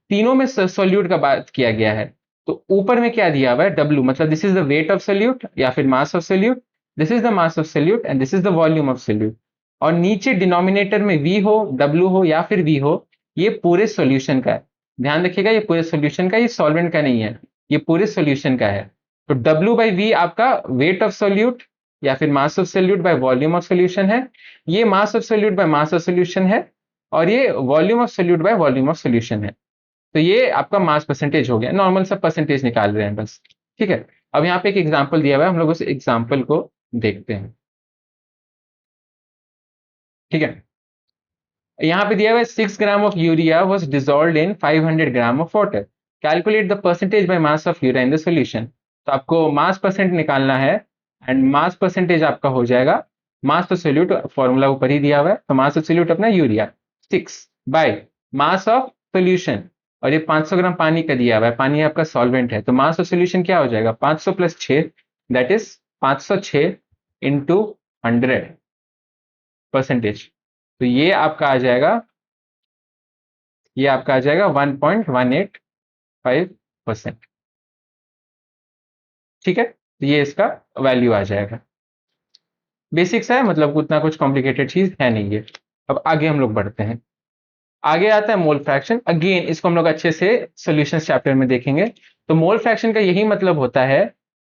तीनों में सोल्यूट का बात किया गया है। तो ऊपर में क्या दिया हुआ है W, मतलब this is the weight of solute या फिर mass of solute, this is the mass of solute and this is the volume of solute. और नीचे डिनोमिनेटर में V हो, W हो या फिर V हो, ये पूरे सोल्यूशन का है। ध्यान रखिएगा, ये पूरे सोल्यूशन का, ये सॉल्वेंट का नहीं है, ये पूरे सोल्यूशन का है। तो W बाई V आपका वेट ऑफ सोल्यूट या फिर mass of solute bye volume of solution है, ये mass of solute by mass of solution है, और ये volume of solute bye volume of solution है। तो ये आपका मास परसेंटेज हो गया। नॉर्मल सब परसेंटेज निकाल रहे हैं बस। ठीक है, अब यहाँ पे एक एग्जांपल दिया हुआ है, हम लोग उस एग्जांपल को देखते हैं। ठीक है, यहाँ पे दिया हुआ है 6 ग्राम of urea was dissolved in 500 gram of water, calculate the percentage by mass of urea in the solution. तो आपको मास परसेंट निकालना है, एंड मास परसेंटेज आपका हो जाएगा मास ऑफ सोल्यूट, फॉर्मूला ऊपर ही दिया हुआ है। तो मास ऑफ सोल्यूट अपना urea 6 by mass of solution, और ये 500 ग्राम पानी का दिया हुआ है, पानी आपका सॉल्वेंट है, तो मास ऑफ सोल्यूशन क्या हो जाएगा 500 plus 6, that is 506 into 100 percentage. तो ये आपका आ जाएगा, ये आपका आ जाएगा 1.185%। ठीक है, तो ये इसका वैल्यू आ जाएगा। बेसिक्स है, मतलब उतना कुछ कॉम्प्लिकेटेड चीज है नहीं ये। अब आगे हम लोग बढ़ते हैं। आगे आता है मोल फ्रैक्शन। अगेन इसको हम लोग अच्छे से सॉल्यूशन चैप्टर में देखेंगे। तो मोल फ्रैक्शन का यही मतलब होता है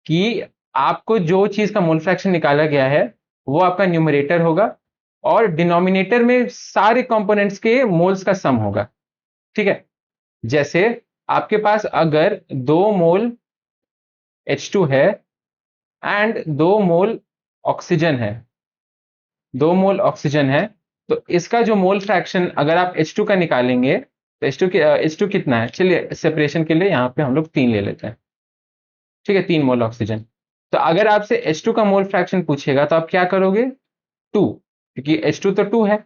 कि आपको जो चीज का मोल फ्रैक्शन निकाला गया है वो आपका न्यूमरेटर होगा, और डिनोमिनेटर में सारे कंपोनेंट्स के मोल्स का सम होगा। ठीक है, जैसे आपके पास अगर 2 मोल H2 है एंड 2 मोल ऑक्सीजन है, 2 मोल ऑक्सीजन है, तो इसका जो मोल फ्रैक्शन अगर आप H2 का निकालेंगे तो H2 कितना है, चलिए सेपरेशन के लिए यहाँ पे हम लोग 3 ले लेते हैं। ठीक है, 3 मोल ऑक्सीजन। तो अगर आपसे H2 का मोल फ्रैक्शन पूछेगा तो आप क्या करोगे, 2, क्योंकि H2 तो 2 है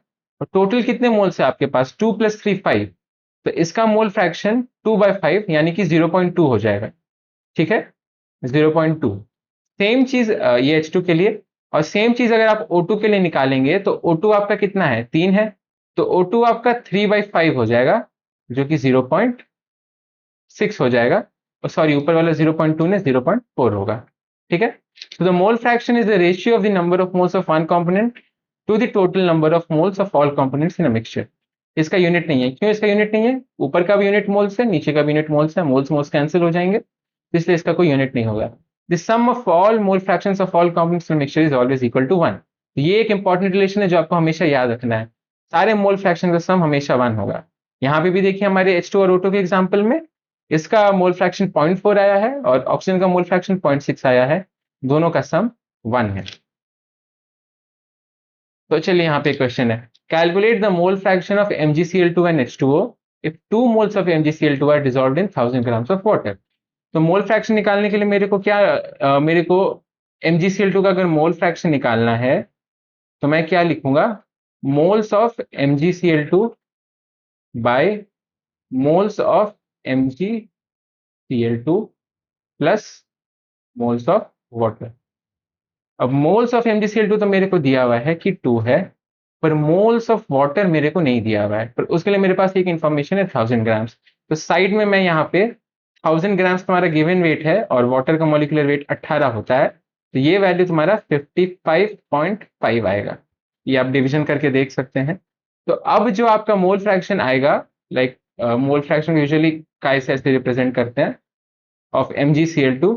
और टोटल कितने मोल्स है आपके पास, 2 + 3 5, तो इसका मोल फ्रैक्शन 2/5 यानी कि 0.2 हो जाएगा। ठीक है, 0.2। सेम चीज ये H2 के लिए, और सेम चीज अगर आप O2 के लिए निकालेंगे तो O2 आपका कितना है, 3 है, तो O2 आपका 3/5 हो जाएगा, जो कि 0.6 हो जाएगा, और सॉरी ऊपर वाला 0.2 ने 0.4 होगा। ठीक है, तो the mole fraction is the ratio of the number of moles of one component to the total number of moles of all components in a mixture. इसका यूनिट नहीं है, क्यों इसका यूनिट नहीं है, ऊपर का भी यूनिट मोल्स है, नीचे का भी यूनिट मोल्स है, मोल्स मोल्स कैंसिल हो जाएंगे, इसलिए इसका कोई यूनिट नहीं होगा। The sum of all mole fractions of all components in mixture is always equal to 1। ये एक इंपॉर्टेंट रिलेशन है जो आपको हमेशा याद रखना है, सारे मोल फ्रैक्शन का सम हमेशा 1 होगा। यहाँ पे भी देखिए हमारे H2 और O2 के एग्जाम्पल में इसका मोल फ्रैक्शन 0.4 आया है और ऑक्सीजन का मोल फ्रैक्शन 0.6 आया है, दोनों का सम 1 है। तो चलिए यहाँ पे क्वेश्चन है, calculate the mole fraction of MgCl2 and H2O if 2 moles of MgCl2 are dissolved in 1000 grams of water. तो मोल फ्रैक्शन निकालने के लिए मेरे को क्या मेरे को MgCl2 का अगर मोल फ्रैक्शन निकालना है तो मैं क्या लिखूंगा, moles of MgCl2 by moles of MgCl2 plus moles of water. अब मोल्स ऑफ MgCl2 तो मेरे को दिया हुआ है कि 2 है, पर मोल्स ऑफ वाटर मेरे को नहीं दिया हुआ है, पर उसके लिए मेरे पास एक इंफॉर्मेशन है 1000 ग्राम्स। तो साइड में मैं यहाँ पे 1000 ग्राम्स तुम्हारा गिवन वेट है और वाटर का मॉलिक्यूलर वेट 18 होता है, तो ये वैल्यू तुम्हारा 55.5 आएगा। ये आप डिवीजन करके देख सकते हैं। तो अब जो आपका मोल फ्रैक्शन आएगा, लाइक मोल फ्रैक्शन यूजुअली काय से ऐसे रिप्रेजेंट करते हैं ऑफ MgCl2,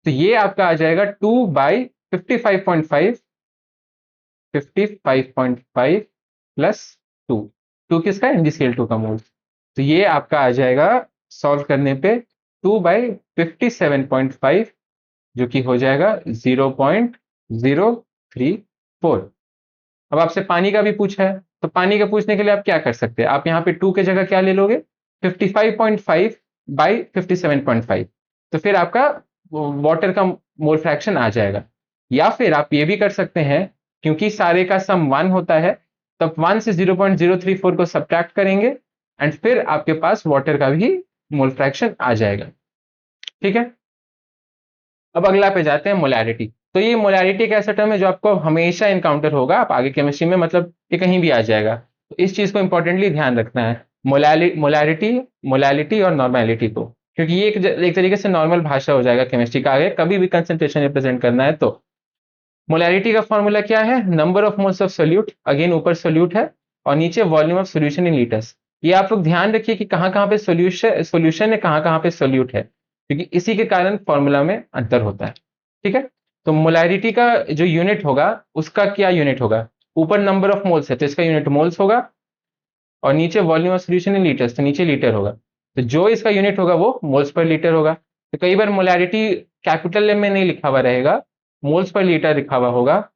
तो ये आपका आ जाएगा 2/55.5, 55.5 प्लस 2, 2 किसका, MgCl2 का मोल, तो ये आपका आ जाएगा सॉल्व करने पे 2/57.5, जो कि हो जाएगा 0.034। अब आपसे पानी का भी पूछा है, तो पानी का पूछने के लिए आप क्या कर सकते हैं, आप यहाँ पे 2 के जगह क्या ले लोगे, 55.5/57.5, तो फिर आपका वाटर का मोल फ्रैक्शन आ जाएगा। या फिर आप ये भी कर सकते हैं, क्योंकि सारे का सम 1 होता है, तब 1 से 0.034 को सब्ट्रैक्ट करेंगे एंड फिर आपके पास वाटर का भी मोल फ्रैक्शन आ जाएगा। ठीक है, अब अगला पे जाते हैं, मोलैरिटी। तो ये मोलैरिटी एक ऐसा टर्म है जो आपको हमेशा इनकाउंटर होगा, आप आगे केमिस्ट्री में, मतलब ये कहीं भी आ जाएगा, तो इस चीज को इंपॉर्टेंटली ध्यान रखना है, मोलैरिटी, मोलैलिटी और नॉर्मेलिटी को, क्योंकि ये एक तरीके से नॉर्मल भाषा हो जाएगा केमिस्ट्री का, आगे कभी भी कंसंट्रेशन रिप्रेजेंट करना है तो। मोलैरिटी का फॉर्मूला क्या है, number of moles of solute, again ऊपर सोल्यूट है और नीचे volume of solution in litres. ये आप लोग ध्यान रखिए कि कहाँ कहाँ पे सोल्यूशन है, कहाँ कहाँ पे सोल्यूट है, क्योंकि इसी के कारण फॉर्मूला में अंतर होता है। ठीक है, तो मोलैरिटी का जो यूनिट होगा उसका क्या यूनिट होगा, ऊपर नंबर ऑफ मोल्स है तो इसका यूनिट मोल्स होगा, और नीचे volume of solution in litres, तो नीचे लीटर होगा, तो जो इसका यूनिट होगा वो मोल्स पर लीटर होगा। तो कई बार मोलैरिटी कैपिटल एम में नहीं लिखा हुआ रहेगा, मोल्स पर लीटर लिखा हुआ होगा,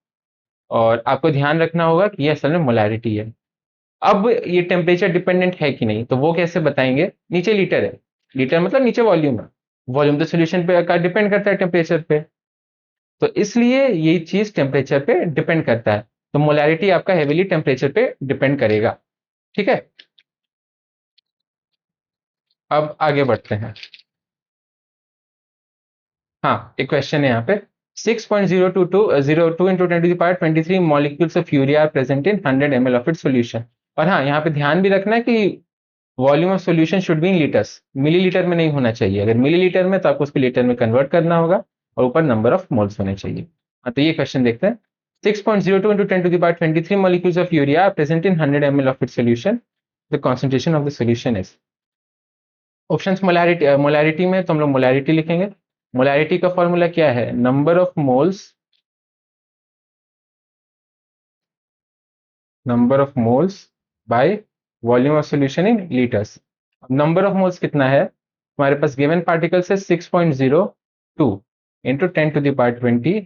और आपको ध्यान रखना होगा कि ये असल में मोलैरिटी है। अब ये टेम्परेचर डिपेंडेंट है कि नहीं, तो वो कैसे बताएंगे, नीचे लीटर है, लीटर मतलब नीचे वॉल्यूम है, वॉल्यूम तो सोल्यूशन पे का डिपेंड करता है टेम्परेचर पे, तो इसलिए ये चीज टेम्परेचर पे डिपेंड करता है, तो मोलैरिटी आपका हेवीली टेम्परेचर पे डिपेंड करेगा। ठीक है, अब आगे बढ़ते हैं। हाँ, एक क्वेश्चन है यहाँ पे, 6.022 into 10⁻23 molecules of urea are present in 100 ml of its solution। और हाँ, यहाँ पे ध्यान भी रखना है कि volume of solution should be in litres, millilitre में नहीं होना चाहिए, अगर मिलीलीटर में तो आपको उसको लीटर में कन्वर्ट करना होगा, और ऊपर नंबर ऑफ मोल्स होने चाहिए। हाँ, तो ये क्वेश्चन देखते हैं, 6.02 into 10⁻23 molecules of urea are present in 100 ml of its solution, the concentration of the solution is। Options, molarity में तो हम लोग मोलैरिटी लिखेंगे, मोलैरिटी का फॉर्मूला क्या है, number of moles number of moles bye volume of solution in litres. Number of moles कितना है हमारे पास, गिवन पार्टिकल्स है 6.02 इंटू 10⁻20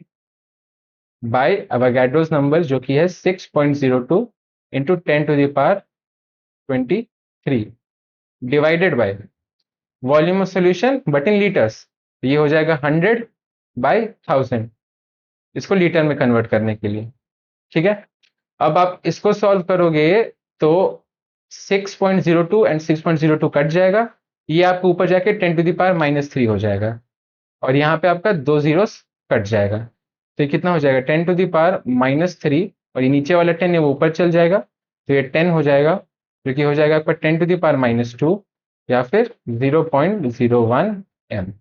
बाय अवोगाड्रोस नंबर जो कि है 6.02 into 10⁻23 divided by volume of solution but in litres. ये हो जाएगा 100/1000, इसको लीटर में कन्वर्ट करने के लिए। ठीक है, अब आप इसको सॉल्व करोगे तो 6.02 एंड 6.02 कट जाएगा, ये आपको ऊपर जाके 10⁻³ हो जाएगा, और यहाँ पे आपका 2 जीरोस कट जाएगा, तो ये कितना हो जाएगा 10⁻³ और ये नीचे वाला 10 है वो ऊपर चल जाएगा, तो ये 10 हो जाएगा, जो कि हो जाएगा आपका 10⁻² या फिर 0.01 m।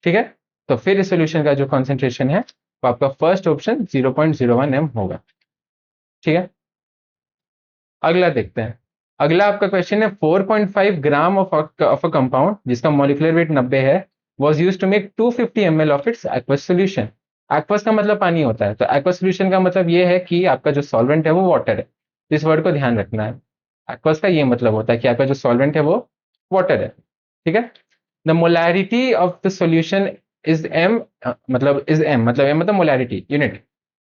ठीक है, तो फिर इस सोल्यूशन का जो कॉन्सेंट्रेशन है वो आपका फर्स्ट ऑप्शन 0.01 m होगा। ठीक है, अगला देखते हैं। अगला आपका क्वेश्चन है 4.5 ग्राम ऑफ अ कंपाउंड जिसका मॉलिक्यूलर वेट 90 है was used to make 250 ml of its aqueous solution. Aqueous का मतलब पानी होता है, तो एक्वस सॉल्यूशन का मतलब ये है कि आपका जो सॉल्वेंट है वो वाटर है, तो इस वर्ड को ध्यान रखना है। एक्वस का ये मतलब होता है कि आपका जो सॉल्वेंट है वो वाटर है। ठीक है, the molarity of the solution is m, मतलब इज m मतलब m मतलब molarity unit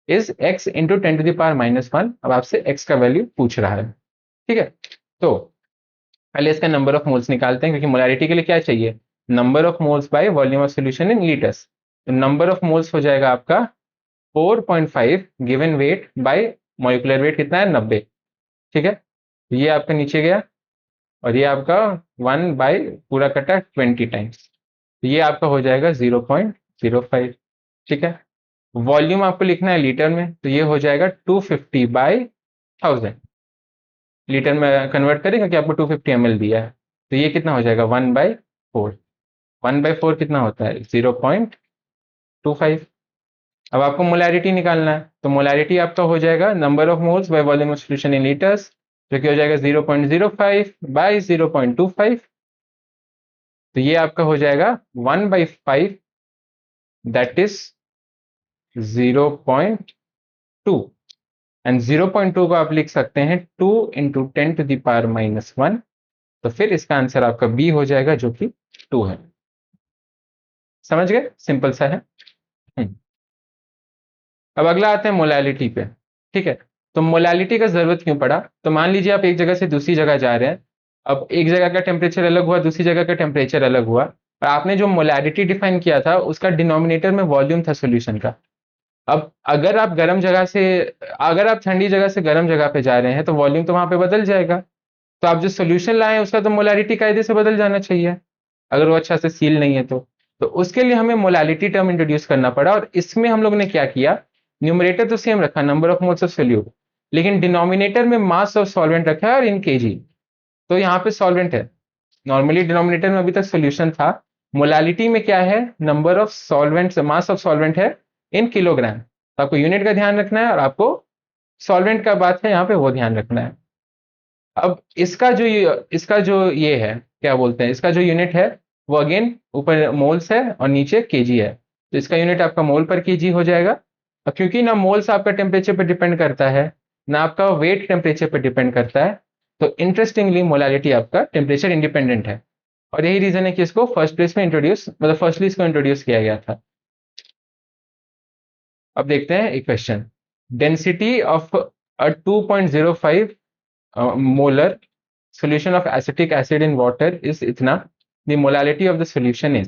is x into 10⁻⁻1। अब आपसे x का वैल्यू पूछ रहा है। ठीक है, तो पहले इसका नंबर ऑफ मोल्स निकालते हैं, क्योंकि मोलैरिटी के लिए क्या चाहिए, number of moles bye volume of solution in litres. तो नंबर ऑफ मोल्स हो जाएगा आपका 4.5 given weight bye molecular weight कितना है 90। ठीक है, ये आपका नीचे गया और ये आपका 1 बाय पूरा कटा 20 टाइम्स, ये आपका हो जाएगा 0.05। ठीक है, वॉल्यूम आपको लिखना है लीटर में, तो ये हो जाएगा 250/1000, लीटर में कन्वर्ट करेगा कि आपको 250 ml दिया है, तो ये कितना हो जाएगा 1/4। 1/4 कितना होता है 0.25। अब आपको मोलैरिटी निकालना है, तो मोलैरिटी आपका हो जाएगा number of moles bye volume of solution in litres, जो कि हो जाएगा 0.05/0.25, तो ये आपका हो जाएगा 1/5, दैट इज 0.2, एंड 0.2 को आप लिख सकते हैं 2 इंटू 10⁻⁻1, तो फिर इसका आंसर आपका बी हो जाएगा जो कि 2 है। समझ गए, सिंपल सा है। अब अगला आते हैं मोलैलिटी पे। ठीक है, तो मोलैलिटी का जरूरत क्यों पड़ा, तो मान लीजिए आप एक जगह से दूसरी जगह जा रहे हैं, अब एक जगह का टेम्परेचर अलग हुआ, दूसरी जगह का टेम्परेचर अलग हुआ, और आपने जो मोलैलिटी डिफाइन किया था उसका डिनोमिनेटर में वॉल्यूम था सोल्यूशन का। अब अगर आप गर्म जगह से, अगर आप ठंडी जगह से गर्म जगह पे जा रहे हैं तो वॉल्यूम तो वहां पे बदल जाएगा, तो आप जो सोल्यूशन लाए उसका तो मोलैरिटी कायदे से बदल जाना चाहिए, अगर वो अच्छा से सील नहीं है तो उसके लिए हमें मोलैलिटी टर्म इंट्रोड्यूस करना पड़ा, और इसमें हम लोग ने क्या किया, न्यूमरेटर तो सेम रखा number of moles of solute, लेकिन डिनोमिनेटर में मास ऑफ सॉल्वेंट रखा है और इन केजी, तो यहाँ पे सॉल्वेंट है, नॉर्मली डिनोमिनेटर में अभी तक सोल्यूशन था, मोलैलिटी में क्या है, number of solvent, mass of solvent है इन किलोग्राम, तो आपको यूनिट का ध्यान रखना है और आपको सॉल्वेंट का बात है यहाँ पे वो ध्यान रखना है। अब इसका जो ये है क्या बोलते हैं, इसका जो यूनिट है वो अगेन ऊपर मोल्स है और नीचे केजी है, तो इसका यूनिट आपका मोल पर केजी हो जाएगा। और क्योंकि ना मोल्स आपका टेम्परेचर पर डिपेंड करता है ना आपका वेट टेम्परेचर पर डिपेंड करता है, तो इंटरेस्टिंगली मोलैलिटी आपका टेम्परेचर इंडिपेंडेंट है, और यही रीजन है कि इसको फर्स्ट प्लेस में इंट्रोड्यूस, मतलब फर्स्टली इसको इंट्रोड्यूस किया गया था। अब देखते हैं एक question, density of a 2.05 molar solution of acetic acid in water is इतना, the molality of the solution is।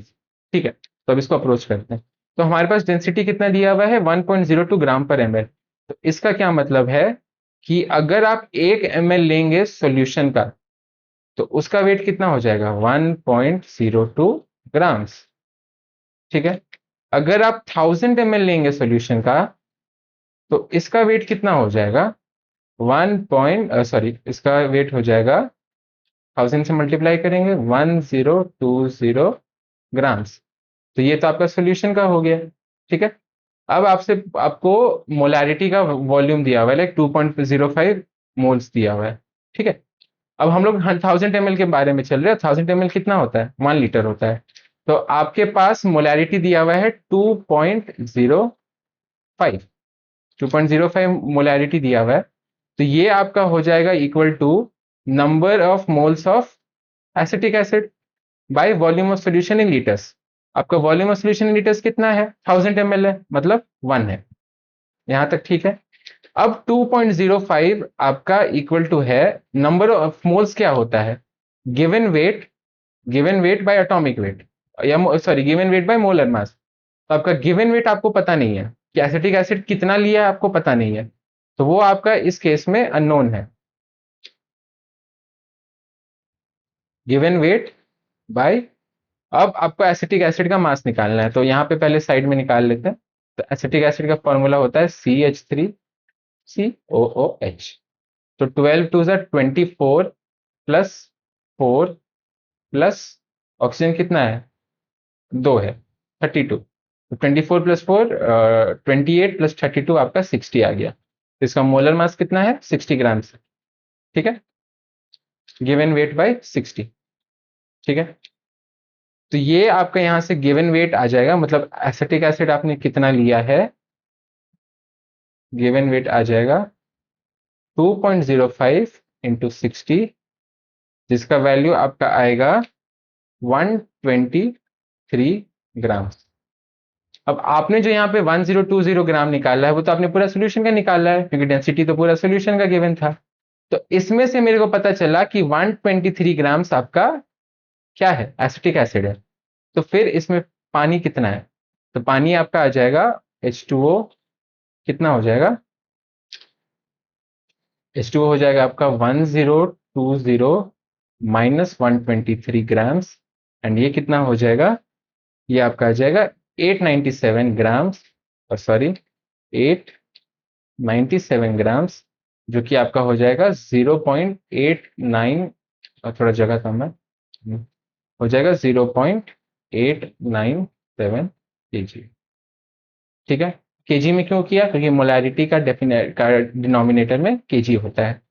ठीक है, तो अब इसको अप्रोच करते हैं, तो हमारे पास डेंसिटी कितना दिया हुआ है 1.02 ग्राम पर ml, तो इसका क्या मतलब है कि अगर आप 1 ml लेंगे सॉल्यूशन का तो उसका वेट कितना हो जाएगा 1.02 ग्राम्स। ठीक है, अगर आप 1000 ml लेंगे सॉल्यूशन का तो इसका वेट कितना हो जाएगा 1 इसका वेट हो जाएगा 1000 से मल्टीप्लाई करेंगे 1020 ग्राम्स, तो ये तो आपका सोल्यूशन का हो गया। ठीक है, अब आपको मोलैरिटी का वॉल्यूम दिया हुआ है लाइक 2.05 मोल्स दिया हुआ है। ठीक है, अब हम लोग 1000 ml के बारे में चल रहे हैं, 1000 ml कितना होता है 1 लीटर होता है, तो आपके पास मोलैरिटी दिया हुआ है 2.05 मोलैरिटी दिया हुआ है, तो ये आपका हो जाएगा equal to number of moles of acetic acid by volume of solution in litres. आपका volume of solution in litres कितना है, 1000 ml है, मतलब 1 है। यहां तक ठीक है। अब 2.05 आपका इक्वल टू है नंबर ऑफ मोल्स क्या होता है, given weight, given weight by atomic weight, या sorry given weight by molar mass. तो आपका गिवन वेट आपको पता नहीं है कि एसिटिक एसिड कितना लिया है, आपको पता नहीं है, तो वो आपका इस केस में अननोन है। गिवन वेट बाय, अब आपको एसिटिक एसिड का मास निकालना है, तो यहाँ पे पहले साइड में निकाल लेते हैं। तो एसिटिक एसिड का फॉर्मूला होता है CH3COOH। तो 12 टू ज़ा 24 प्लस 4 प्लस ऑक्सीजन कितना है, 2 है, 32। तो 24 प्लस 4 28 प्लस 32 आपका 60 आ गया। तो इसका मोलर मास कितना है, 60 ग्राम से। ठीक है, गिवन वेट बाय 60। ठीक है, तो ये आपका यहाँ से गिवन वेट आ जाएगा, मतलब एसिटिक एसिड आपने कितना लिया है, गिवन वेट आ जाएगा 2.05 इंटू 60, जिसका वैल्यू आपका आएगा 123 ग्राम। अब आपने जो यहाँ पे 1020 ग्राम निकाला है, वो तो आपने पूरा सोल्यूशन का निकाला है, क्योंकि डेंसिटी तो पूरा सोल्यूशन का गिवन था। तो इसमें से मेरे को पता चला कि 123 ग्राम्स आपका क्या है, एसिटिक एसिड है। तो फिर इसमें पानी कितना है, तो पानी आपका आ जाएगा H2O, कितना हो जाएगा, H2O हो जाएगा आपका 1020 माइनस 123 ग्राम्स, एंड ये कितना हो जाएगा, ये आपका आ जाएगा 897 ग्राम्स, और सॉरी 897 ग्राम्स, जो कि आपका हो जाएगा 0.89, और थोड़ा जगह कम है, हो जाएगा 0.897 kg। ठीक है, केजी में क्यों किया, क्योंकि मोलैरिटी का डिनोमिनेटर में केजी होता है।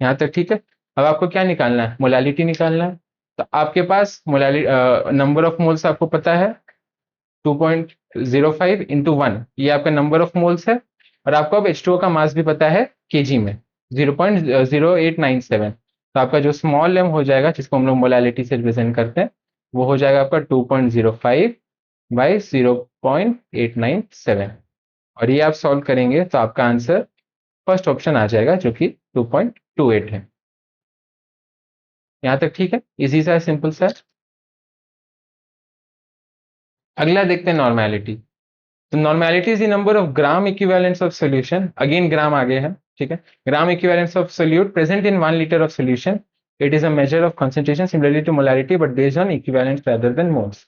यहाँ तक ठीक है। अब आपको क्या निकालना है, मोलैलिटी निकालना है। तो आपके पास मोलैलिटी, नंबर ऑफ मोल्स आपको पता है 2.05 इंटू 1, ये आपका नंबर ऑफ मोल्स है, और आपको अब H2O का मास भी पता है केजी में 0.0897। तो आपका जो स्मॉल m हो जाएगा, जिसको हम लोग मोलैलिटी से रिप्रेजेंट करते हैं, वो हो जाएगा आपका 2.05 बाई 0.897। और ये आप सॉल्व करेंगे तो आपका आंसर फर्स्ट ऑप्शन आ जाएगा, जो कि 2.28 है। यहां तक ठीक है, इजी सा, सिंपल सा। अगला देखते हैं नॉर्मेलिटी। तो normality is the number of gram equivalents of solution, again gram आगे है, ठीक है। Gram equivalents of solute present in 1 litre of solution, it is a measure of concentration similarly to molarity but based on equivalents rather than moles.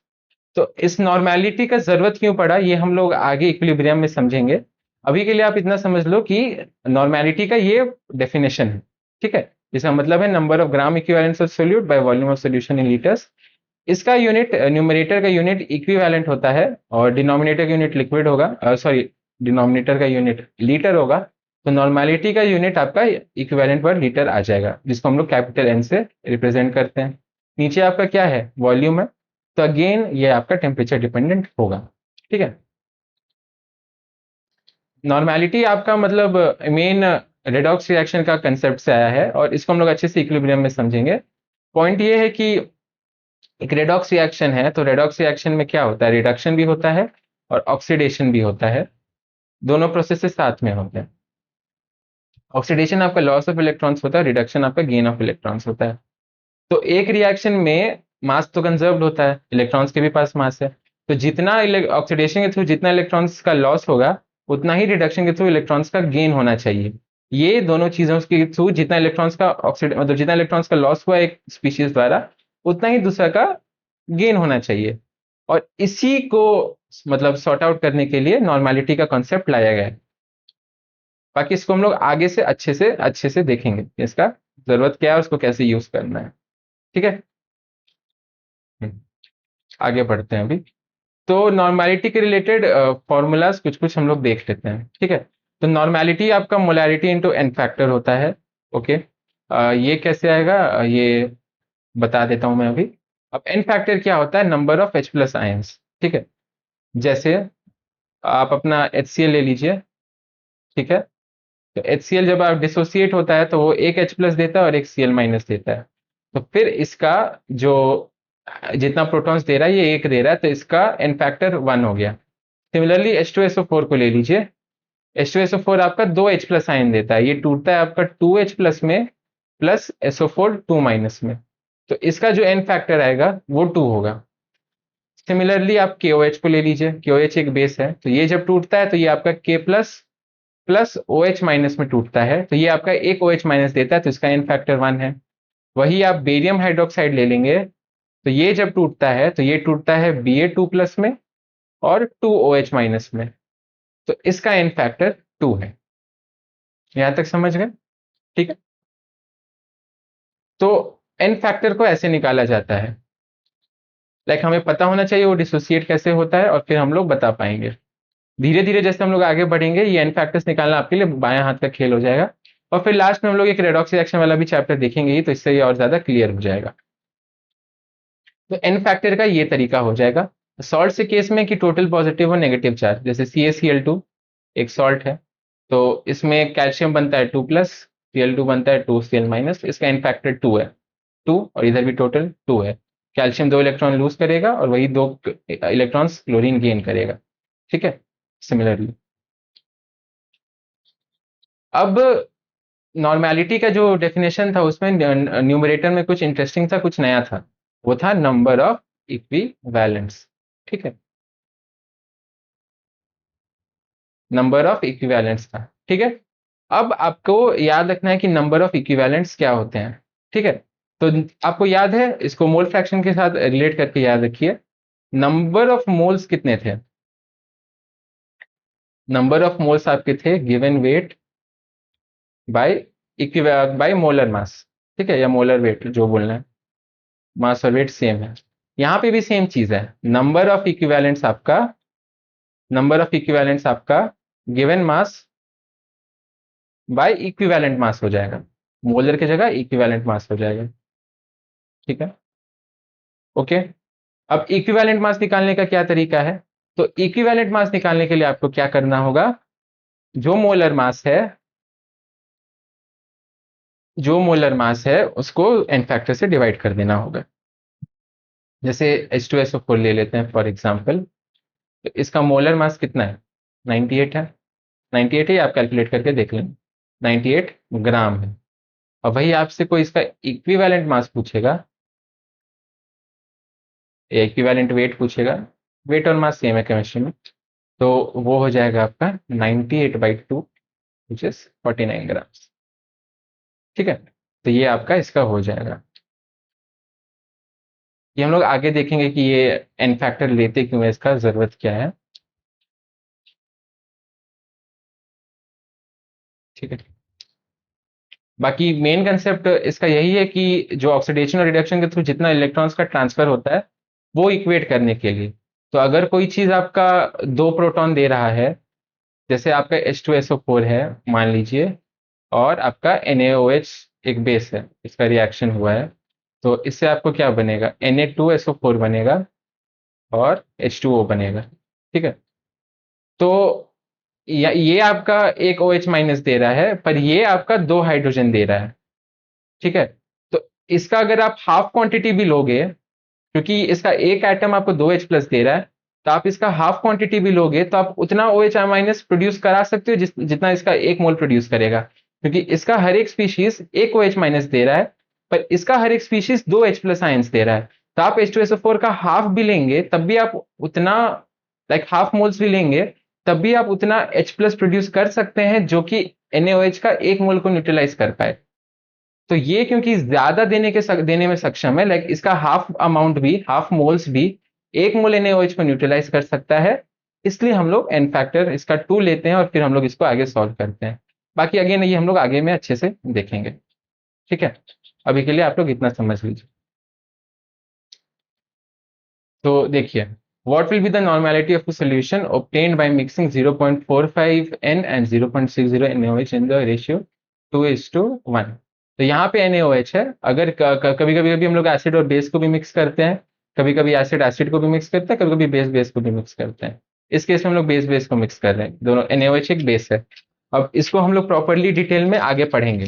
तो इस नॉर्मेलिटी का जरूरत क्यों पड़ा, ये हम लोग आगे इक्विलिब्रियम में समझेंगे। अभी के लिए आप इतना समझ लो कि नॉर्मेलिटी का ये डेफिनेशन है, ठीक है। इसका मतलब है number of gram equivalents of solute bye volume of solution in litres. इसका यूनिट, न्यूमरेटर का यूनिट इक्विवेलेंट होता है, और डिनोमिनेटर का यूनिट लिक्विड होगा, सॉरी डिनोमिनेटर का यूनिट लीटर होगा। तो नॉर्मेलिटी का यूनिट आपका इक्विवेलेंट पर लीटर आ जाएगा, जिसको हम लोग कैपिटल एन से रिप्रेजेंट करते हैं। नीचे आपका क्या है, वॉल्यूम है, तो अगेन ये आपका टेम्परेचर डिपेंडेंट होगा, ठीक है। नॉर्मेलिटी आपका मतलब मेन रेडॉक्स रिएक्शन का कंसेप्ट से आया है, और इसको हम लोग अच्छे से इक्विलिब्रियम में समझेंगे। पॉइंट ये है कि एक रेडॉक्स रिएक्शन है, तो रेडॉक्स रिएक्शन में क्या होता है, रिडक्शन भी होता है और ऑक्सीडेशन भी होता है, दोनों प्रोसेस साथ में होते हैं। ऑक्सीडेशन आपका लॉस ऑफ इलेक्ट्रॉन्स होता है, रिडक्शन आपका गेन ऑफ इलेक्ट्रॉन्स होता है। तो एक रिएक्शन में मास तो कंजर्व्ड होता है, इलेक्ट्रॉन्स के भी पास मास है, तो जितना ऑक्सीडेशन के थ्रू जितना इलेक्ट्रॉन्स का लॉस होगा, उतना ही रिडक्शन के थ्रू इलेक्ट्रॉन्स का गेन होना चाहिए। ये दोनों चीजों के थ्रू जितना इलेक्ट्रॉन्स का ऑक्सीड मतलब जितना इलेक्ट्रॉन्स का लॉस हुआ एक स्पीशीज द्वारा, उतना ही दूसरा का गेन होना चाहिए। और इसी को मतलब सॉर्ट आउट करने के लिए नॉर्मेलिटी का कॉन्सेप्ट लाया गया है। बाकी इसको हम लोग आगे से अच्छे से देखेंगे, इसका जरूरत क्या है, उसको कैसे यूज करना है, ठीक है। हम्म, आगे बढ़ते हैं अभी। तो नॉर्मेलिटी के रिलेटेड फॉर्मूलाज कुछ कुछ हम लोग देख लेते हैं, ठीक है। तो नॉर्मेलिटी आपका मोलैरिटी इंटू एन फैक्टर होता है, ओके। ये कैसे आएगा, ये बता देता हूं मैं अभी। अब एन फैक्टर क्या होता है, number of H plus ions, ठीक है। जैसे आप अपना HCl ले लीजिए, ठीक है। तो HCl जब आप डिसोसिएट होता है तो वो एक H प्लस देता है और एक Cl माइनस देता है। तो फिर इसका जो जितना प्रोटॉन्स दे रहा है ये एक दे रहा है, तो इसका एन फैक्टर 1 हो गया। सिमिलरली H2SO4 को ले लीजिए। H2SO4 आपका 2 H प्लस आयन देता है, ये टूटता है आपका 2H प्लस में प्लस SO4 2 माइनस में, तो इसका जो एन फैक्टर आएगा वो 2 होगा। सिमिलरली आप KOH को ले लीजिए, KOH एक बेस है, तो ये जब टूटता है तो ये आपका K plus plus OH minus में टूटता है, तो ये आपका एक OH माइनस देता है, तो इसका एन फैक्टर 1 है। वही आप बेरियम हाइड्रोक्साइड ले लेंगे, तो ये जब टूटता है तो ये टूटता है Ba2 प्लस में और 2OH माइनस में, तो इसका एन फैक्टर 2 है। यहां तक समझ गए? ठीक है, तो एन फैक्टर को ऐसे निकाला जाता है, लाइक हमें पता होना चाहिए वो डिसोसिएट कैसे होता है, और फिर हम लोग बता पाएंगे। धीरे धीरे जैसे हम लोग आगे बढ़ेंगे ये एन फैक्टर्स निकालना आपके लिए बायां हाथ का खेल हो जाएगा, और फिर लास्ट में हम लोग एक रेडॉक्स रिएक्शन वाला भी चैप्टर देखेंगे ही, तो इससे ये और ज्यादा क्लियर हो जाएगा। तो एन फैक्टर का ये तरीका हो जाएगा। सॉल्ट के केस में कि टोटल पॉजिटिव और नेगेटिव चार्ज, जैसे CaCl2 एक सॉल्ट है, तो इसमें कैल्शियम बनता है 2 प्लस, Cl2 बनता है 2Cl माइनस, इसका एन फैक्टर 2 है, 2, और इधर भी टोटल 2 है। कैल्शियम 2 इलेक्ट्रॉन लूज करेगा और वही 2 इलेक्ट्रॉन्स क्लोरीन गेन करेगा। ठीक है, सिमिलरली अब नॉर्मेलिटी का जो डेफिनेशन था उसमें न्यूमरेटर में कुछ इंटरेस्टिंग था, कुछ नया था, वो था नंबर ऑफ इक्विवेलेंट्स। ठीक है, नंबर ऑफ इक्विवेलेंट्स था। ठीक है, अब आपको याद रखना है कि नंबर ऑफ इक्विवेलेंट्स क्या होते हैं। ठीक है, तो आपको याद है, इसको मोल फ्रैक्शन के साथ रिलेट करके याद रखिए। नंबर ऑफ मोल्स कितने थे? नंबर ऑफ मोल्स आपके थे given weight bye bye molar मास। ठीक है, या मोलर वेट जो बोलना है, मास और वेट सेम है। यहां पे भी सेम चीज है, नंबर ऑफ इक्विवेलेंट्स आपका given mass by equivalent mass हो जाएगा, मोलर की जगह इक्विवेलेंट मास हो जाएगा। ठीक है, ओके। अब इक्विवेलेंट मास निकालने का क्या तरीका है? तो इक्विवेलेंट मास निकालने के लिए आपको क्या करना होगा, जो मोलर मास है, उसको एन फैक्टर से डिवाइड कर देना होगा। जैसे H2SO4 ले लेते हैं फॉर एग्जांपल, तो इसका मोलर मास कितना है? 98 है। 98 है, आप कैलकुलेट करके देख लें, 98 ग्राम है। और वही आपसे कोई इसका इक्विवेलेंट मास पूछेगा या इक्विवेलेंट वेट पूछेगा, वेट और मास सेम है केमिस्ट्री में, तो वो हो जाएगा आपका 98/2 विच इज 49 ग्राम। ठीक है, तो ये आपका इसका हो जाएगा। ये हम लोग आगे देखेंगे कि ये एन फैक्टर लेते क्यों है, इसका जरूरत क्या है। ठीक है, बाकी मेन कंसेप्ट इसका यही है कि जो ऑक्सीडेशन और रिडक्शन के थ्रू जितना इलेक्ट्रॉन्स का ट्रांसफर होता है वो इक्वेट करने के लिए। तो अगर कोई चीज आपका 2 प्रोटॉन दे रहा है, जैसे आपका H2SO4 है मान लीजिए, और आपका NaOH एक बेस है, इसका रिएक्शन हुआ है, तो इससे आपको क्या बनेगा, Na2SO4 बनेगा और H2O बनेगा। ठीक है, तो ये आपका एक OH माइनस दे रहा है, पर ये आपका 2 हाइड्रोजन दे रहा है। ठीक है, तो इसका अगर आप हाफ क्वांटिटी भी लोगे, क्योंकि इसका एक एटम आपको 2H प्लस दे रहा है, तो आप इसका हाफ क्वांटिटी भी लोगे तो आप उतना OH माइनस प्रोड्यूस करा सकते हो जितना इसका एक मोल प्रोड्यूस करेगा, क्योंकि इसका हर एक स्पीशीज एक OH माइनस दे रहा है, पर इसका हर एक स्पीशीज 2H प्लस आयंस दे रहा है। तो आप H2SO4 का हाफ भी लेंगे तब भी आप उतना, लाइक हाफ मोल्स भी लेंगे तब भी आप उतना H प्लस प्रोड्यूस कर सकते हैं जो कि NaOH का एक मोल को न्यूट्रलाइज कर पाए। तो ये क्योंकि ज्यादा देने में सक्षम है, लाइक इसका हाफ अमाउंट भी, हाफ मोल्स भी एक मोल NaOH को न्यूट्रलाइज कर सकता है, इसलिए हम लोग एन फैक्टर इसका 2 लेते हैं और फिर हम लोग इसको आगे सॉल्व करते हैं। बाकी अगेन ये हम लोग आगे में अच्छे से देखेंगे। ठीक है, अभी के लिए आप लोग इतना समझ लीजिए। तो देखिए, what will be the normality of a solution obtained by mixing 0.45 N and 0.60 NaOH in the ratio 2:1। तो यहाँ पे NaOH है, अगर कभी कभी कभी हम लोग एसिड और बेस को भी मिक्स करते हैं, कभी कभी एसिड एसिड को भी मिक्स करते हैं, कभी कभी बेस बेस को भी मिक्स करते हैं। इस केस में हम लोग बेस बेस को मिक्स कर रहे हैं, दोनों NaOH एक बेस है। अब इसको हम लोग प्रॉपरली डिटेल में आगे पढ़ेंगे,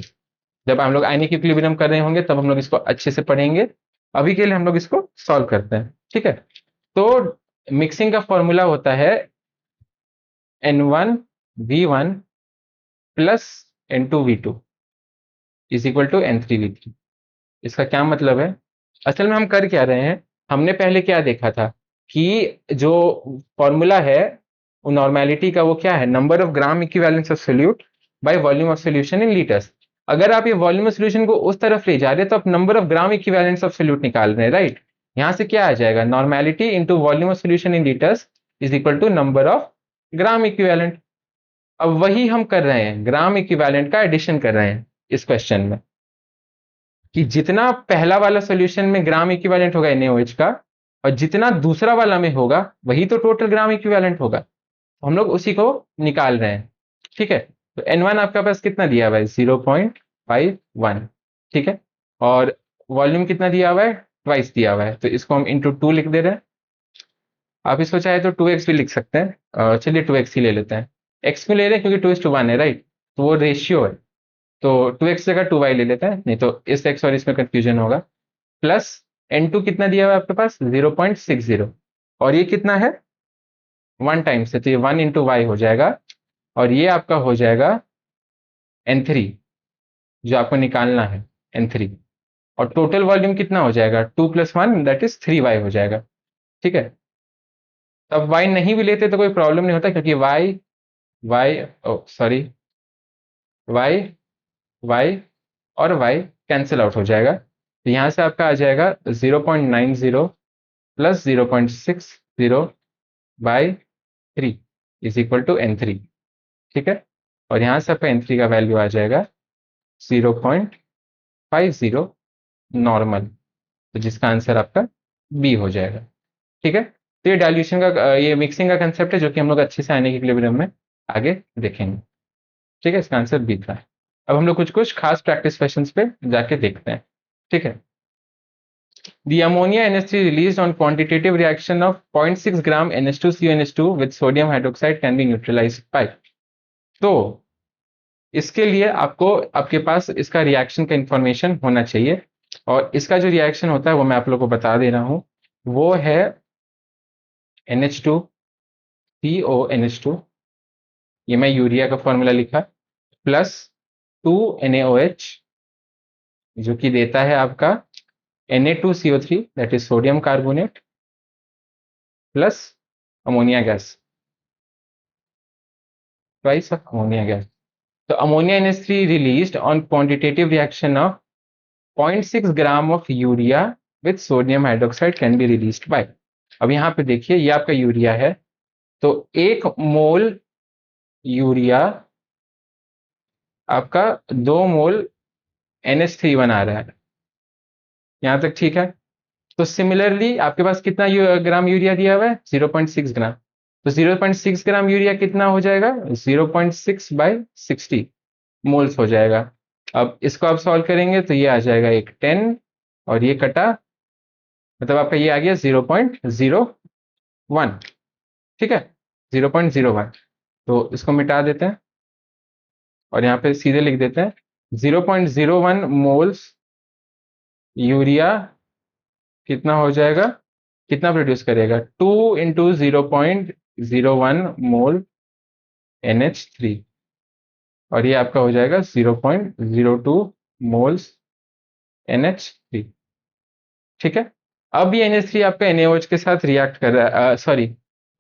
जब हम लोग आयनिक इक्विलिब्रियम कर रहे होंगे तब हम लोग इसको अच्छे से पढ़ेंगे। अभी के लिए हम लोग इसको सॉल्व करते हैं, ठीक है। तो मिक्सिंग का फॉर्मूला होता है N1V1 plus N2V2 is equal to N3V3। इसका क्या मतलब है? असल में हम कर क्या रहे हैं, हमने पहले क्या देखा था कि जो फॉर्मूला है वो नॉर्मेलिटी का, वो क्या है, number of gram equivalence of solute bye volume of solution in litres. अगर आप ये वॉल्यूम ऑफ सोल्यूशन को उस तरफ ले जा रहे हैं तो आप number of gram equivalence of solute निकाल रहे हैं, राइट। यहां से क्या आ जाएगा, normality into volume of solution in litres is equal to number of gram equivalent. अब वही हम कर रहे हैं, ग्राम इक्विवेलेंट का एडिशन कर रहे हैं इस क्वेश्चन में, कि जितना पहला वाला सॉल्यूशन में ग्राम इक्विवेलेंट होगा NaOH का, और जितना दूसरा वाला में होगा वही तो टोटल ग्राम इक्विवेलेंट होगा, तो हम लोग उसी को निकाल रहे हैं, ठीक है। तो N1 आपका पास कितना दिया हुआ है, 0.51, ठीक है। और वॉल्यूम कितना दिया हुआ है, ट्वाइस दिया हुआ है, तो इसको हम इंटू 2 लिख दे रहे हैं। आप इसको चाहे तो 2x भी लिख सकते हैं, चलिए 2x ही ले लेते हैं। x क्यों ले रहे हैं, क्योंकि 2:1 है, राइट, तो वो रेशियो है, तो 2x जगह 2y ले लेते हैं, नहीं तो इस x और इसमें कंफ्यूजन होगा। प्लस N2 कितना दिया हुआ है आपके पास, 0.60, और ये कितना है, 1 टाइम्स है, तो ये 1 इंटू वाई हो जाएगा, और ये आपका हो जाएगा N3 जो आपको निकालना है, N3। और टोटल वॉल्यूम कितना हो जाएगा, 2 + 1 दैट इज 3y हो जाएगा, ठीक है। तब y नहीं भी लेते तो कोई प्रॉब्लम नहीं होता, क्योंकि y y और y कैंसिल आउट हो जाएगा, तो यहां से आपका आ जाएगा 0.90 plus 0.60 by 3 is equal to N3, ठीक है। और यहां से आपका N3 का वैल्यू आ जाएगा 0.50 नॉर्मल, तो जिसका आंसर आपका बी हो जाएगा, ठीक है। तो ये डाइल्यूशन का, ये मिक्सिंग का कंसेप्ट है, जो कि हम लोग अच्छे से आने के इक्विलिब्रियम में आगे देखेंगे, ठीक है। इसका आंसर बी था। अब हम लोग कुछ कुछ खास प्रैक्टिस क्वेश्चंस पे जाके देखते हैं, ठीक है। The ammonia NH3 released on quantitative reaction of 0.6 gram NH2CONH2 with sodium hydroxide can be neutralized by। तो इसके लिए आपको, आपके पास इसका रिएक्शन का इंफॉर्मेशन होना चाहिए, और इसका जो रिएक्शन होता है वो मैं आप लोगों को बता दे रहा हूं। वो है NH2CONH2, ये मैं यूरिया का फॉर्मूला लिखा, प्लस 2NaOH जो कि देता है आपका Na2CO3 that is sodium carbonate, plus ammonia gas, twice of ammonia gas. तो ammonia NH3 released on quantitative reaction of 0.6 gram of urea with sodium hydroxide can be released by. अब यहाँ पे देखिए, ये आपका यूरिया है, तो 1 मोल यूरिया आपका 2 मोल NH3 बना रहा है, यहाँ तक ठीक है। तो सिमिलरली आपके पास कितना ग्राम यूरिया दिया हुआ है, 0.6 ग्राम, तो 0.6 ग्राम यूरिया कितना हो जाएगा, 0.6/60 मोल्स हो जाएगा। अब इसको आप सॉल्व करेंगे तो ये आ जाएगा एक 10, और ये कटा, मतलब आपका ये आ गया 0.01, ठीक है, 0.01। तो इसको मिटा देते हैं और यहाँ पे सीधे लिख देते हैं 0.01 मोल्स यूरिया कितना हो जाएगा, कितना प्रोड्यूस करेगा, 2 इंटू 0.01 मोल NH3, और ये आपका हो जाएगा 0.02 मोल्स NH3, ठीक है। अब ये NH3 आपका NaOH के साथ रिएक्ट कर रहा है, sorry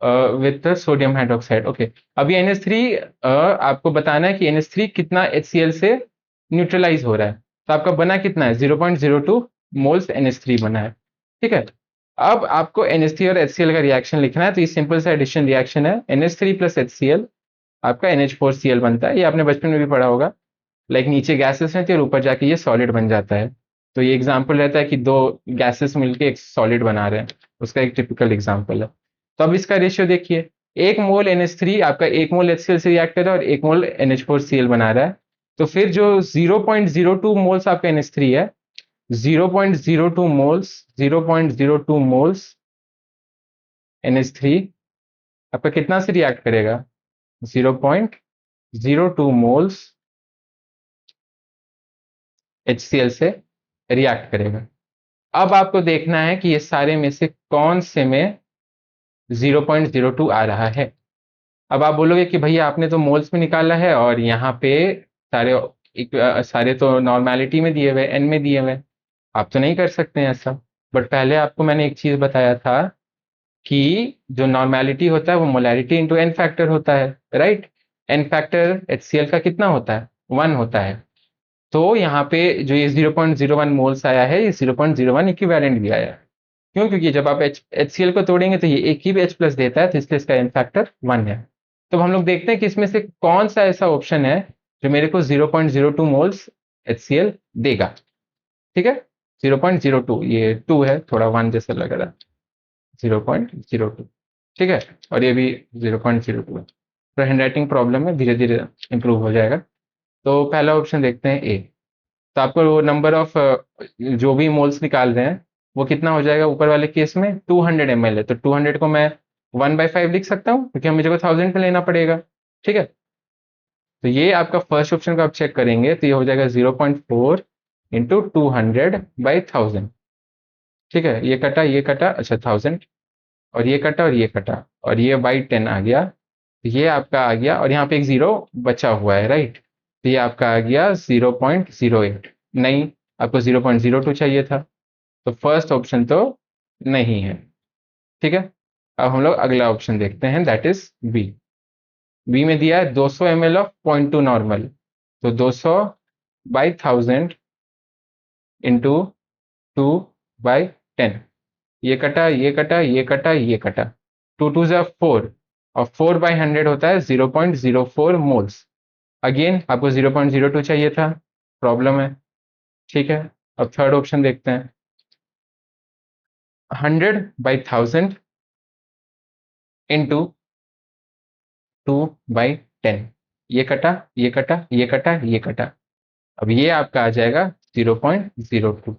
with sodium hydroxide, okay. अब ये NH3 आपको बताना है कि NH3 कितना HCl से न्यूट्रलाइज हो रहा है, तो आपका बना कितना है, 0.02 मोल्स NH3 बना है, ठीक है। अब आपको NH3 और HCl का रिएक्शन लिखना है, तो ये सिंपल सा एडिशन रिएक्शन है, NH3 प्लस HCl आपका NH4Cl बनता है, ये आपने बचपन में भी पढ़ा होगा। लाइक नीचे गैसेस रहती है और ऊपर जाके ये सॉलिड बन जाता है, तो ये एग्जाम्पल रहता है कि 2 गैसेस मिलके एक सॉलिड बना रहे हैं, उसका एक टिपिकल एग्जाम्पल है। तो अब इसका रेशियो देखिए, 1 मोल NH3 आपका 1 मोल HCl से रिएक्ट कर रहा है और 1 मोल NH4Cl बना रहा है, तो फिर जो 0.02 मोल्स आपका NH3 है, 0.02 मोल्स 0.02 मोल्स NH3 आपका कितना से रिएक्ट करेगा, 0.01 0.02 मोल्स HCl से रिएक्ट करेगा। अब आपको देखना है कि ये सारे में से कौन से में 0.02 आ रहा है। अब आप बोलोगे कि भैया आपने तो मोल्स में निकाला है और यहाँ पे सारे सारे तो नॉर्मेलिटी में दिए हुए, एन में दिए हुए, आप तो नहीं कर सकते हैं ऐसा। बट पहले आपको मैंने एक चीज बताया था कि जो नॉर्मेलिटी होता है वो मोलैरिटी इंटू एन फैक्टर होता है, राइट। एन फैक्टर HCl का कितना होता है, 1 होता है। तो यहाँ पे जो ये 0.01 मोल्स आया है, ये 0.01 इक्विवेलेंट भी आया है। क्यों? क्योंकि जब आप HCl को तोड़ेंगे तो ये एक ही H प्लस देता है, तो इसलिए इसका एन फैक्टर 1 है। तो हम लोग देखते हैं कि इसमें से कौन सा ऐसा ऑप्शन है जो मेरे को 0.02 मोल्स HCl देगा। ठीक है, 0.02, ये 2 है, थोड़ा 1 जैसा लग रहा है, 0.02। ठीक है, और ये भी 0.02 है। तो हैंड राइटिंग प्रॉब्लम है, धीरे धीरे इंप्रूव हो जाएगा। तो पहला ऑप्शन देखते हैं ए। तो आपको वो नंबर ऑफ जो भी मोल्स निकाल रहे हैं वो कितना हो जाएगा, ऊपर वाले केस में 200 ml है, तो 200 को मैं 1/5 लिख सकता हूँ क्योंकि मुझे को 1000 पे लेना पड़ेगा। ठीक है, तो ये आपका फर्स्ट ऑप्शन का आप चेक करेंगे तो ये हो जाएगा 0.4 इंटू 200/1000। ठीक है, ये कटा, अच्छा 1000, और ये कटा और ये कटा, और ये बाई 10 आ गया। तो ये आपका आ गया, और यहाँ पे एक जीरो बचा हुआ है, राइट। तो ये आपका आ गया 0.08। नहीं, आपको 0.02 चाहिए था, तो फर्स्ट ऑप्शन तो नहीं है। ठीक है, अब हम लोग अगला ऑप्शन देखते हैं, दैट इज बी। बी में दिया है 200 ml ऑफ 0.2 नॉर्मल, तो 200/1000 इंटू 2/10। ये कटा, ये कटा, ये कटा, ये कटा, 2 2 जा 4, और 4/100 होता है 0.04 मोल्स। अगेन आपको 0.02 चाहिए था, प्रॉब्लम है। ठीक है, अब थर्ड ऑप्शन देखते हैं, 100/1000 इंटू 2/10। ये कटा, ये कटा, ये कटा, ये कटा, अब ये आपका आ जाएगा 0.02।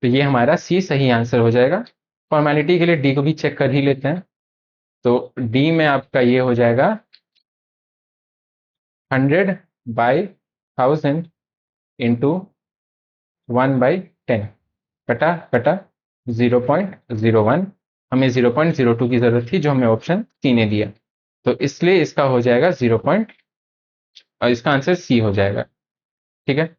तो ये हमारा सी सही आंसर हो जाएगा। फॉर्मेलिटी के लिए डी को भी चेक कर ही लेते हैं, तो डी में आपका ये हो जाएगा 100/1000 इंटू 1/10, कटा कटा 0.01। हमें 0.02 की जरूरत थी जो हमें ऑप्शन सी ने दिया, तो इसलिए इसका हो जाएगा 0 पॉइंट, और इसका आंसर सी हो जाएगा। ठीक है,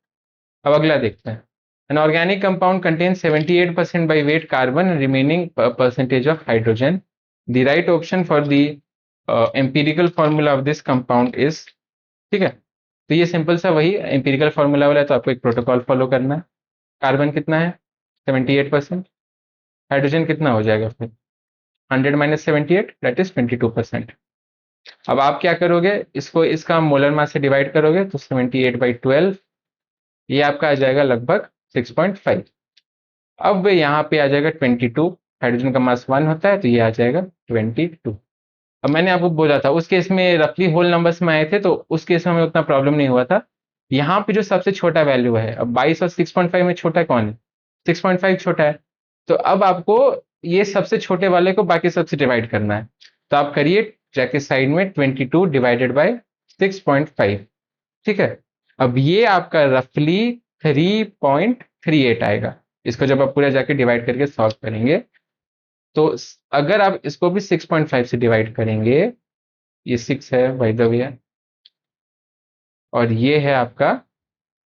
अब अगला देखते हैं। An organic compound contains 78% by weight carbon and remaining percentage of hydrogen. The right option for the empirical formula of this compound is, ठीक है, तो ये सिंपल सा वही एम्पिरिकल फॉर्मूला वाला है, तो आपको एक प्रोटोकॉल फॉलो करना है। कार्बन कितना है, 78%। हाइड्रोजन कितना हो जाएगा फिर, 100 माइनस 78, दैट इज 22%। अब आप क्या करोगे, इसको इसका मोलर मास से डिवाइड करोगे तो 78/12, ये आपका आ जाएगा लगभग 6.5। अब यहाँ पे आ जाएगा 22, हाइड्रोजन का मास 1 होता है, तो ये आ जाएगा 22। अब मैंने आपको बोला था उस केस में रफली होल नंबर्स में आए थे, तो उस केस में हमें उतना प्रॉब्लम नहीं हुआ था। यहाँ पे जो सबसे छोटा वैल्यू है, अब 22 और 6.5 में छोटा कौन है, 6.5 छोटा है। तो अब आपको ये सबसे छोटे वाले को बाकी सबसे डिवाइड करना है, तो आप करिए जाके साइड में 22 डिवाइडेड बाई 6.5। ठीक है, अब ये आपका रफली 3.38 आएगा। इसको जब आप पूरा जाके डिवाइड करके सॉल्व करेंगे, तो अगर आप इसको भी 6.5 से डिवाइड करेंगे, ये 6 है बाय द वे, और ये है आपका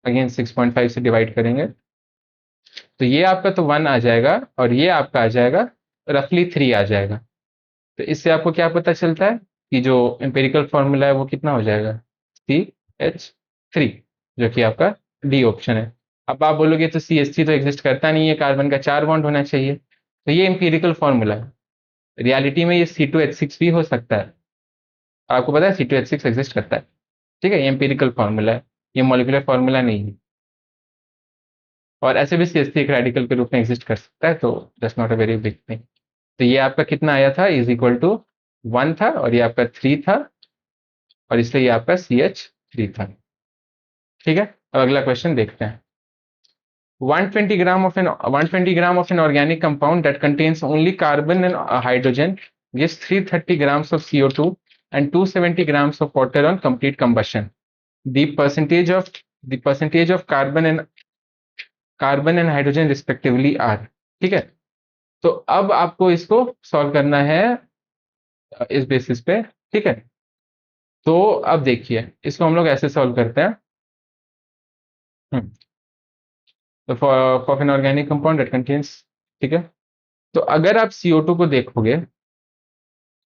अगेन 6.5 से डिवाइड करेंगे, तो ये आपका तो 1 आ जाएगा, और ये आपका आ जाएगा रफली 3 आ जाएगा। तो इससे आपको क्या पता चलता है कि जो एम्पिरिकल फॉर्मूला है वो कितना हो जाएगा, CH3, जो कि आपका डी ऑप्शन है। अब आप बोलोगे तो CH3 तो एग्जिस्ट करता नहीं है, कार्बन का 4 बॉन्ड होना चाहिए, तो ये एम्पिरिकल फॉर्मूला है। रियलिटी में ये C2H6 भी हो सकता है, आपको पता है C2H6 एग्जिस्ट करता है। ठीक है, ये एम्पिरिकल फॉर्मूला है, ये मॉलिक्यूलर फॉर्मूला नहीं है। और ऐसे भी CH3 एक रेडिकल के रूप में एग्जिस्ट कर सकता है, तो that's not a very big thing. तो ये आपका कितना आया था, इज इक्वल टू 1 था, और ये आपका 3 था, और इसलिए ये आपका CH3 था। ठीक है, अब अगला क्वेश्चन देखते हैं। 120 gram of an organic compound that contains only carbon and hydrogen gives 330 grams of CO2 and 270 grams of water on complete combustion. The percentage of carbon and hydrogen respectively are. ठीक है, तो अब आपको इसको सॉल्व करना है इस बेसिस पे। ठीक है, तो अब देखिए इसको हम लोग ऐसे सॉल्व करते हैं। तो for an organic compound that contains, ठीक है, तो अगर आप CO2 को देखोगे,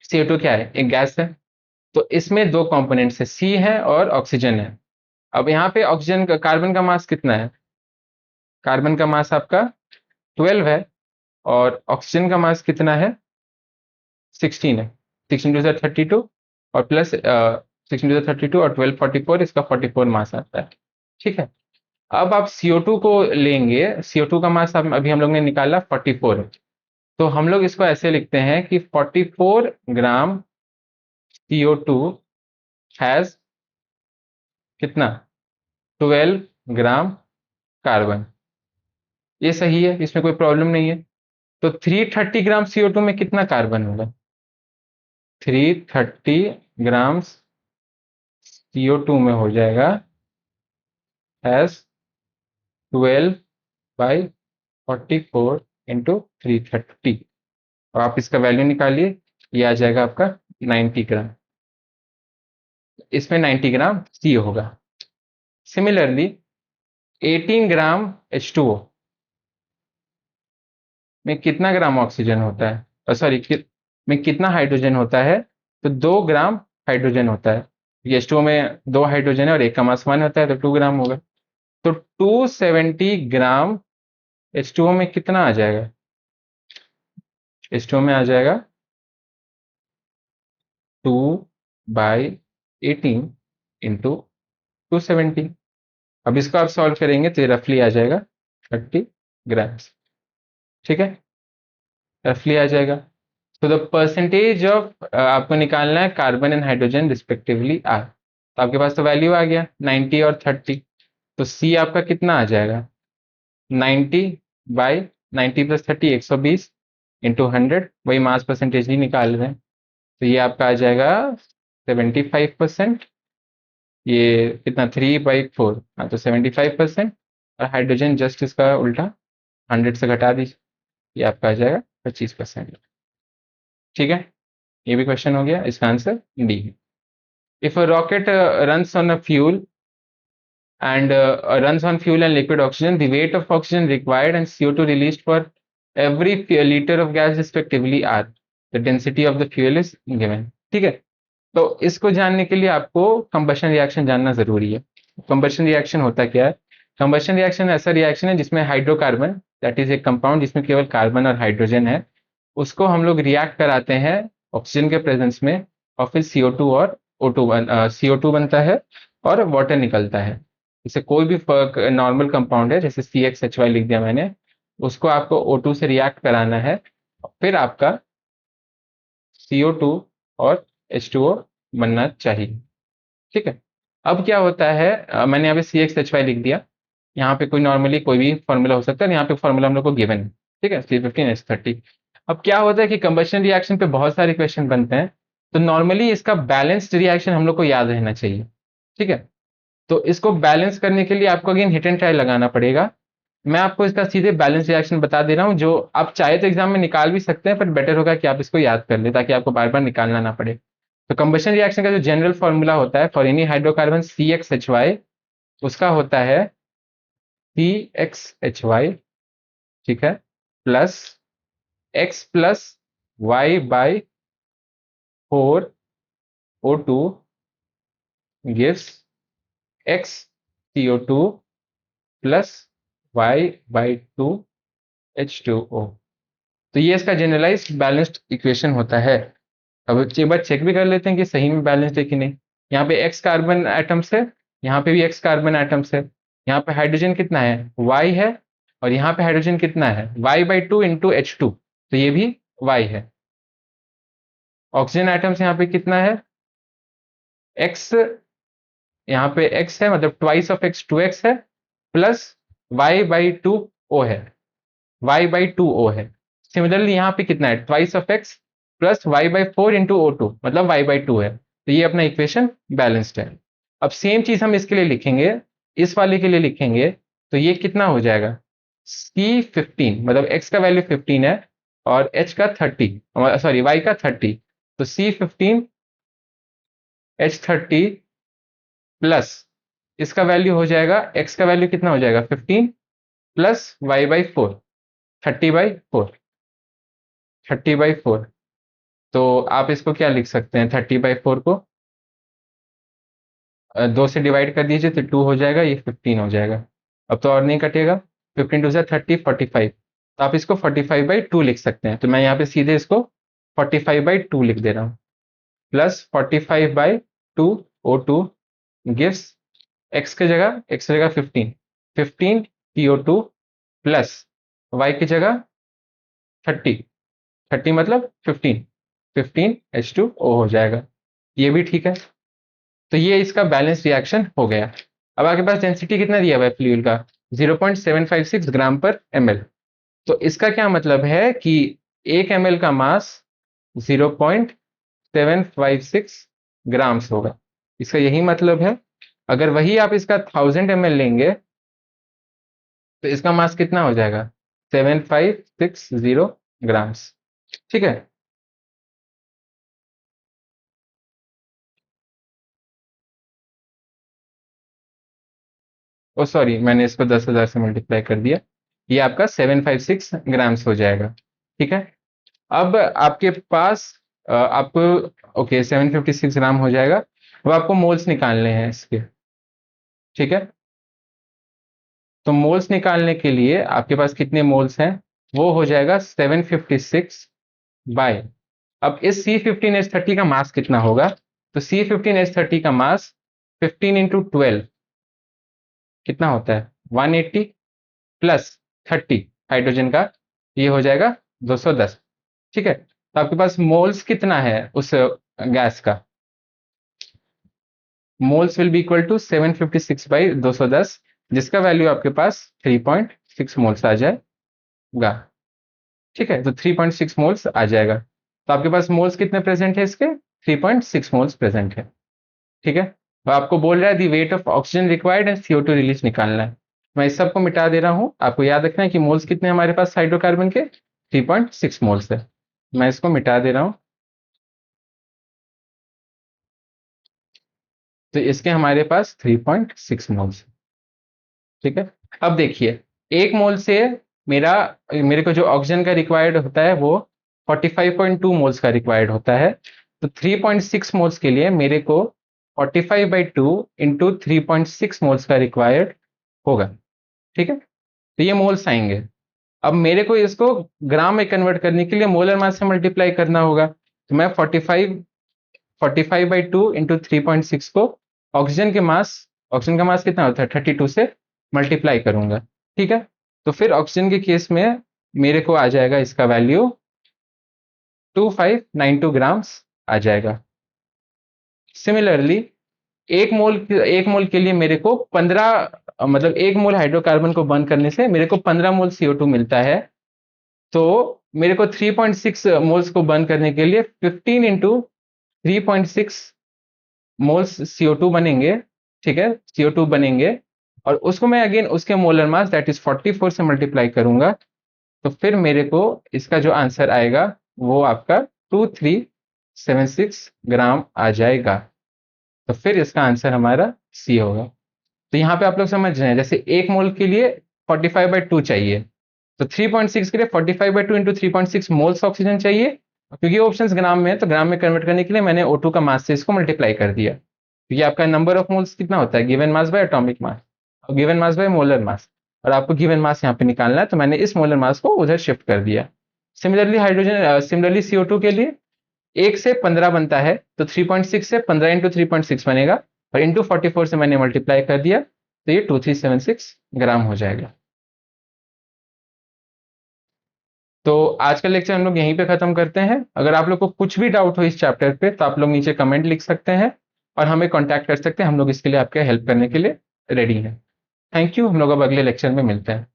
CO2 क्या है, एक गैस है। तो इसमें दो कंपोनेंट्स है, C है और ऑक्सीजन है। अब यहाँ पे ऑक्सीजन का, कार्बन का मास कितना है, कार्बन का मास आपका 12 है और ऑक्सीजन का मास कितना है, 16 है। 16 टू 32 और प्लस 16 टू 32 और 12 44, इसका 44 मास आता है। ठीक है, अब आप CO2 को लेंगे, CO2 का मास अभी हम लोग ने निकाला 44 है। तो हम लोग इसको ऐसे लिखते हैं कि 44 ग्राम CO2 हैज कितना, 12 ग्राम कार्बन। ये सही है, इसमें कोई प्रॉब्लम नहीं है। तो 330 ग्राम CO2 में कितना कार्बन होगा, 330 ग्राम CO2 में हो जाएगा हैज 12 बाई 44 इंटू 330, और आप इसका वैल्यू निकालिए, ये आ जाएगा आपका 90 ग्राम। इसमें 90 ग्राम C होगा। सिमिलरली 18 ग्राम H2O में कितना ग्राम ऑक्सीजन होता है, सॉरी में कितना हाइड्रोजन होता है, तो 2 ग्राम हाइड्रोजन होता है। ये H2O में 2 हाइड्रोजन है और एक का मास 1 होता है, तो 2 ग्राम होगा। तो 270 ग्राम H2O में कितना आ जाएगा, H2O में आ जाएगा 2/18 इंटू 270। अब इसको आप सॉल्व करेंगे तो ये रफली आ जाएगा 30 ग्राम्स। ठीक है, रफली आ जाएगा। तो द परसेंटेज ऑफ, आपको निकालना है carbon and hydrogen respectively are. तो आपके पास तो वैल्यू आ गया 90 और 30। तो C आपका कितना आ जाएगा, 90 बाई 90 प्लस 30 120 इंटू 100, वही मास परसेंटेज ही निकाल रहे हैं। तो ये आपका आ जाएगा 75%। ये कितना, 3/4, हाँ, तो 75%। और हाइड्रोजन जस्ट इसका उल्टा 100 से घटा दीजिए, ये आपका आ जाएगा 25%। ठीक है, ये भी क्वेश्चन हो गया, इसका आंसर डी है। If a rocket runs on a fuel and runs on fuel and liquid oxygen, the weight of oxygen required and CO2 released for every liter of gas respectively are, the density of the fuel is given। ठीक है, तो इसको जानने के लिए आपको कंबशन रिएक्शन जानना जरूरी है। कंबशन रिएक्शन होता क्या है, कंबशन रिएक्शन ऐसा रिएक्शन है जिसमें हाइड्रोकार्बन, दैट इज एक कंपाउंड जिसमें केवल कार्बन और हाइड्रोजन है, उसको हम लोग रिएक्ट कराते हैं ऑक्सीजन के प्रेजेंस में, और फिर CO2 और O2 CO2 बनता है और वाटर निकलता है। जैसे कोई भी नॉर्मल कंपाउंड है, जैसे CXHY लिख दिया मैंने, उसको आपको O2 से रिएक्ट कराना है, फिर आपका CO2 और H2O बनना चाहिए। ठीक है, अब क्या होता है, मैंने यहाँ पे CXHY लिख दिया, यहाँ पे कोई नॉर्मली कोई भी फॉर्मूला हो सकता है, यहाँ पे फॉर्मूला हम लोग को गिवन है। ठीक है, C15H30। अब क्या होता है कि कंबशन रिएक्शन पे बहुत सारे क्वेश्चन बनते हैं, तो नॉर्मली इसका बैलेंस्ड रिएक्शन हम लोग को याद रहना चाहिए। ठीक है, तो इसको बैलेंस करने के लिए आपको अगेन हिट एंड ट्राई लगाना पड़ेगा। मैं आपको इसका सीधे बैलेंस रिएक्शन बता दे रहा हूँ, जो आप चाहे तो एग्जाम में निकाल भी सकते हैं, पर बेटर होगा कि आप इसको याद कर ले, ताकि आपको बार बार निकालना ना पड़े। तो कंबशन रिएक्शन का जो जनरल फॉर्मूला होता है फॉर एनी हाइड्रोकार्बन CXHY, उसका होता है CXHY, ठीक है, plus X plus Y/4 O2 gives X CO2 plus Y/2 H2O। तो ये इसका जनरलाइज बैलेंस्ड इक्वेशन होता है। अब एक बार चेक भी कर लेते हैं कि सही में बैलेंस्ड है कि नहीं। यहाँ पे X कार्बन एटम्स है, यहाँ पे भी X कार्बन एटम्स है, यहाँ पे हाइड्रोजन कितना है, Y है, और यहाँ पे हाइड्रोजन कितना है, Y/2 इंटू H2, तो ये भी Y है। ऑक्सीजन एटम्स यहाँ पे कितना है, X, यहाँ पे X है, मतलब ट्वाइस ऑफ X 2X है, प्लस Y/2O है, Y/2O है। सिमिलरली यहाँ पे कितना है, twice of X plus Y/4 into O2, मतलब Y/2 है। तो ये अपना इक्वेशन बैलेंस्ड है। अब सेम चीज हम इसके लिए लिखेंगे, इस वाले के लिए लिखेंगे, तो ये कितना हो जाएगा, C15, मतलब x का वैल्यू 15 है और h का 30, सॉरी y का 30, तो C15 H30 प्लस इसका वैल्यू हो जाएगा, x का वैल्यू कितना हो जाएगा 15 प्लस y/4, 30/4, 30/4। तो आप इसको क्या लिख सकते हैं, 30/4 को 2 से डिवाइड कर दीजिए तो 2 हो जाएगा, ये 15 हो जाएगा। अब तो और नहीं कटेगा, 15 टू 30, 45, तो आप इसको 45/2 लिख सकते हैं। तो मैं यहाँ पे सीधे इसको 45/2 लिख दे रहा हूँ, प्लस 45/2 O2 गिव्स x की जगह 15, 15 PO2 प्लस y की जगह 30, 30 मतलब 15, 15 H2O हो जाएगा। ये भी ठीक है। तो ये इसका बैलेंस रिएक्शन हो गया। अब आपके पास डेंसिटी कितना दिया हुआ है फ्लूइड का, 0.756 ग्राम पर ml। तो इसका क्या मतलब है कि 1 ml का मास 0.756 ग्राम्स होगा। इसका यही मतलब है। अगर वही आप इसका 1000 ml लेंगे तो इसका मास कितना हो जाएगा, 7560 ग्राम्स। ठीक है। ओ सॉरी, मैंने इसको 10,000 से मल्टीप्लाई कर दिया, ये आपका 756 ग्राम्स हो जाएगा। ठीक है। अब आपके पास आपको ओके 756 ग्राम हो जाएगा। अब आपको मोल्स निकालने हैं इसके। ठीक है। तो मोल्स निकालने के लिए आपके पास कितने मोल्स हैं, वो हो जाएगा 756 बाय, अब इस C15H30 का मास कितना होगा, तो C15H30 का मास 15 इंटू 12 कितना होता है 180 प्लस 30 हाइड्रोजन का, ये हो जाएगा 210। ठीक है। तो आपके पास मोल्स कितना है उस गैस का, moles will be equal to 756 by 210, जिसका वैल्यू आपके पास 3.6 मोल्स आ जाएगा। ठीक है। तो 3.6 मोल्स आ जाएगा। तो आपके पास मोल्स कितने प्रेजेंट है इसके, 3.6 मोल्स प्रेजेंट है। ठीक है। तो आपको बोल रहा है the weight of oxygen required and CO2 release निकालना है। मैं इस सबको मिटा दे रहा हूं, आपको याद रखना है कि मोल्स कितने हमारे पास हाइड्रोकार्बन के, 3.6 मोल्स है। मैं इसको मिटा दे रहा हूं। तो इसके हमारे पास 3.6 मोल्स। ठीक है। अब देखिए, एक मोल से मेरा मेरे को जो ऑक्सीजन का रिक्वायर्ड होता है वो 45.2 मोल्स का रिक्वायर्ड होता है। तो 3.6 मोल्स के लिए मेरे को 45/2 इंटू 3.6 मोल्स का रिक्वायर्ड होगा। ठीक है। तो ये मोल्स आएंगे। अब मेरे को इसको ग्राम में कन्वर्ट करने के लिए मोलर मास से मल्टीप्लाई करना होगा। तो मैं 45/2 इंटू 3.6 को ऑक्सीजन का मास कितना होता है 32 से मल्टीप्लाई करूंगा। ठीक है। तो फिर ऑक्सीजन के केस में मेरे को आ जाएगा इसका वैल्यू 2592 ग्राम्स आ जाएगा। सिमिलरली एक मोल के लिए मेरे को 15 मतलब एक मोल हाइड्रोकार्बन को बर्न करने से मेरे को 15 मोल CO2 मिलता है। तो मेरे को 3.6 मोल्स को बर्न करने के लिए 15 इंटू 3.6 मोल्स CO2 बनेंगे। ठीक है। CO2 बनेंगे और उसको मैं अगेन उसके मोलर मास दैट इज 44 से मल्टीप्लाई करूंगा। तो फिर मेरे को इसका जो आंसर आएगा वो आपका 2376 ग्राम आ जाएगा। तो फिर इसका आंसर हमारा सी होगा। तो यहाँ पे आप लोग समझ रहे हैं, जैसे एक मोल के लिए 45/2 चाहिए, तो 3.6 के लिए 45/2 इंटू 3.6 मोल्स ऑक्सीजन चाहिए। क्योंकि ऑप्शंस ग्राम में है तो ग्राम में कन्वर्ट करने के लिए मैंने O2 का मास से इसको मल्टीप्लाई कर दिया। तो ये आपका नंबर ऑफ मोल्स कितना होता है, given mass by atomic mass और given mass by molar mass, और आपको गिवन मास यहाँ पे निकालना है तो मैंने इस मोलर मास को उधर शिफ्ट कर दिया। सिमिलरली CO2 के लिए 1 से 15 बनता है, तो 3.6 से 15 इंटू 3.6 बनेगा और इंटू 44 से मैंने मल्टीप्लाई कर दिया, तो ये 2376 ग्राम हो जाएगा। तो आज का लेक्चर हम लोग यहीं पे खत्म करते हैं। अगर आप लोग को कुछ भी डाउट हो इस चैप्टर पे तो आप लोग नीचे कमेंट लिख सकते हैं और हमें कांटेक्ट कर सकते हैं। हम लोग इसके लिए आपके हेल्प करने के लिए रेडी हैं। Thank you. हम लोग अब अगले लेक्चर में मिलते हैं।